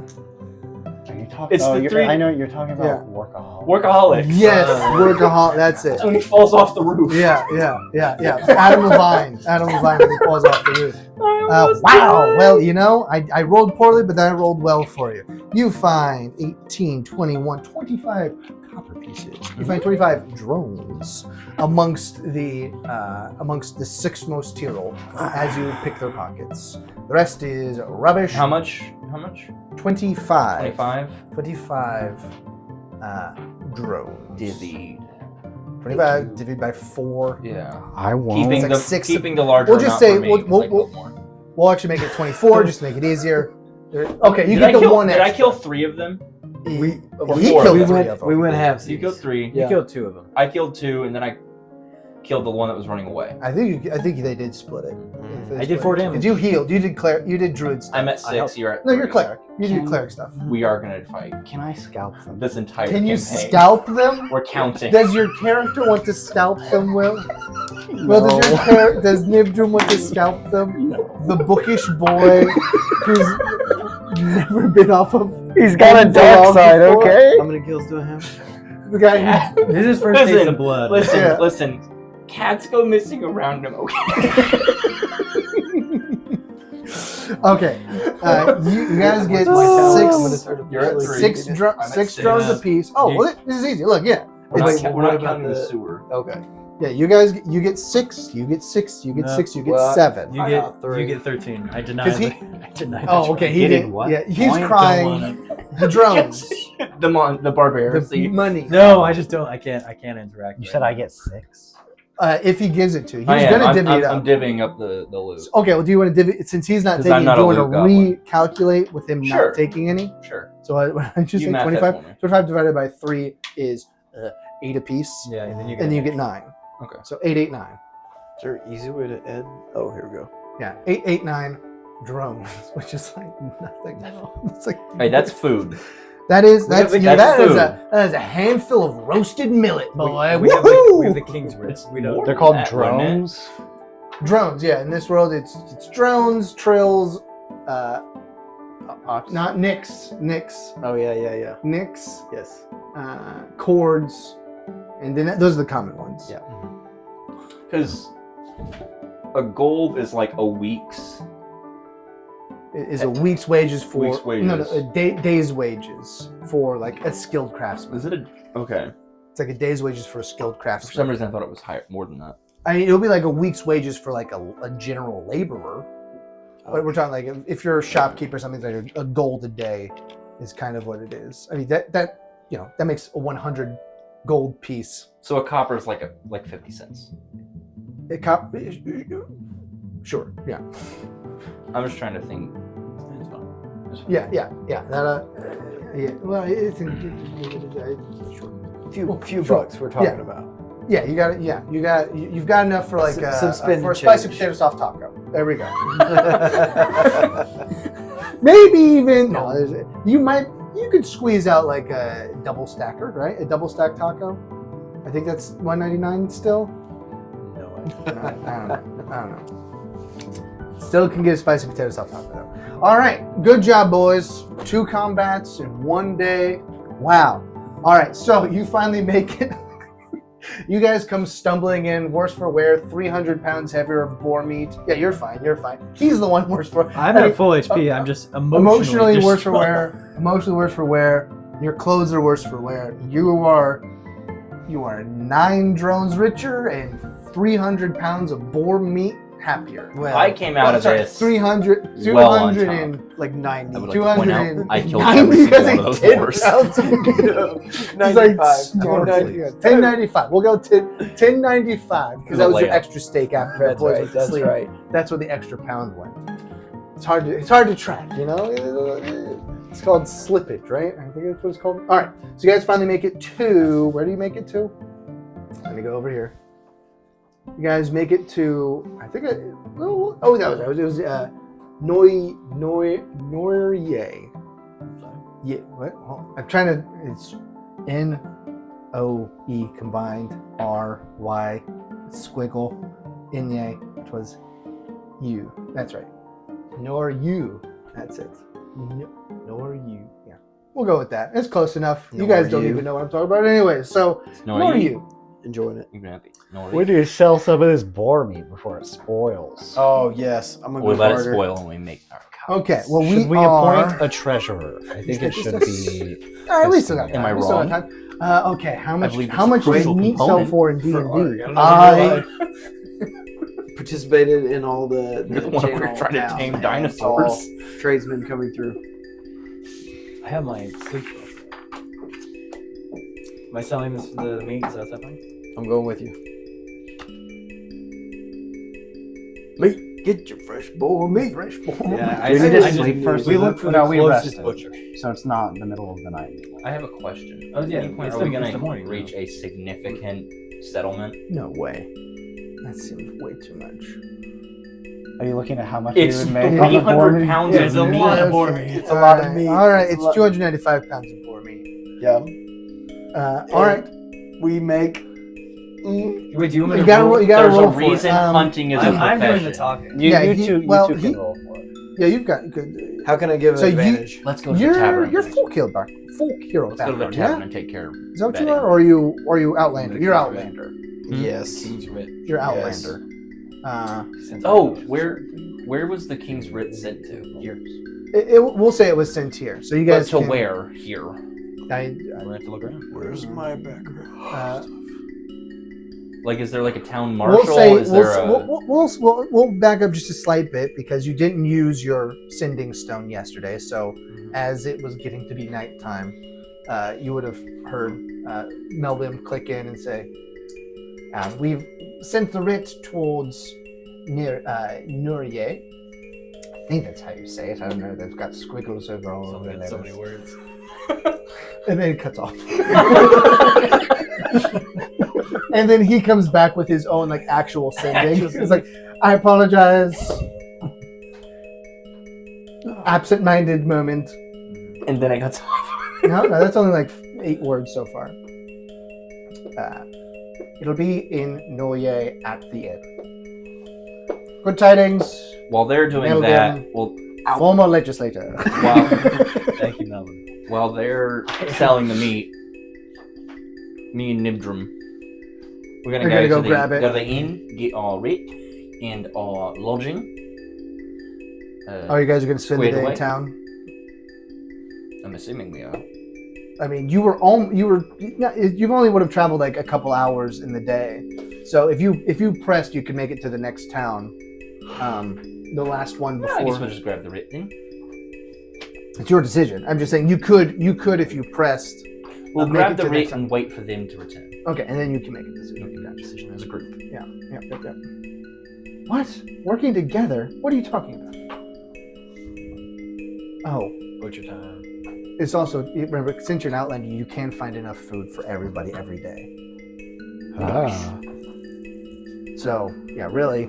Are you talking? It's the three- I know you're talking about Yeah. workaholic. Workaholics. yes, workaholic. That's it. When he falls off the roof. Yeah. Adam Levine. Adam Levine when he falls off the roof. I almost Wow. died. Well, you know, I rolled poorly, but then I rolled well for you. You find 18, 21, 25 copper pieces. You find 25 drones amongst the 6 most Tyrell as you pick their pockets. The rest is rubbish. How much? 25. 25? 25 drones. Divvied. 25 divided by 4. Yeah. I won't. It's like 6 keeping the larger We'll just amount say- for me, we'll- 'cause I we'll- killed more. We'll actually make it 24 just to make it easier. Okay, you Did get I the kill, 1 Did extra. I kill 3 of them? He or killed four. 3 We of went, them. we went half. You killed 3. You killed 2 of them. I killed 2, and then I killed the one that was running away. I think they did split it. I did 4 damage. Did you healed? You did druid stuff. I'm at 6. You're at No, you're 3. cleric. You did cleric stuff. We are gonna fight Can I scalp them? this entire. Can you campaign. scalp them? We're counting. Does your character want to scalp them, Will? Will, does Nibdrum want to scalp them? The bookish boy who's never been off of. He's got a dark side, before. okay? How many kills do I have? The guy. This is his first taste of blood. Listen, Yeah. listen. Cats go missing around him. Okay. Okay, you guys get You're at 3. six I'm at six 6. drones apiece. Oh, well, this is easy. Look, yeah. We're It's- not, what about counting the the- sewer. Okay. Yeah, you guys, you get 6, you get 6, you get No. 6, you get Well, 7. You I get got 3. you get 13. I deny 'Cause he- I deny Oh, the okay, he Getting did. what? Yeah, he's Point? crying. The drones, The barbarian. the money. No, I just don't. I can't interact. You right said now. I get 6. If he gives it to you, I he's am. gonna divvy it I'm up. divvying up the loot. Okay, well, do you want to divvy? Since he's not 'Cause taking, I'm do not you a want to loot goblin. recalculate with him Sure. not taking any? Sure. So what did you say? math that 25. for me. 25 divided by 3 is 8 apiece. Yeah, and then you get. And then you get 9. Okay. So 8, 8, 9. Is there an easy way to end? Oh, here we go. Yeah, 8, 8, 9 drones, which is like nothing. It's like Hey, that's food. that is We have that's the- that that's is food. that is a handful of roasted millet, boy. We have Woohoo! the king's wrist. We don't. They're called that, wouldn't it? drones. Drones, yeah. In this world, it's drones, trills, not nicks, Oh, yeah. nicks, Yes. chords, and then those are the common ones. Yeah. Because a gold is like a week's. Is a week's wages for Week's wages. no, a day's wages for like a skilled craftsman. Is it a. Okay. It's like a day's wages for a skilled For craftsman. some reason, I thought it was higher, more than that. I mean, it'll be like a week's wages for like a general laborer. But we're talking like if you're a shopkeeper, something like a gold a day is kind of what it is. I mean that you know that makes a 100 gold piece. So a copper is like 50 cents. Sure, yeah, I'm just trying to think. It's fine. It's fine. yeah. That yeah. Well, it's sure. Few Sure. bucks we're talking Yeah. about. Yeah, you got it. Yeah, you've got enough for like Some spending for a spicy change. potato soft taco. There we go. Maybe even no. You could squeeze out like a double stacker, right? A double stack taco. I think that's $1.99 still. No, I don't know. Still can get a spicy potato soft taco though. All right, good job, boys. 2 combats in 1 day. Wow. All right, so you finally make it. You guys come stumbling in, worse for wear, 300 pounds heavier of boar meat. Yeah, you're fine. He's the one worse for. I'm at full HP. I'm just Emotionally worse for distraught. wear. Emotionally worse for wear. Your clothes are worse for wear. You are 9 drones richer and 300 pounds of boar meat happier. Well, I came out of sorry, this 200 well on and like 90. I would like to point 200 out and I killed 90 every because single one of they those did boars. He's 95. like, 1095. We'll go to 1095 because that was your Layup. extra steak after that That's boys right. went to That's sleep. right. That's where the extra pound went. It's hard to track, you know? It's called slippage, right? I think that's what it's called. All right. So you guys finally make it to, where do you make it to? Let me go over here. You guys make it to, I think, it was Noye. Yeah, what? Well, I'm trying to, it's N-O-E combined, R-Y, squiggle, Inye, which was you. That's right. Nor you. That's it. Nor you. Yeah. We'll go with that. It's close enough. You guys don't you. even know what I'm talking about anyway. So, nor you. Enjoying it. Even happy. No We need to sell some of this boar meat before it spoils. Oh, yes. I'm going to We go let it harder. spoil and we make our copies. Okay, well, Should we are... appoint a treasurer? I think it should be. All right, we still got time. Am I We still got wrong? time. Okay, how much believe it's how a much does crucial meat sell component for in D&D? for I Participated in all the You're the one channel we're trying to towns, tame man. dinosaurs. Saw tradesmen coming through. I have my sleep. Am I selling this the meat? Is that something? I'm going with you. Meat. Get your fresh boar meat. Fresh boar. Yeah, Do we need I to just- sleep first? we look for no, the we closest rested, butcher. so it's not in the middle of the night anymore. I have a question. Oh, yeah, At any point, it's are we the- it's gonna the morning, reach a significant settlement? No way. That seems way too much. Are you looking at how much It's we would make on the board? 300 pounds Yeah, of it's a meat. lot of boar meat. It's a lot of meat. All right, It's a it's lot- 295 pounds of boar meat. Yeah. All right. We make. Wait, do you want me You to gotta roll? roll. You gotta There's roll a for reason it. hunting is a I'm profession. doing the talking. You, Yeah, you he- two, well, you two he- can roll for it. Yeah, you've got good. How can I give So an you- advantage? Let's go to the tavern. You're full hero back. Full hero Let's go to the background. tavern Yeah. and take care of Is that what you betting. are, or are you Outlander? You're Outlander. Yes. King's Writ. You're Yes. Outlander. Oh, where was the King's Writ sent to? Here. We'll say it was sent here. So you But guys to can, where? Here. I, We're gonna have to look around. Where's my background? Like, is there like a town we'll marshal? say Is there a... we'll back up just a slight bit because you didn't use your sending stone yesterday. So as it was getting to be nighttime, you would have heard Melvin click in and say, "We've sent the writ towards Nurier." I think that's how you say it. I don't know. They've got squiggles over all of their So many letters. words. And then it cuts off. And then he comes back with his own like actual sending. He's like, "I apologize. Absent-minded moment." And then it cuts off. No, that's only like 8 words so far. It'll be in Noye at the inn. Good tidings, While they're doing Melvin. that, well, former legislator. while, Thank you, Melvin. while they're selling the meat, me and Nibdrum, we're gonna We're go, gonna to go grab it. go to the inn, get our writ and our lodging. Oh, you guys are gonna spend the Squared day away. in town? I'm assuming we are. I mean, you've only would have traveled like a couple hours in the day. So if you pressed, you could make it to the next town. The last one I guess before. we'll just grab the writ then. It's your decision. I'm just saying you could if you pressed. We'll make grab it the to writ next and wait for them to return. Okay, and then you can make a decision. Make that decision as a group. Yeah. What? Working together? What are you talking about? Oh, Butcher time. it's also remember since you're an Outlander, you can find enough food for everybody every day. Ah. So yeah, really,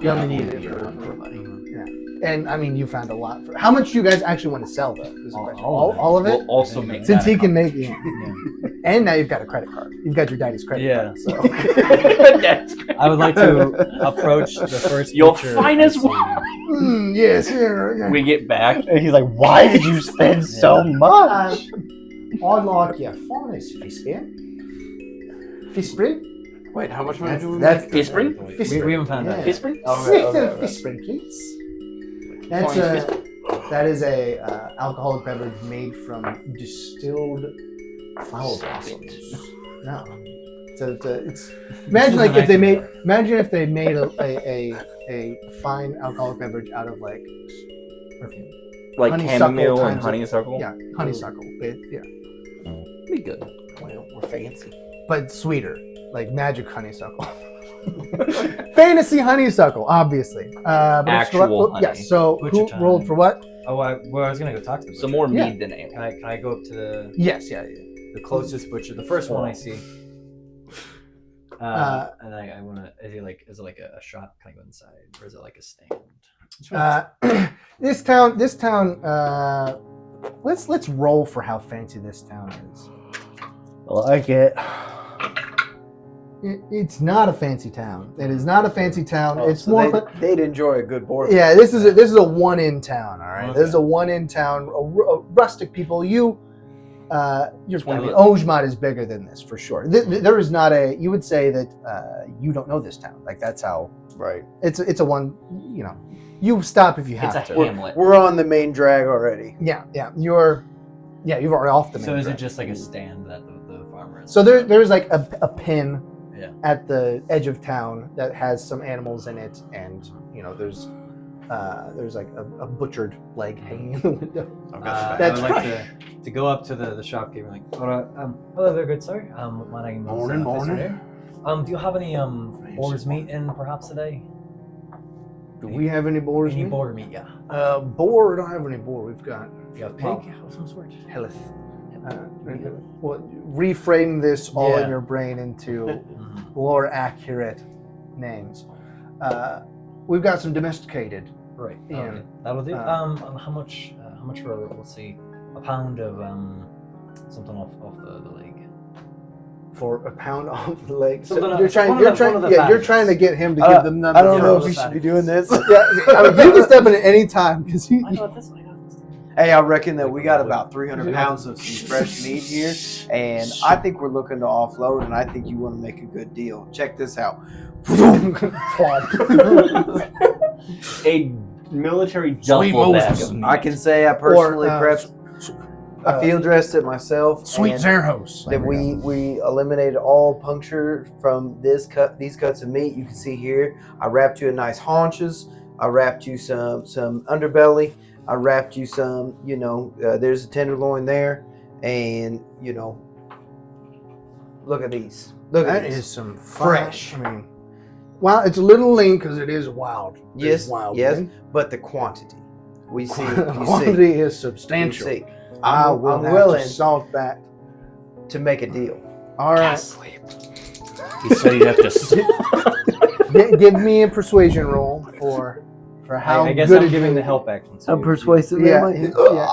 you only need it for money. Yeah, and I mean, you found a lot. For how much do you guys actually want to sell though? Is the question. All of it. We'll also make Since that he a can make it, Yeah. and now you've got a credit card. You've got your daddy's credit Yeah. card. So That's I would like to approach the first Your butcher finest I see. wine. yes, yeah. we get back. And he's like, why did you spend so much? I like your finest fish here. Fish spring? Wait, how much money do we That's make? Fish spring? We haven't found Yeah. that. Fish spring? Oh, Six okay, of okay. fish spring, please. That's Finest that is a alcoholic beverage made from distilled flower blossoms. No. So it's imagine like if they made a fine alcoholic beverage out of like perfume. Like Honeysuckle chamomile and times honeysuckle? Yeah, honeysuckle. Yeah. Be good. Well, we're fancy. But sweeter, like magic honeysuckle. Fantasy honeysuckle, obviously. But Actual honey. Yeah. So Butcher who time. rolled for what? Oh, I was gonna go talk to the butcher. Some more Yeah. mead than ale. Can I go up to the Yes. Yeah. closest butcher, the first one I see? And I want to. Is it like a shop? Can I go inside, or is it like a stand? This town. Let's roll for how fancy this town is. I like it. It's not a fancy town. It is not a fancy town. Oh, it's so more. they'd enjoy a good board. Yeah, this is a one-in town. All right, Okay. this is a one-in town. A rustic people. Your I mean, Ojmad is bigger than this for sure. There is not a. You would say that you don't know this town. Like that's how. Right. It's a one. You know, you stop if you have It's a to. hamlet. We're on the main drag already. Yeah. You've already off the main. So is it drag. just like a stand that the farmer is? So there's like a pin Yeah. at the edge of town that has some animals in it, and there's like a butchered leg hanging in the window. I That's would like right. to go up to the shopkeeper and like, hello there, good sir. My name is Morning. Fitzroy. Do you have any boar's meat in perhaps today? Do we have any boars? Any meat? boar meat, yeah. Boar. We don't have any boar. We've got You got pig of some sort. Helith. Well, reframe this all in Yeah. your brain into Mhm. more accurate names. We've got some domesticated. Right. Yeah. Okay. That'll do. Uh, How much? How much for? Let's see, a pound of something off the leg. For a pound off the leg. So Something you're else- trying. one of You're the- trying. one of the Yeah, you're fatties. trying to get him to give them numbers. I don't know Yeah, if we the should be fatties. doing this. Yeah, I mean, you can step in at any time because I got this one. I got this one. Hey, I reckon that we got about 300 pounds of some fresh meat here, and I think we're looking to offload, and I think you want to make a good deal. Check this out. A military duffel bag Moses. of meat. I can say I personally Or, prepped. I field dressed it myself. Sweet and Zerhos. that we eliminated all puncture from these cuts of meat. You can see here. I wrapped you in nice haunches. I wrapped you some underbelly. I wrapped you some. There's a tenderloin there, and look at these. Look at That these. is some Fresh. I mean, well, it's a little lean because it is wild. It Yes, is wild. yes, meat. but the quantity. We see. The You quantity is see. substantial. You see. I I'm will have willing to solve that. to make a deal. All right. He said he'd have to. Give me a persuasion roll for how I guess good I'm it giving is. the help action. So I'm persuasive. Yeah, am I? yeah.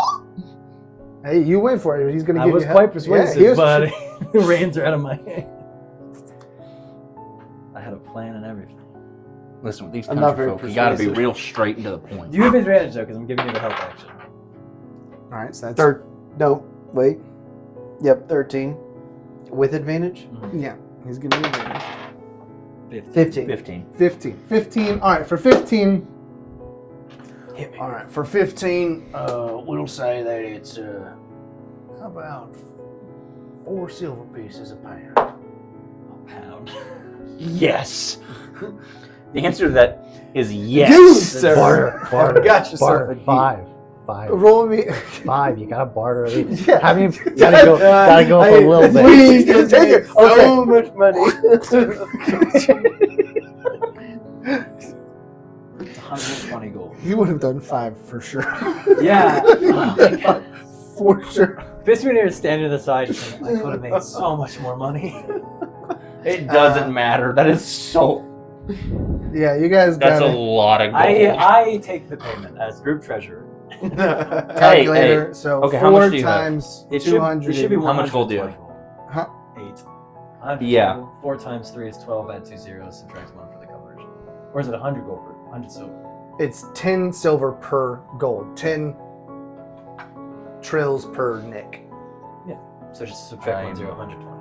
Hey, you went for it. He's going to I give was you quite help. persuasive, Yeah, he was- but the reins are out of my hand. I had a plan and everything. Listen, with these I'm not country very folk, you got to be persuasive. real straight and to the point. You have advantage though, because I'm giving you the help action. All right, so that's No, wait. Yep, 13 with advantage. yeah. He's giving you advantage. 15. 15. 15. 15. All right, for 15. Hit me. All right, for 15, we'll say that it's about 4 silver pieces a pound. A pound. Yes. The answer to that is yes. You, sir. Barter. Got yourself Barter. a deal. Five. Roll me. 5. You gotta barter. Yeah. Have you gotta go up a little bit. Please, just take it. So much money. 120 gold. You would have done 5 for sure. Yeah. For sure. Fistmir is standing to the side saying, I could have made so much more money. It doesn't matter. That is so. Yeah, you guys That's got a lot of gold. I take the payment as group treasurer. calculator. So Okay, how 4 much do you have? times It should, 200. it should be How much gold do you have? 120 Huh? 8. Yeah. 4 times 3 is 12, add 2 zeros, subtract 1 for the coverage. Or is it 100 gold per 100 silver? It's 10 silver per gold. 10 trills per nick. So just subtract 1 zero, 120.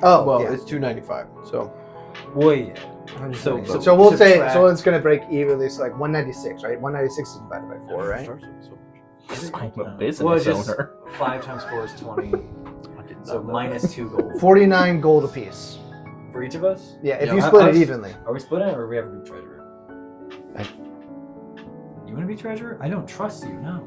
Oh, Well, yeah. it's 295. So Boy, So, so- so we'll say subtract- so it's gonna break evenly. So like 196, right? 196 is divided by 4, right? I'm a well, business just owner. 5 times 4 is 20. So minus 2 gold. 49 gold apiece. For each of us? Yeah, if Yeah, you I- split I it was- evenly. Are we splitting it or do we have a group treasurer? You want to be treasurer? I don't trust you, no.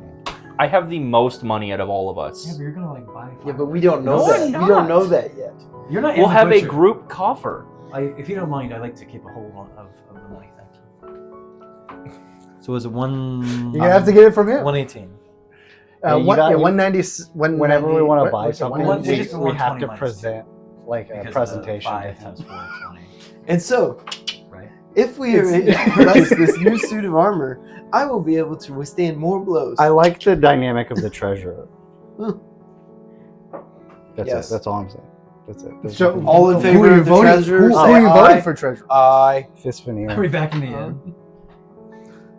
I have the most money out of all of us. Yeah, but you're gonna like buy. yeah, but we don't know No, that. I'm We don't not. know that yet. You're not. We'll in the have a butcher. group coffer. If you don't mind, I like to keep a hold of the money. Thank you. So is it one? You're gonna have to get it from him. 118. Yeah, you One, got- yeah, you- 190. Whenever we want to what- buy what's it, something, 190? just we have 120 to minus present like a Because presentation. 5 times 4 is 20. And so, Right. if we purchase this new suit of armor, I will be able to withstand more blows. I like the dynamic of the treasurer. That's Yes. it. That's all I'm saying. That's it. There's So nothing- all in who favor are you of the voting? treasurer, Who say are you aye. voting for treasurer? I fist Are we veneer. back in the end?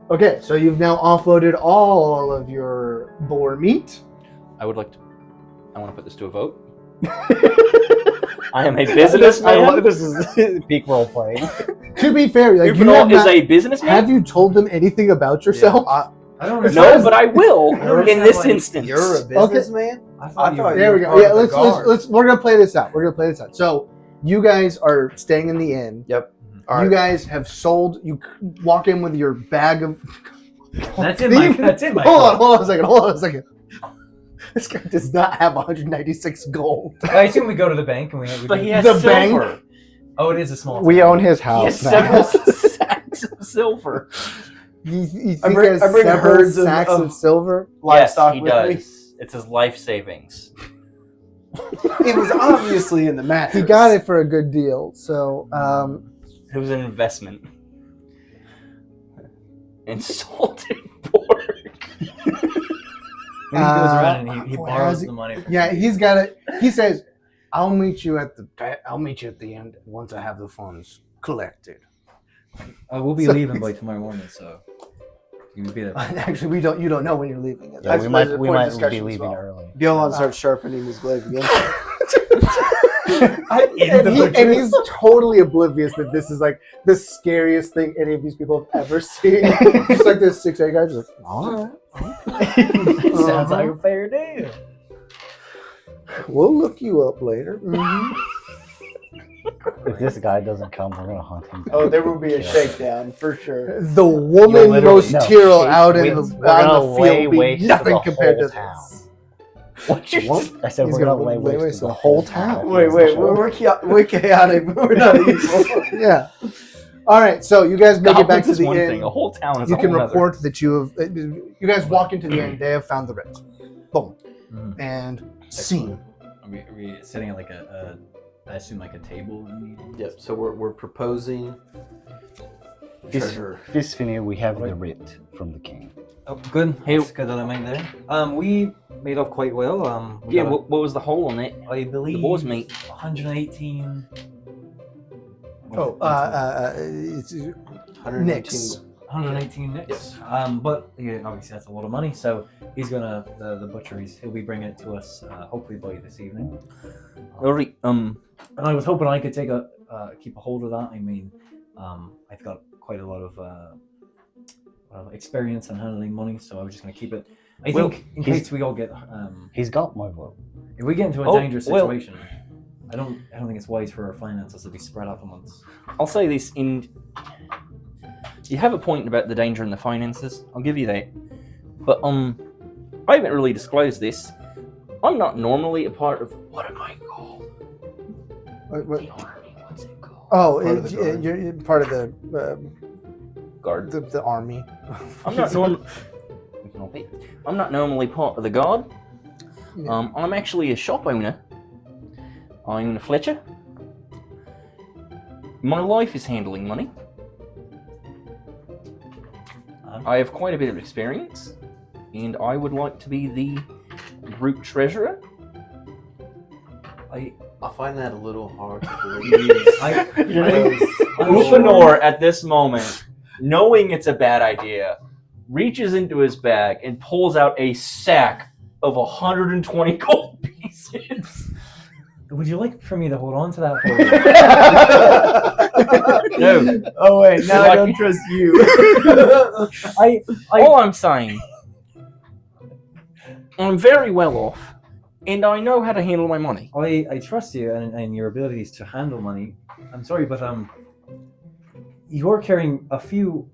Okay, so you've now offloaded all of your boar meat. I would like to. I want to put this to a vote. I am a businessman. This is peak role playing. To be fair, like you Upanol have, is not, a businessman. have you told them anything about yourself? I don't No, understand. but I will I don't in this understand, like, instance. you're a businessman. I I thought you thought were. There we you're go. part Yeah, of the let's guard. we're gonna play this out. We're gonna play this out. So you guys are staying in the inn. Yep. You All right. guys have sold. You walk in with your bag of. That's in my. That's in my. Hold on a second. Hold on a second. This guy does not have 196 gold. I assume we go to the bank and we. But he has The silver. bank? Oh, it is a small. We own his He house has several now. sacks of silver. You think I he bring has herds several of- sacks of- of silver? Livestock yes, he with does. me. It's his life savings. It was obviously in the mattress. He got it for a good deal. So, It was an investment. Insulted pork. When he goes around and he boy, borrows how's he- the money. From yeah, somebody. he's got it. He says, "I'll meet you at the end once I have the funds collected." We'll be leaving by tomorrow morning, so you can be there. Actually, you don't know when you're leaving. Yeah, we That's might a we point of might discussion be as leaving well. early. Jōlahr starts sharpening his blade again. And he's totally oblivious that this is like the scariest thing any of these people have ever seen. Just like this 6'8" guy, just like, all right. Sounds like a fair deal. We'll look you up later. Mhm. If this guy doesn't come, we're gonna hunt him down. Oh, there will be a Kill him. shakedown for sure. The You'll woman literally- most no, Tyrrell she- out we- in the, we're gonna on the lay field be waste to nothing the compared to whole town. this. What you What? I said He's we're gonna gonna lay waste to the whole town. Wait, we're chaotic, but we're not evil. Yeah. All right, so you guys make it back Goblins to is the one inn. thing. A whole town is You a can whole nother. report that you have. You guys walk into the inn. They have found the writ. Boom. Mhm. And scene. Are we sitting at like I assume like a table? Yep. So we're proposing treasure. Fisfinir, we have the writ from the king. Oh, good. Hey. It's good that I'm in there. We made off quite well. We Yeah, got a- what was the hole on it? I believe The boar's meat. 118. Oh, it's 119. Nix. 118 nicks. But yeah, obviously that's a lot of money. So he's gonna the butcheries. He'll be bringing it to us hopefully by this evening. Alright, And I was hoping I could keep a hold of that. I mean, I've got quite a lot of experience in handling money, so I was just gonna keep it. I Well, think in case we all get He's got my vote. if we get into a Oh, dangerous well- situation, I don't think it's wise for our finances to be spread out amongst. I'll say this in. You have a point about the danger in the finances. I'll give you that. But I haven't really disclosed this. I'm not normally a part of what am I called? What? The army. What's it called? Oh, Part of the guard. you're part of Guard. the army. I'm not normal. I'm not normally part of the guard. Yeah. I'm actually a shop owner. I'm a Fletcher. My life is handling money. I have quite a bit of experience, and I would like to be the group treasurer. I find that a little hard to believe. Ufanor, at this moment, knowing it's a bad idea, reaches into his bag and pulls out a sack of 120 gold pieces. Would you like for me to hold on to that for you? No. Oh wait, now I Like- don't trust you. All I'm saying, I'm very well off, and I know how to handle my money. I trust you and your abilities to handle money. I'm sorry, but you're carrying a few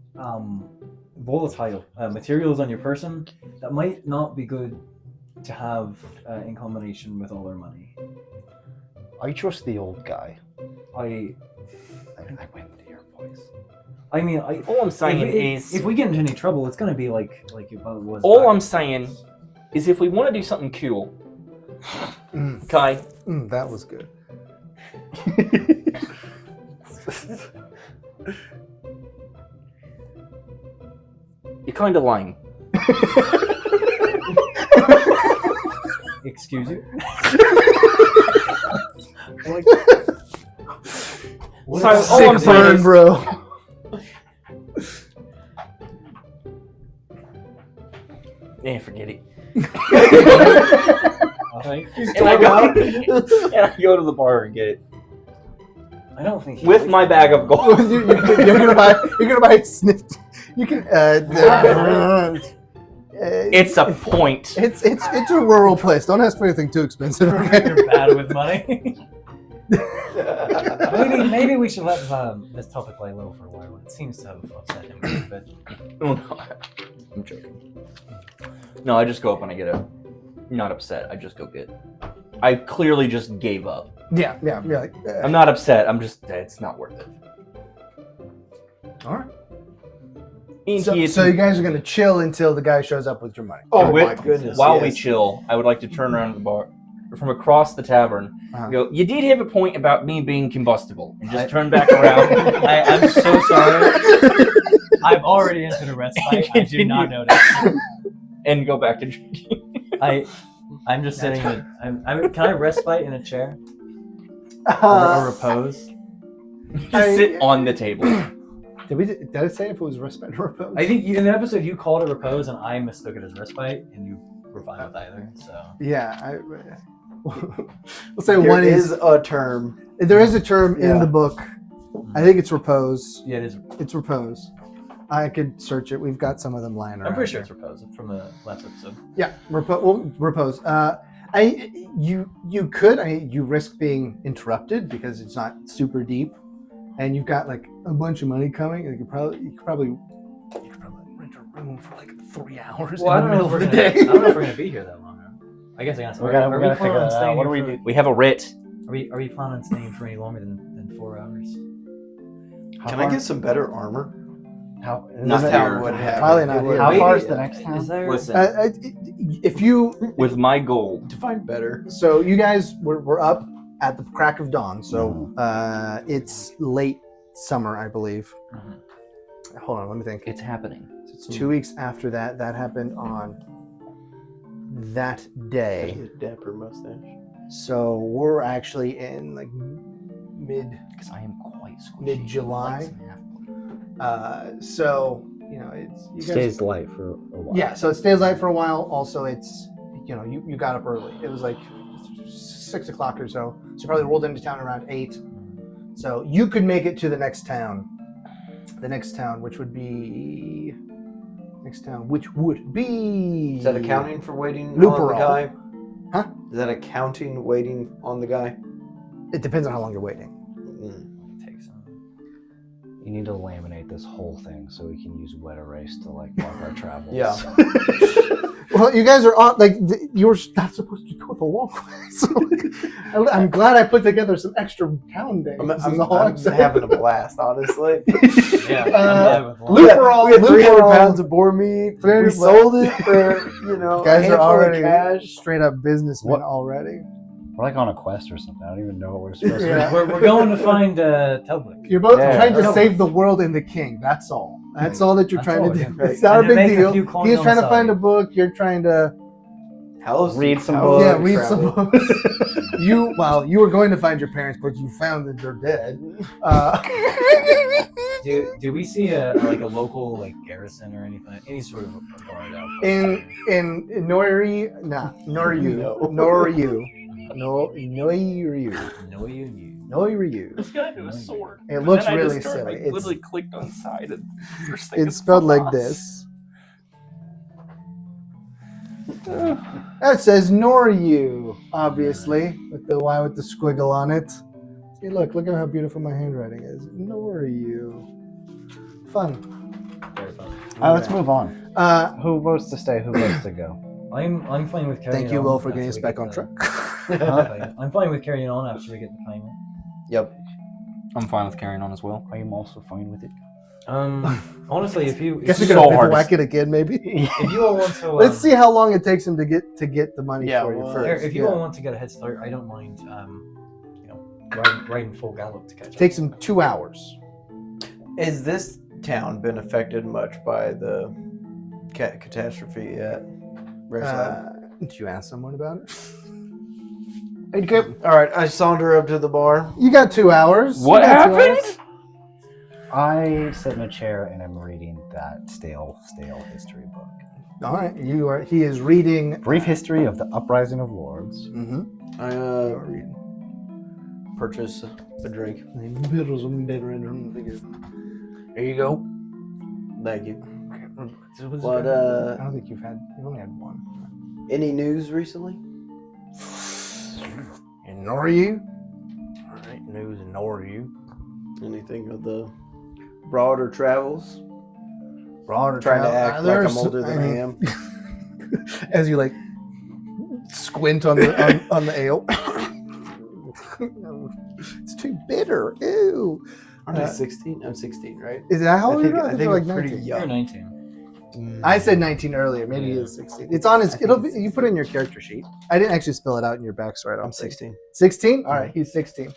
volatile materials on your person that might not be good to have in combination with all our money. I trust the old guy. I went to your voice. I mean, All I'm saying is, if we get into any trouble, it's going to be like it was. all back- I'm saying is, if we want to do something cool, Mm, okay, that was good. you're kind of lame. Excuse you. So all I'm Sick saying burn, is, bro. yeah, forget it. Okay. And I go to the bar and get it I don't think he with likes my it. bag of gold. you're gonna buy sniffed. You can. It's a point. It's a rural place. Don't ask for anything too expensive. Okay? You're bad with money. maybe we should let this topic lay low for a while. It seems to have upset him a bit. Oh, no. I'm joking. No, I just go up and I get not upset. I just go get. I clearly just gave up. Yeah. Like, I'm not upset. I'm just. It's not worth it. all right. So you guys are gonna chill until the guy shows up with your money. Oh With- my goodness! While we yes. chill, I would like to turn around the bar from across the tavern and go, you did have a point about me being combustible. And just turn back around. I'm so sorry. I've already entered a respite. I do not notice. And go back to drinking. I'm just sitting. Can I respite in a chair or repose? Just sit on the table. Did I say if it was respite or repose? I think in the episode you called it repose, and I mistook it as respite, and you were fine with either. So Yeah, we'll say There one is is. a term. There is a term in Yeah. the book. I think it's repose. yeah, it is. It's repose. I could search it. We've got some of them lying around. I'm pretty sure it's repose from the last episode. Yeah, repose. You could. You risk being interrupted because it's not super deep, and you've got like a bunch of money coming. You could probably rent a room for like 3 hours Well, I in don't the know middle if of we're the gonna. day. I don't know if we're gonna be here that long. I guess I got. We're gonna figure that out. What do we do? We have a writ. Are we planning on staying for any longer than 4 hours? Can I get some better armor? How, Not This here. town would have. Probably it. not It would- here. how Maybe- far is the next town? Is there? Listen, If you with my gold, Define better. So you guys were up at the crack of dawn. So it's late summer, I believe. Hold on, let me think. it's happening. It's 2 weeks after that. That happened on that day. Dapper mustache. So we're actually in like mid Because I am quite squishy. Mid-July. so it's you guys, Stays light for a while. yeah, so it stays light for a while. Also, it's you got up early. It was like 6 o'clock or so. So you probably rolled into town around 8. So you could make it to the next town. The next town, which would be Is that accounting for waiting on Looperall. the guy? Huh? Is that accounting waiting on the guy? It depends on how long you're waiting. Take some. You need to laminate this whole thing so we can use wet erase to like mark our travels. Yeah. Well, you guys are on you were not supposed to go the long way. So I'm glad I put together some extra town days. I'm is all I'm saying. having a blast, honestly. Yeah. Looperall, we had 300 Looperall. pounds of boar meat. We 300 sold it for, You a guys are handful already of cash. straight up businessmen What? already. We're like on a quest or something. I don't even know what we're supposed to Yeah. do. We're going to find Telblick. You're both Yeah. trying to Yeah. save the world and the king. That's all. That's all that you're That's trying all, to yeah. do. It's not a And to big make a deal. few He's colonial trying to find a society. book. You're trying to Read some How's yeah, books. read travel? some books. You were going to find your parents, but you found that they're dead. Do we see a local garrison or anything? Any sort of guard out? In Noryu. This guy had a sword. It looks really silly. I literally clicked on side and first thing It's is spelled like cross. this. That says Noryu, obviously, with the Y with the squiggle on it. See, look at how beautiful my handwriting is. Noryu. Fun. Let's move on. Who votes to stay? Who votes to go? I'm fine with carrying Thank you, on Will, for after getting we us get back on the- track. I'm fine with carrying on after we get the claimant. Yep. I'm fine with carrying on as well. I am also fine with it. Honestly, if you Guess if we're you, gonna so hard to whack it again, maybe. if you all want to, Let's see how long it takes him to get the money Yeah, for you well, first. If you Yeah. all want to get a head start, I don't mind. Riding full gallop to catch up. It takes him 2 hours. Has this town been affected much by the catastrophe yet? Did you ask someone about it? All right, I saunter up to the bar. You got 2 hours. What You got 2 happened? hours. I sit in a chair and I'm reading that stale history book. All right, he is reading. Brief history of the uprising of lords. Mm-hmm. I purchase a drink. Here you go. Thank you. What I don't think you've only had one. any news recently? In Noryu? All right, news in Noryu. Anything of the broader travels? Broader Trying to travel- act like there's- I'm older than I am. As you squint on the on the ale. It's too bitter. Ew. Aren't I 16? I'm 16, right? Is that how I old think, you are? I think you're I'm like pretty 19. You're young. 19. I said 19 earlier. Maybe he is 16. It's on his. I think It'll be. it's You put it in your character sheet. I didn't actually spell it out in your backstory. I don't I'm think. 16. 16. All right, he's 16. Which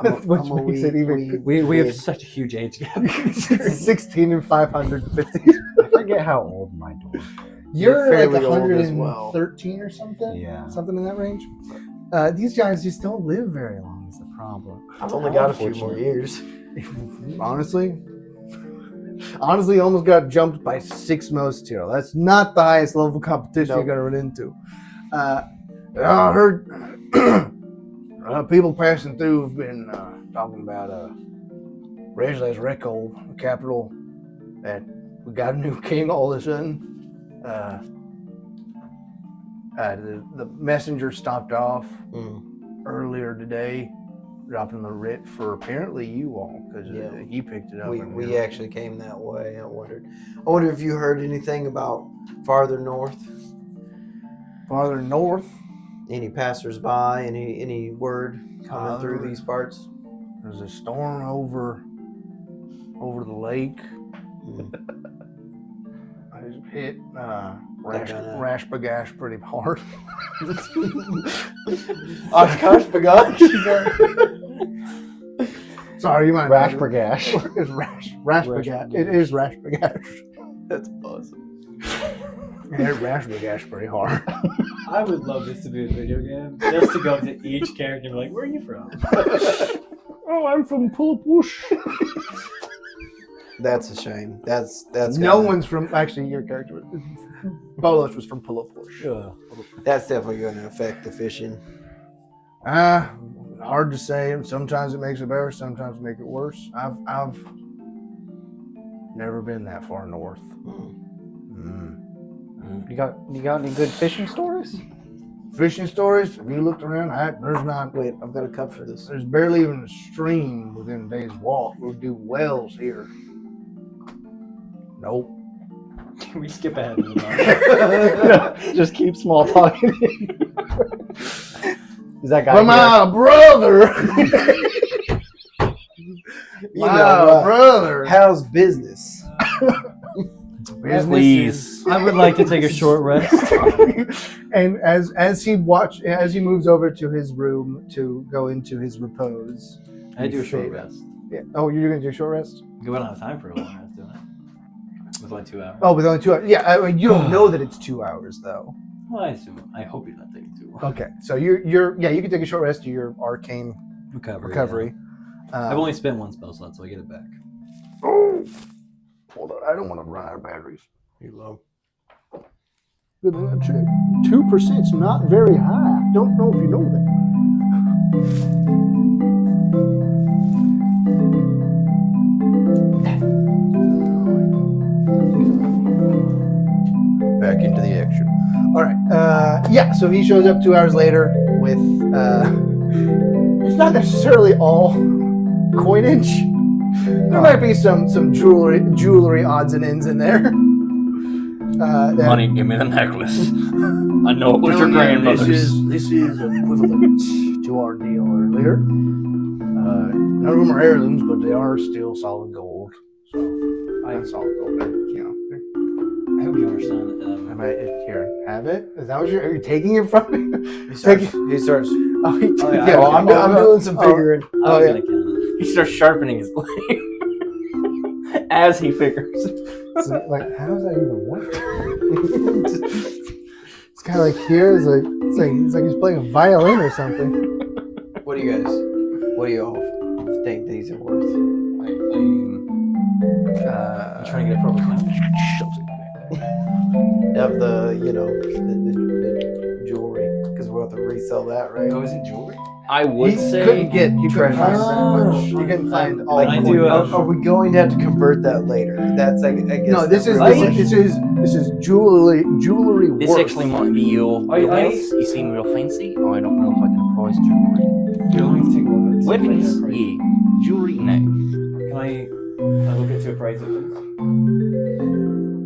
I'm a makes it even. We have such a huge age gap. 16 and 550. I forget how old my dwarf is. You're like fairly old as well. 113 or something. Yeah. Something in that range. These guys just don't live very long. Is the problem. I've only got a few more years. Honestly, you almost got jumped by 6 most here. That's not the highest level of competition Nope. you're gonna run into. I heard people passing through have been talking about Rezla's Recol, the capital, that we got a new king all of a sudden. The messenger stopped off earlier today, dropping the writ for apparently you all, because you picked it up. We actually came that way. I wonder if you heard anything about farther north. Farther north, Any passersby? Any word coming through these parts? there's a storm over the lake. I just hit Rashbagash pretty hard. Ashtakrrok. Sorry, you might Rashbagash. It's Rashbagash. It is Rashbagash. That's awesome. I hit Rashbagash pretty hard. I would love this to be a video game, just to go up to each character and be like, "Where are you from?" Oh, I'm from Pullapush. That's a shame. That's No one's from. Actually, your character, Bolos, was from Pullapush. That's definitely going to affect the fishing. Hard to say. Sometimes it makes it better. Sometimes it makes it worse. I've never been that far north. You got any good fishing stories? Fishing stories. Have you looked around? There's not. Wait, I've got a cup for this. There's barely even a stream within a day's walk. We'll do wells here. Nope. Can we skip ahead? No, just keep small talking. Is that guy But my brother. My brother. How's business? Please. I would like to take a short rest. And as he moves over to his room to go into his repose. I do a short rest. Yeah. Oh, you're gonna do a short rest? We don't have time for a long rest, do it? With like 2 hours. Oh, with only 2 hours. Yeah, I mean, you don't know that it's 2 hours though. Well, I assume. I hope you're not taking too long. Okay, so you can take a short rest to your arcane recovery. Yeah. I've only spent 1 spell slot, so I get it back. Oh, hold on, I don't want to run out of batteries. You low. Good check. 2% is not very high. Don't know if you know that. Back into the action. All right. Yeah. So he shows up 2 hours later with. It's not necessarily all coinage. There might be some jewelry odds and ends in there. Honey, give me the necklace. I know it was your grandmother's. This is equivalent to our deal earlier. None of them are heirlooms, but they are still solid gold. So that's solid gold. I hope you understand that. Here, have it. Is that what are you taking it from me? He starts. Oh, yeah. yeah. I'm doing some figuring. I was yeah. gonna count it. He starts sharpening his blade as he figures. So, like, how does that even work? It's kind of like here. It's like he's playing a violin or something. What do you all think these are worth? I'm trying to get a proper count. Of the jewelry, because we'll have to resell that, right? Oh, is it jewelry? I would You say couldn't find that Oh. much. You couldn't find all. But I the do, coins. Are we going to have to convert that later? That's I guess. No, this is jewelry this worth. actually might be your. You seem real fancy. I don't know if I can price jewelry. You only take one. Weapons, yeah. Jewelry, no. Can I look into a price of things?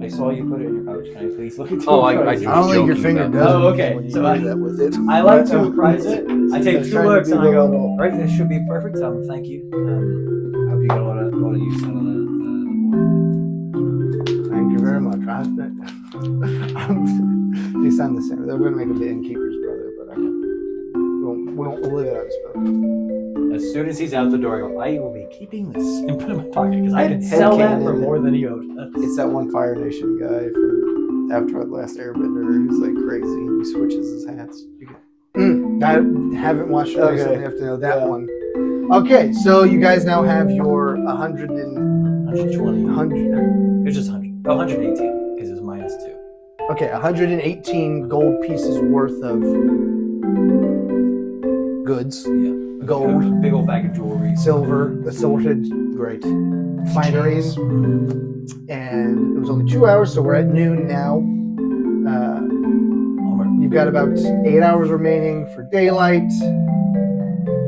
I saw you put it in your pouch. Can I please look into Oh, a I price? I don't think your joking finger about does. Oh, okay. anything when you So do I- that with it. I like to price it. I take 2 Trying to looks be and I go, little- right, this should be perfect. Thank you. Hope you get a lot of use out of the Thank you very much. They sound the same. They're going to make him the innkeeper's brother, but we'll leave it at this. boar. As soon as he's out the door, I go, I will be keeping this and put it in my pocket because I didn't sell that for more than he owed. It's that one Fire Nation guy from After the Last Airbender who's like crazy. He switches his hats. I haven't watched it recently. I have to know that Yeah. one. Okay, so you guys now have your 120. 100. It's just 100. Oh, 118 because it's minus 2. Okay, 118 gold pieces worth of goods, Yeah. gold, Big old bag of jewelry. silver, assorted Great. fineries, and it was only 2 hours, so we're at noon now. You've got about 8 hours remaining for daylight.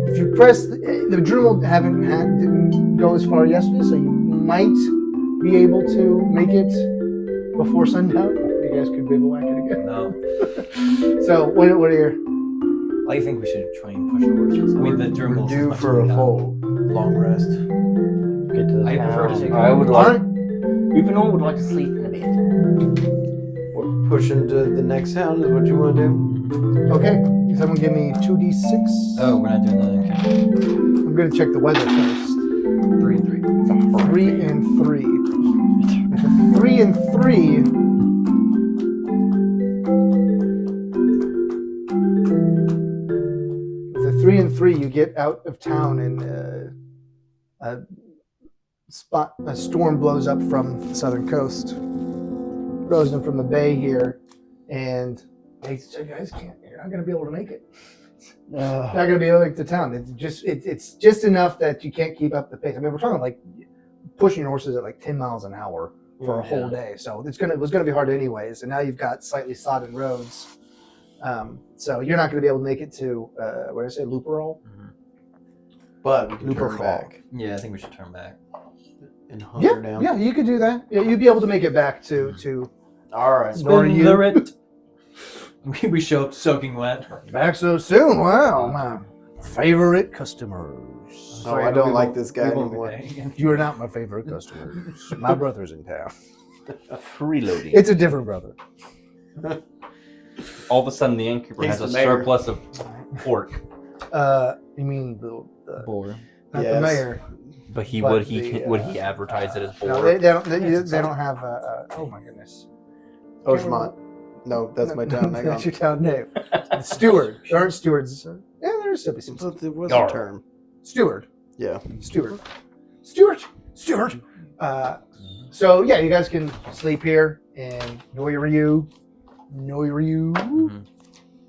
If you press the drill, didn't go as far yesterday, so you might be able to make it before sundown. You guys could bivouac it again. No. So what are your? I think we should try and push the horses. I mean, the We're Dremels. due for a full long rest. Get to the I prefer to town. take. I would All like. right. Upanor would like to sleep in a bit. We're pushing to the next town is what you want to do? Okay. Someone give me 2d6. Oh, we're not doing the encounter. I'm gonna check the weather first. 3 and 3. 3 and 3. With a 3 and 3. With a 3 and 3, you get out of town and a storm blows up from the southern coast, blows in from the bay here, and hey, you guys you're not gonna be able to make it. Not gonna be able to make the town. It's just enough that you can't keep up the pace. I mean, we're talking like pushing your horses at like 10 miles an hour for a whole day. So it was gonna be hard anyways. And now you've got slightly sodden roads. So you're not gonna be able to make it to what did I say, Looperall? But we can Looper turn Hall. back Yeah, I think we should turn back. and hunker Yeah, down. yeah, you could do that. Yeah, you'd be able to make it back to All right. Nor Spin you. the writ. We show up soaking wet. back so soon. Wow, my favorite customers. Oh, I don't like this guy We won't be anymore. paying. You are not my favorite customers. My brother's in town. Freeloading. It's a different brother. All of a sudden, the innkeeper He's has a the mayor. surplus of pork. You mean the Boar. not the Yes. mayor? But he But would he the, would he advertise it as boar? No, they don't. They don't have. Oh my goodness. Oshmont. No, that's my town. Hang That's on. your town name. Steward. There aren't stewards. Yeah, there's still be some. But there was Gar. a term. Steward. Yeah. Steward. Steward. So yeah, you guys can sleep here in Noiryu.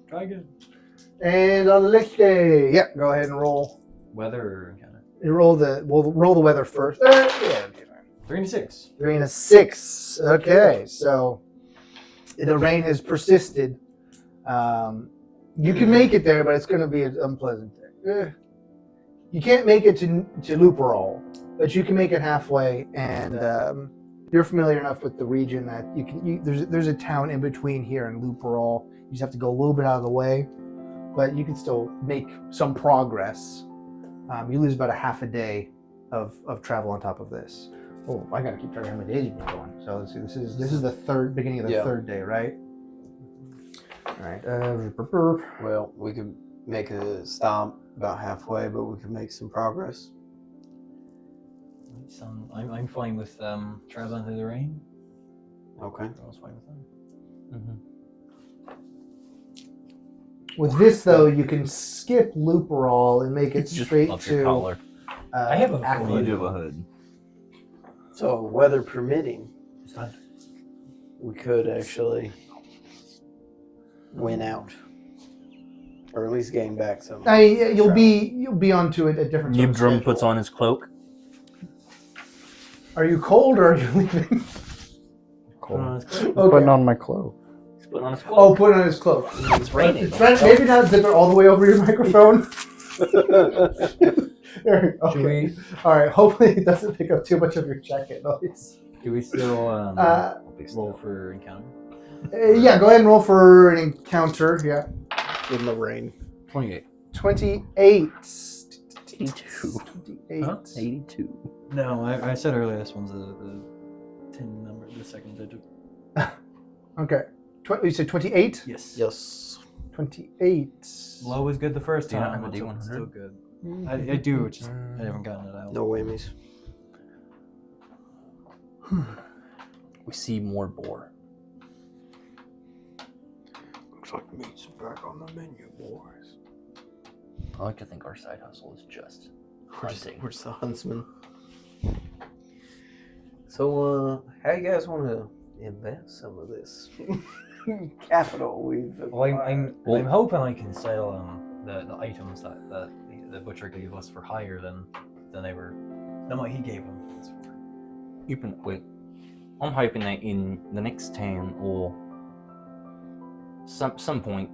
Try again. And on the next day, yeah, go ahead and roll. Weather or encounter? You roll we'll roll the weather first. Yeah. 3 and 6. 3 and a 6. Okay, so the rain has persisted. You can make it there, but it's going to be an unpleasant day. You can't make it to Looperall, but you can make it halfway, and you're familiar enough with the region that you can. There's a town in between here and Looperall. You just have to go a little bit out of the way, but you can still make some progress. You lose about a half a day of travel on top of this. Oh, I gotta keep track of how many days you've been going. So let's see. This is the beginning of the third day, right? All right. Well, we could make a stop about halfway, but we could make some progress. I'm fine with traveling through the rain. Okay. Everyone's fine with that. With this though, you can skip Looperall and make it Just straight love your to. collar. I have a Ackley. You do have a hood. So, weather permitting, we could actually win out, or at least gain back some. You'll be onto it at different. sort of Yibdrum schedule. puts on his cloak. Are you cold or are you leaving? Cool. Okay. Putting on my cloak. He's putting on his cloak. Oh, put it on his cloak. It's raining. Maybe not zip it all the way over your microphone. There, Should okay. we? All right. Hopefully, it doesn't pick up too much of your jacket noise. Do we still roll for encounter? Yeah, go ahead and roll for an encounter. Yeah, In the rain. 28. 28. 82. 28. Huh? 82. No, I said earlier this one's the 10 number, the second digit. Okay. You said 28? Yes. Yes. 28. Low was good the first Do you not time. have a It's D100? still good. I do, it's just I haven't gotten it out. No whammies. We see more boar. Looks like meat's back on the menu, boys. I like to think our side hustle is just hunting. We're just the huntsman. So, how you guys want to invest some of this capital we've Well, acquired? I'm hoping I can sell the items that the butcher gave us for higher than what he gave them. You can wait. I'm hoping that in the next town or some point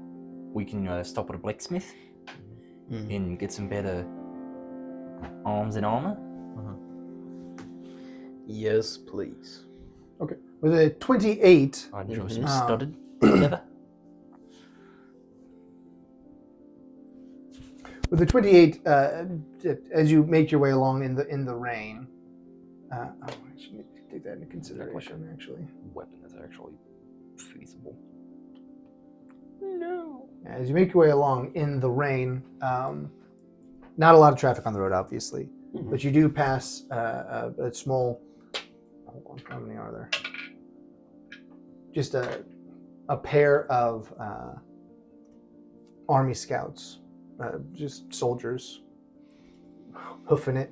we can stop at a blacksmith and get some better arms and armor. Yes, please. Okay. With a 28, I enjoy some Mhm. studded leather. with the 28, as you make your way along in the rain, I should need to take that into consideration. Actually, Weapon that's actually feasible. as you make your way along in the rain, not a lot of traffic on the road, obviously, but you do pass a small. Hold on, how many are there? Just a pair of army scouts, just soldiers, hoofing it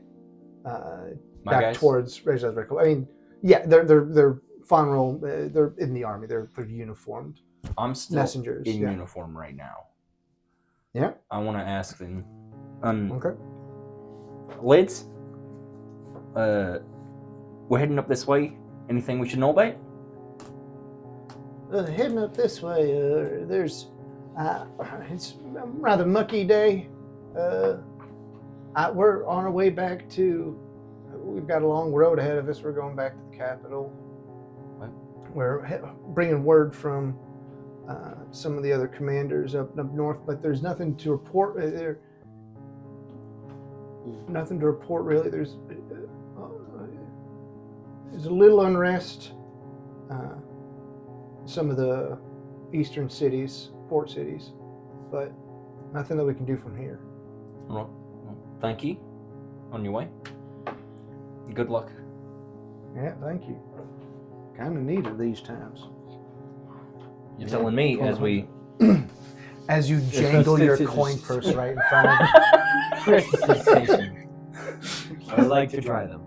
My back guys? towards Reza's Record. I mean, yeah, they're funeral. They're in the army. They're uniformed I'm still messengers. in Yeah. uniform right now. Yeah. I want to ask them. Okay. Lads, we're heading up this way. Anything we should know about? Heading up this way, there's it's a rather mucky day. We're on our way back to. We've got a long road ahead of us. We're going back to the capital. What? We're bringing word from some of the other commanders up north, but there's nothing to report. Nothing to report really. There's a little unrest. Some of the eastern cities, port cities, but nothing that we can do from here. Right. Well, thank you. On your way. Good luck. Yeah, thank you. Kind of needed these times. You're telling me as we. As you jangle your coin purse right in front of Presentation. I would like to try them.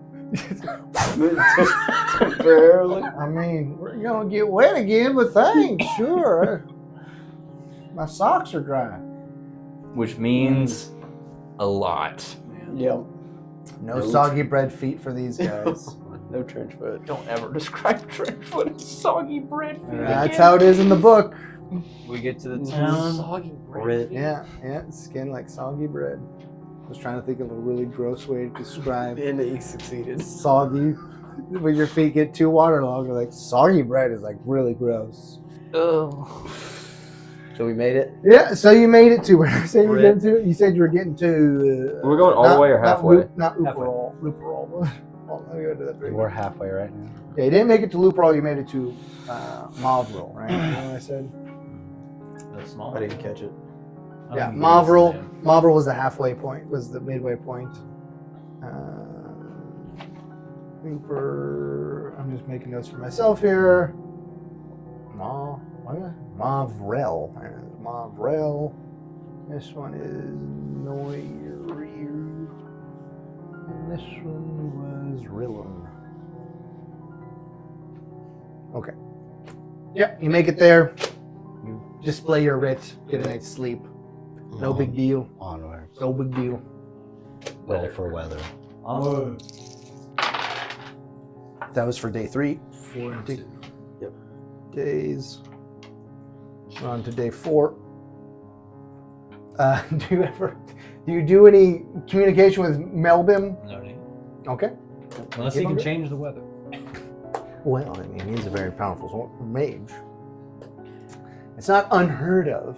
Barely. I mean, we're gonna get wet again, but thanks, sure. My socks are dry. Which means a lot. Yep. No soggy bread feet for these guys. No trench foot. Don't ever describe Trenchfoot as soggy bread feet. That's how it is in the book. We get to the town. Soggy Bread. Yeah, skin like soggy bread. I was trying to think of a really gross way to describe And he succeeded. soggy. When your feet get too waterlogged, like soggy bread is like really gross. Oh. So we made it. Yeah, so you made it to where you said you were Bread. getting to. You said you were getting to. We're going all the way or halfway? Not Halfway. Uperall. Uperall. Hold on, let me go to that. We're halfway right now. Yeah, you didn't make it to Luperall. You made it to Mavril, right? You know what I said? That's small. I didn't catch it. I don't Yeah, think we can Mavril. see them. Mavril was the halfway point. Was the midway point. Uper. I'm just making notes for myself here. Mavrel. Mavrel. This one is Noir. And this one was Rillon. Okay. Yep, you make it there. You display your writ, get a night's sleep. No big deal. Onwards. No big deal. Roll for weather. Onward. That was for day 3. 4 and 2. Days. We're on to day 4. Do you do any communication with Melbim? No need. Okay. Unless Give he him can it. change the weather. Well, I mean, he's a very powerful mage. It's not unheard of.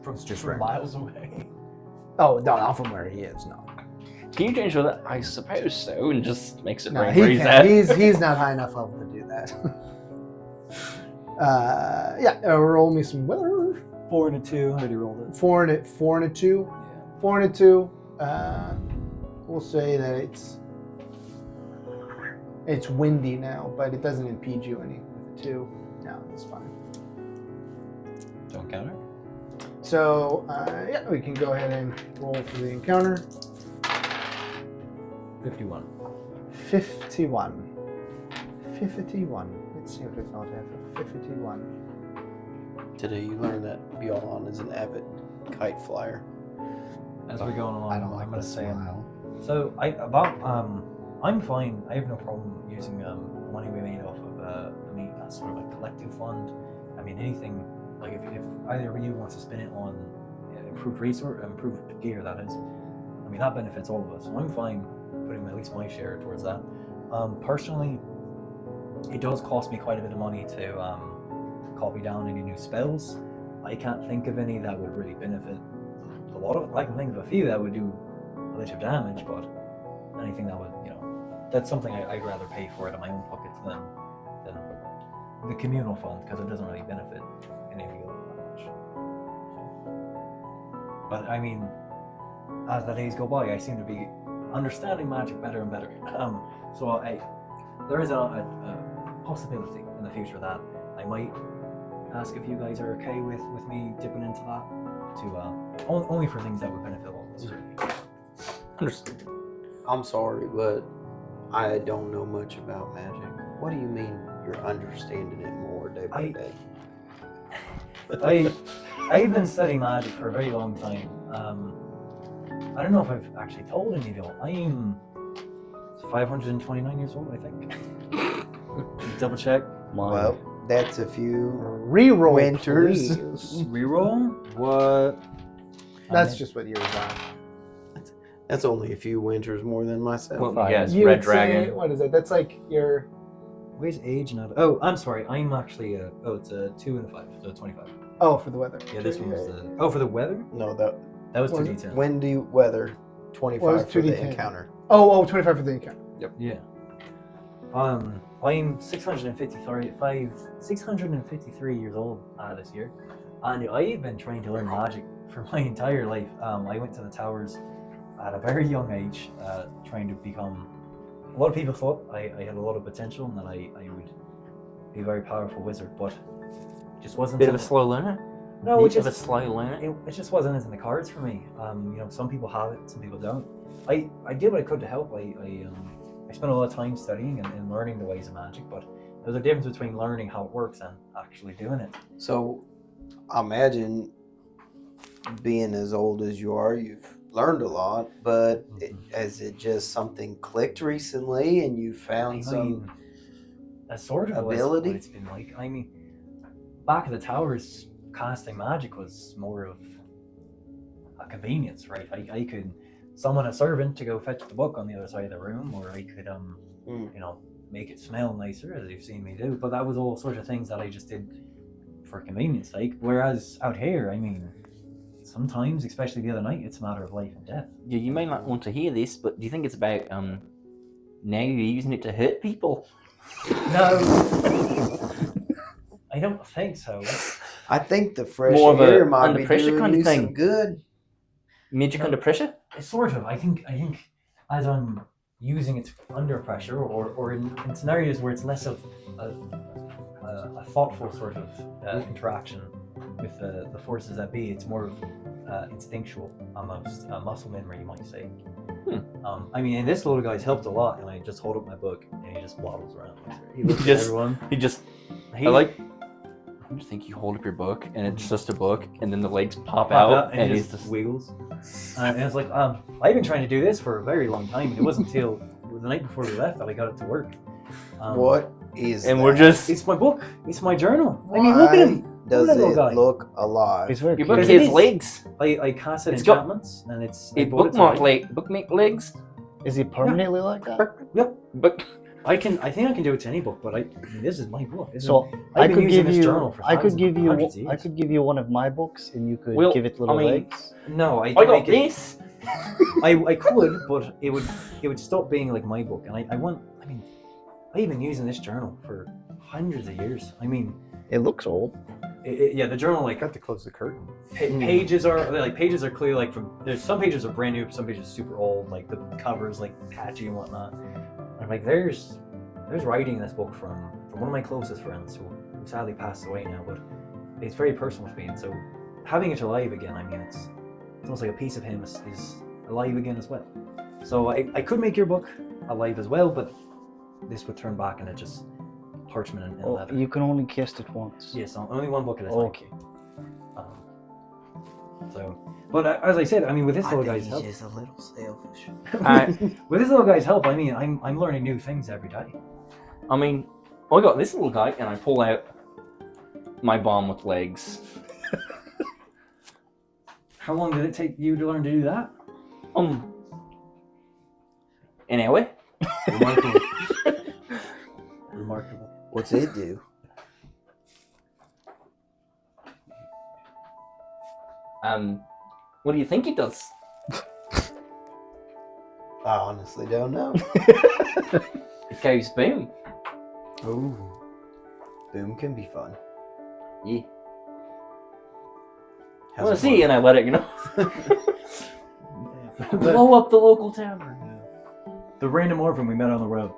From, It's just from right. miles away. Oh, no, not from where he is, no. Can you change that? I suppose so, and just makes it No, right he where he's can't. at. He's not high enough level to do that. Roll me some weather. 4 and a 2. I already rolled it. 4 and a 2. Yeah. 4 and a 2. We'll say that it's windy now, but it doesn't impede you any with a 2. No, it's fine. Don't counter. So we can go ahead and roll for the encounter. 51. 51. 51. Let's see what we thought of 51. Today you learned that Bjorn is an avid kite flyer. As we're going along, I don't like I'm gonna that say. smile. So I'm fine. I have no problem using money we made off of the meat as sort of a collective fund. I mean, anything like if either of you wants to spend it on improved gear, that is. I mean, that benefits all of us. So I'm fine putting at least my share towards that. Personally, it does cost me quite a bit of money to copy down any new spells. I can't think of any that would really benefit a lot of it. I can think of a few that would do a bit of damage, but anything that would, that's something I'd rather pay for out of my own pocket than the communal fund, because it doesn't really benefit any of you that much. But I mean, as the days go by, I seem to be understanding magic better and better. So there is a possibility in the future that I might ask if you guys are okay with me dipping into that, to only for things that would benefit all of us. Understood. I'm sorry, but I don't know much about magic. What do you mean you're understanding it more day by day? I've been studying magic for a very long time. I don't know if I've actually told any of you. I'm 529 years old, I think. Double check. Well, that's a few Reroll, winters. please. Reroll? What? That's just what yours are. That's only a few winters more than myself. Well, yes, You Red would say- Dragon. what is it? That's like your. Where's age not? Oh, I'm sorry. I'm actually it's a 2 and a 5, so 25. Oh, for the weather. Yeah, this one was the. Oh, for the weather? No, that That was Was 2d10. windy weather, 25 Well, it's for the 2d10. encounter. Oh, 25 for the encounter. Yeah. I'm 653 years old this year, and I've been trying to learn magic for my entire life. I went to the towers at a very young age, trying to become. A lot of people thought I had a lot of potential and that I would be a very powerful wizard, but it just wasn't. Bit of a slow learner. No, it Bit of a just slow learner. it just wasn't in the cards for me. Some people have it, some people don't. I did what I could to help. I spent a lot of time studying and learning the ways of magic, but there's a difference between learning how it works and actually doing it. So, I imagine being as old as you are, you've learned a lot, but has it just something clicked recently and you found some That sort of ability? what it's been like. I mean, back at the towers, casting magic was more of a convenience, right? I could summon a servant to go fetch the book on the other side of the room, or I could make it smell nicer, as you've seen me do. But that was all sorts of things that I just did for convenience sake. Whereas out here, I mean, sometimes, especially the other night, it's a matter of life and death. Yeah, you may not want to hear this, but do you think it's about now you're using it to hurt people? No, I don't think so. I think the fresh More of a air might under be pressure doing kind of you some thing. good. Magic under pressure? It's sort of. I think as I'm using it under pressure, or in scenarios where it's less of a thoughtful sort of interaction with the forces that be, it's more of instinctual, almost muscle memory, you might say. I mean, and this little guy's helped a lot, and I just hold up my book, and he just waddles around. He looks at everyone. I just think you hold up your book, and it's just a book, and then the legs pop out, and and he he's just just wiggles. And it's like, I've been trying to do this for a very long time. It wasn't until the night before we left that I got it to work. What is and that? we're just It's my book. It's my journal. I mean, look at him. Does Look at that little it guy. look alive? It's very your book Because cute. it has is. legs. I cast it It's got- enchantments, and it's It bullet bookmark time. bookmark legs. Is he permanently like that? Yep. But I think I can do it to any book, but I mean, this is my book. So I've I been could using give this you, journal for I could thousands- give you, hundreds of I years. could give you one of my books, and you could Well, give it little I mean, legs. No, I I got make it. this. I could, but it would stop being like my book, and I even using this journal for hundreds of years. I mean, It looks old. yeah, the journal like Got to close the curtain. pages are clearly like there's some pages are brand new, some pages are super old, like the covers like patchy and whatnot. And I'm like, there's writing in this book from one of my closest friends who sadly passed away now, but it's very personal to me, and so having it alive again, I mean, it's almost like a piece of him is alive again as well. So I could make your book alive as well, but this would turn back and it just parchment and leather. You can only kiss it once. Yes, only one book at a time. Okay. But as I said, I mean, with this little guy's he's help, just a little selfish. with this little guy's help, I mean, I'm learning new things every day. I mean, I got this little guy, and I pull out my bomb with legs. How long did it take you to learn to do that? An hour. Remarkable. Remarkable. What's it do? What do you think he does? I honestly don't know. It goes boom. Ooh. Boom can be fun. Yeah. I How's want it to see, and I let it, blow up the local tavern. The random orphan we met on the road.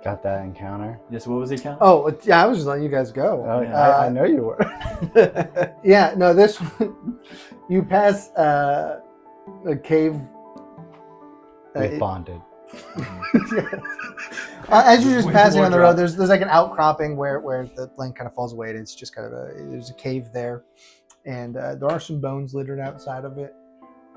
Got that encounter. Yes, what was the account? Oh, yeah, I was just letting you guys go. Oh, yeah. I know you were. Yeah, no, this one, you pass a cave. We bonded. As you're just Way passing more on the drop. road, there's like an outcropping where the land kind of falls away, and it's just kind of there's a cave there, and there are some bones littered outside of it,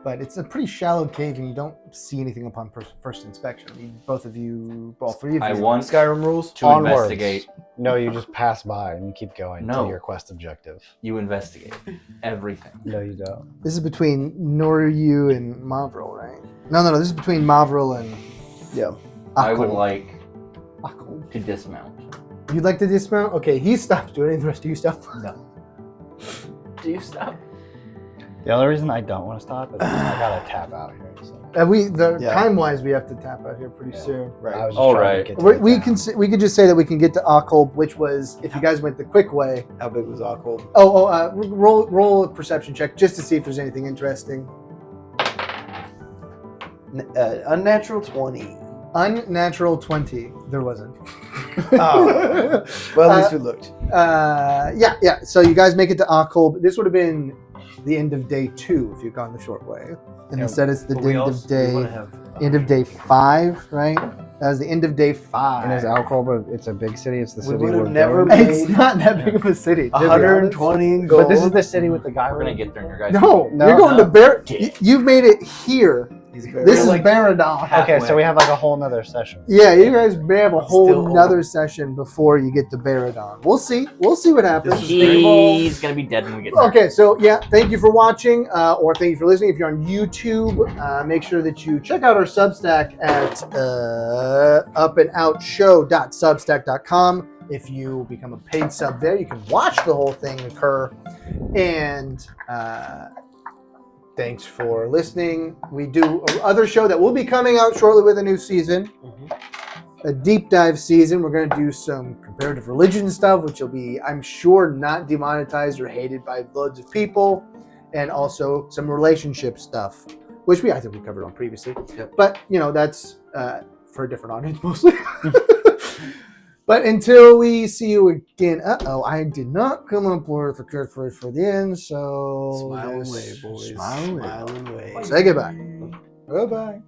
but it's a pretty shallow cave, and you don't see anything upon first inspection. Both of you, all three of you. I want Skyrim rules? to Onwards. investigate. No, you just pass by and you keep going No. to your quest objective. You investigate everything. No, you don't. This is between Noryu and Mavril, right? No. This is between Mavril and Yeah. I would Akol. like Akol. to dismount. You'd like to dismount? Okay, he stops doing it. The rest of you stop. No. Do you stop? The only reason I don't want to stop is I gotta tap out here. So. Yeah. Time-wise, we have to tap out here pretty soon. Right. I was just All trying to right. get to We the town. we could just say that we can get to Akol, which was if you guys went the quick way. How big was Aquald? Roll a perception check just to see if there's anything interesting. Unnatural 20. Unnatural 20. There wasn't. Oh. Well, at least we looked. Yeah. So you guys make it to Akol. This would have been the end of day 2 if you'd gone the short way. And Yeah, instead it's the But we end also of day want to have end of day 5, right? That was the end of day 5. And it's alcohol, but it's a big city. It's the We city would have we're never going. It's not that big of a city. to be honest. 120 in gold. But this is the city with the guy. We're gonna get there in your guys. No, No, you're going no. to Bar. You've made it here. He's very This is like Baradon. Okay, so halfway. we have like a whole nother session. Yeah, you guys may have a whole Still- nother session before you get to Baradon. We'll see. We'll see what happens. He's gonna be dead when we get there. Okay, so yeah, thank you for watching, or thank you for listening. If you're on YouTube, make sure that you check out our Substack at upandoutshow.substack.com. If you become a paid sub there, you can watch the whole thing occur. And thanks for listening. We do other show that will be coming out shortly with a new season. A deep dive season. We're going to do some comparative religion stuff, which will be, I'm sure, not demonetized or hated by loads of people, and also some relationship stuff, which I think we covered on previously. Yep. But that's for a different audience mostly. But until we see you again, I did not come up with a catchphrase for the end, so Smile just away, boys. Smile away. Smile away. Say goodbye. Goodbye.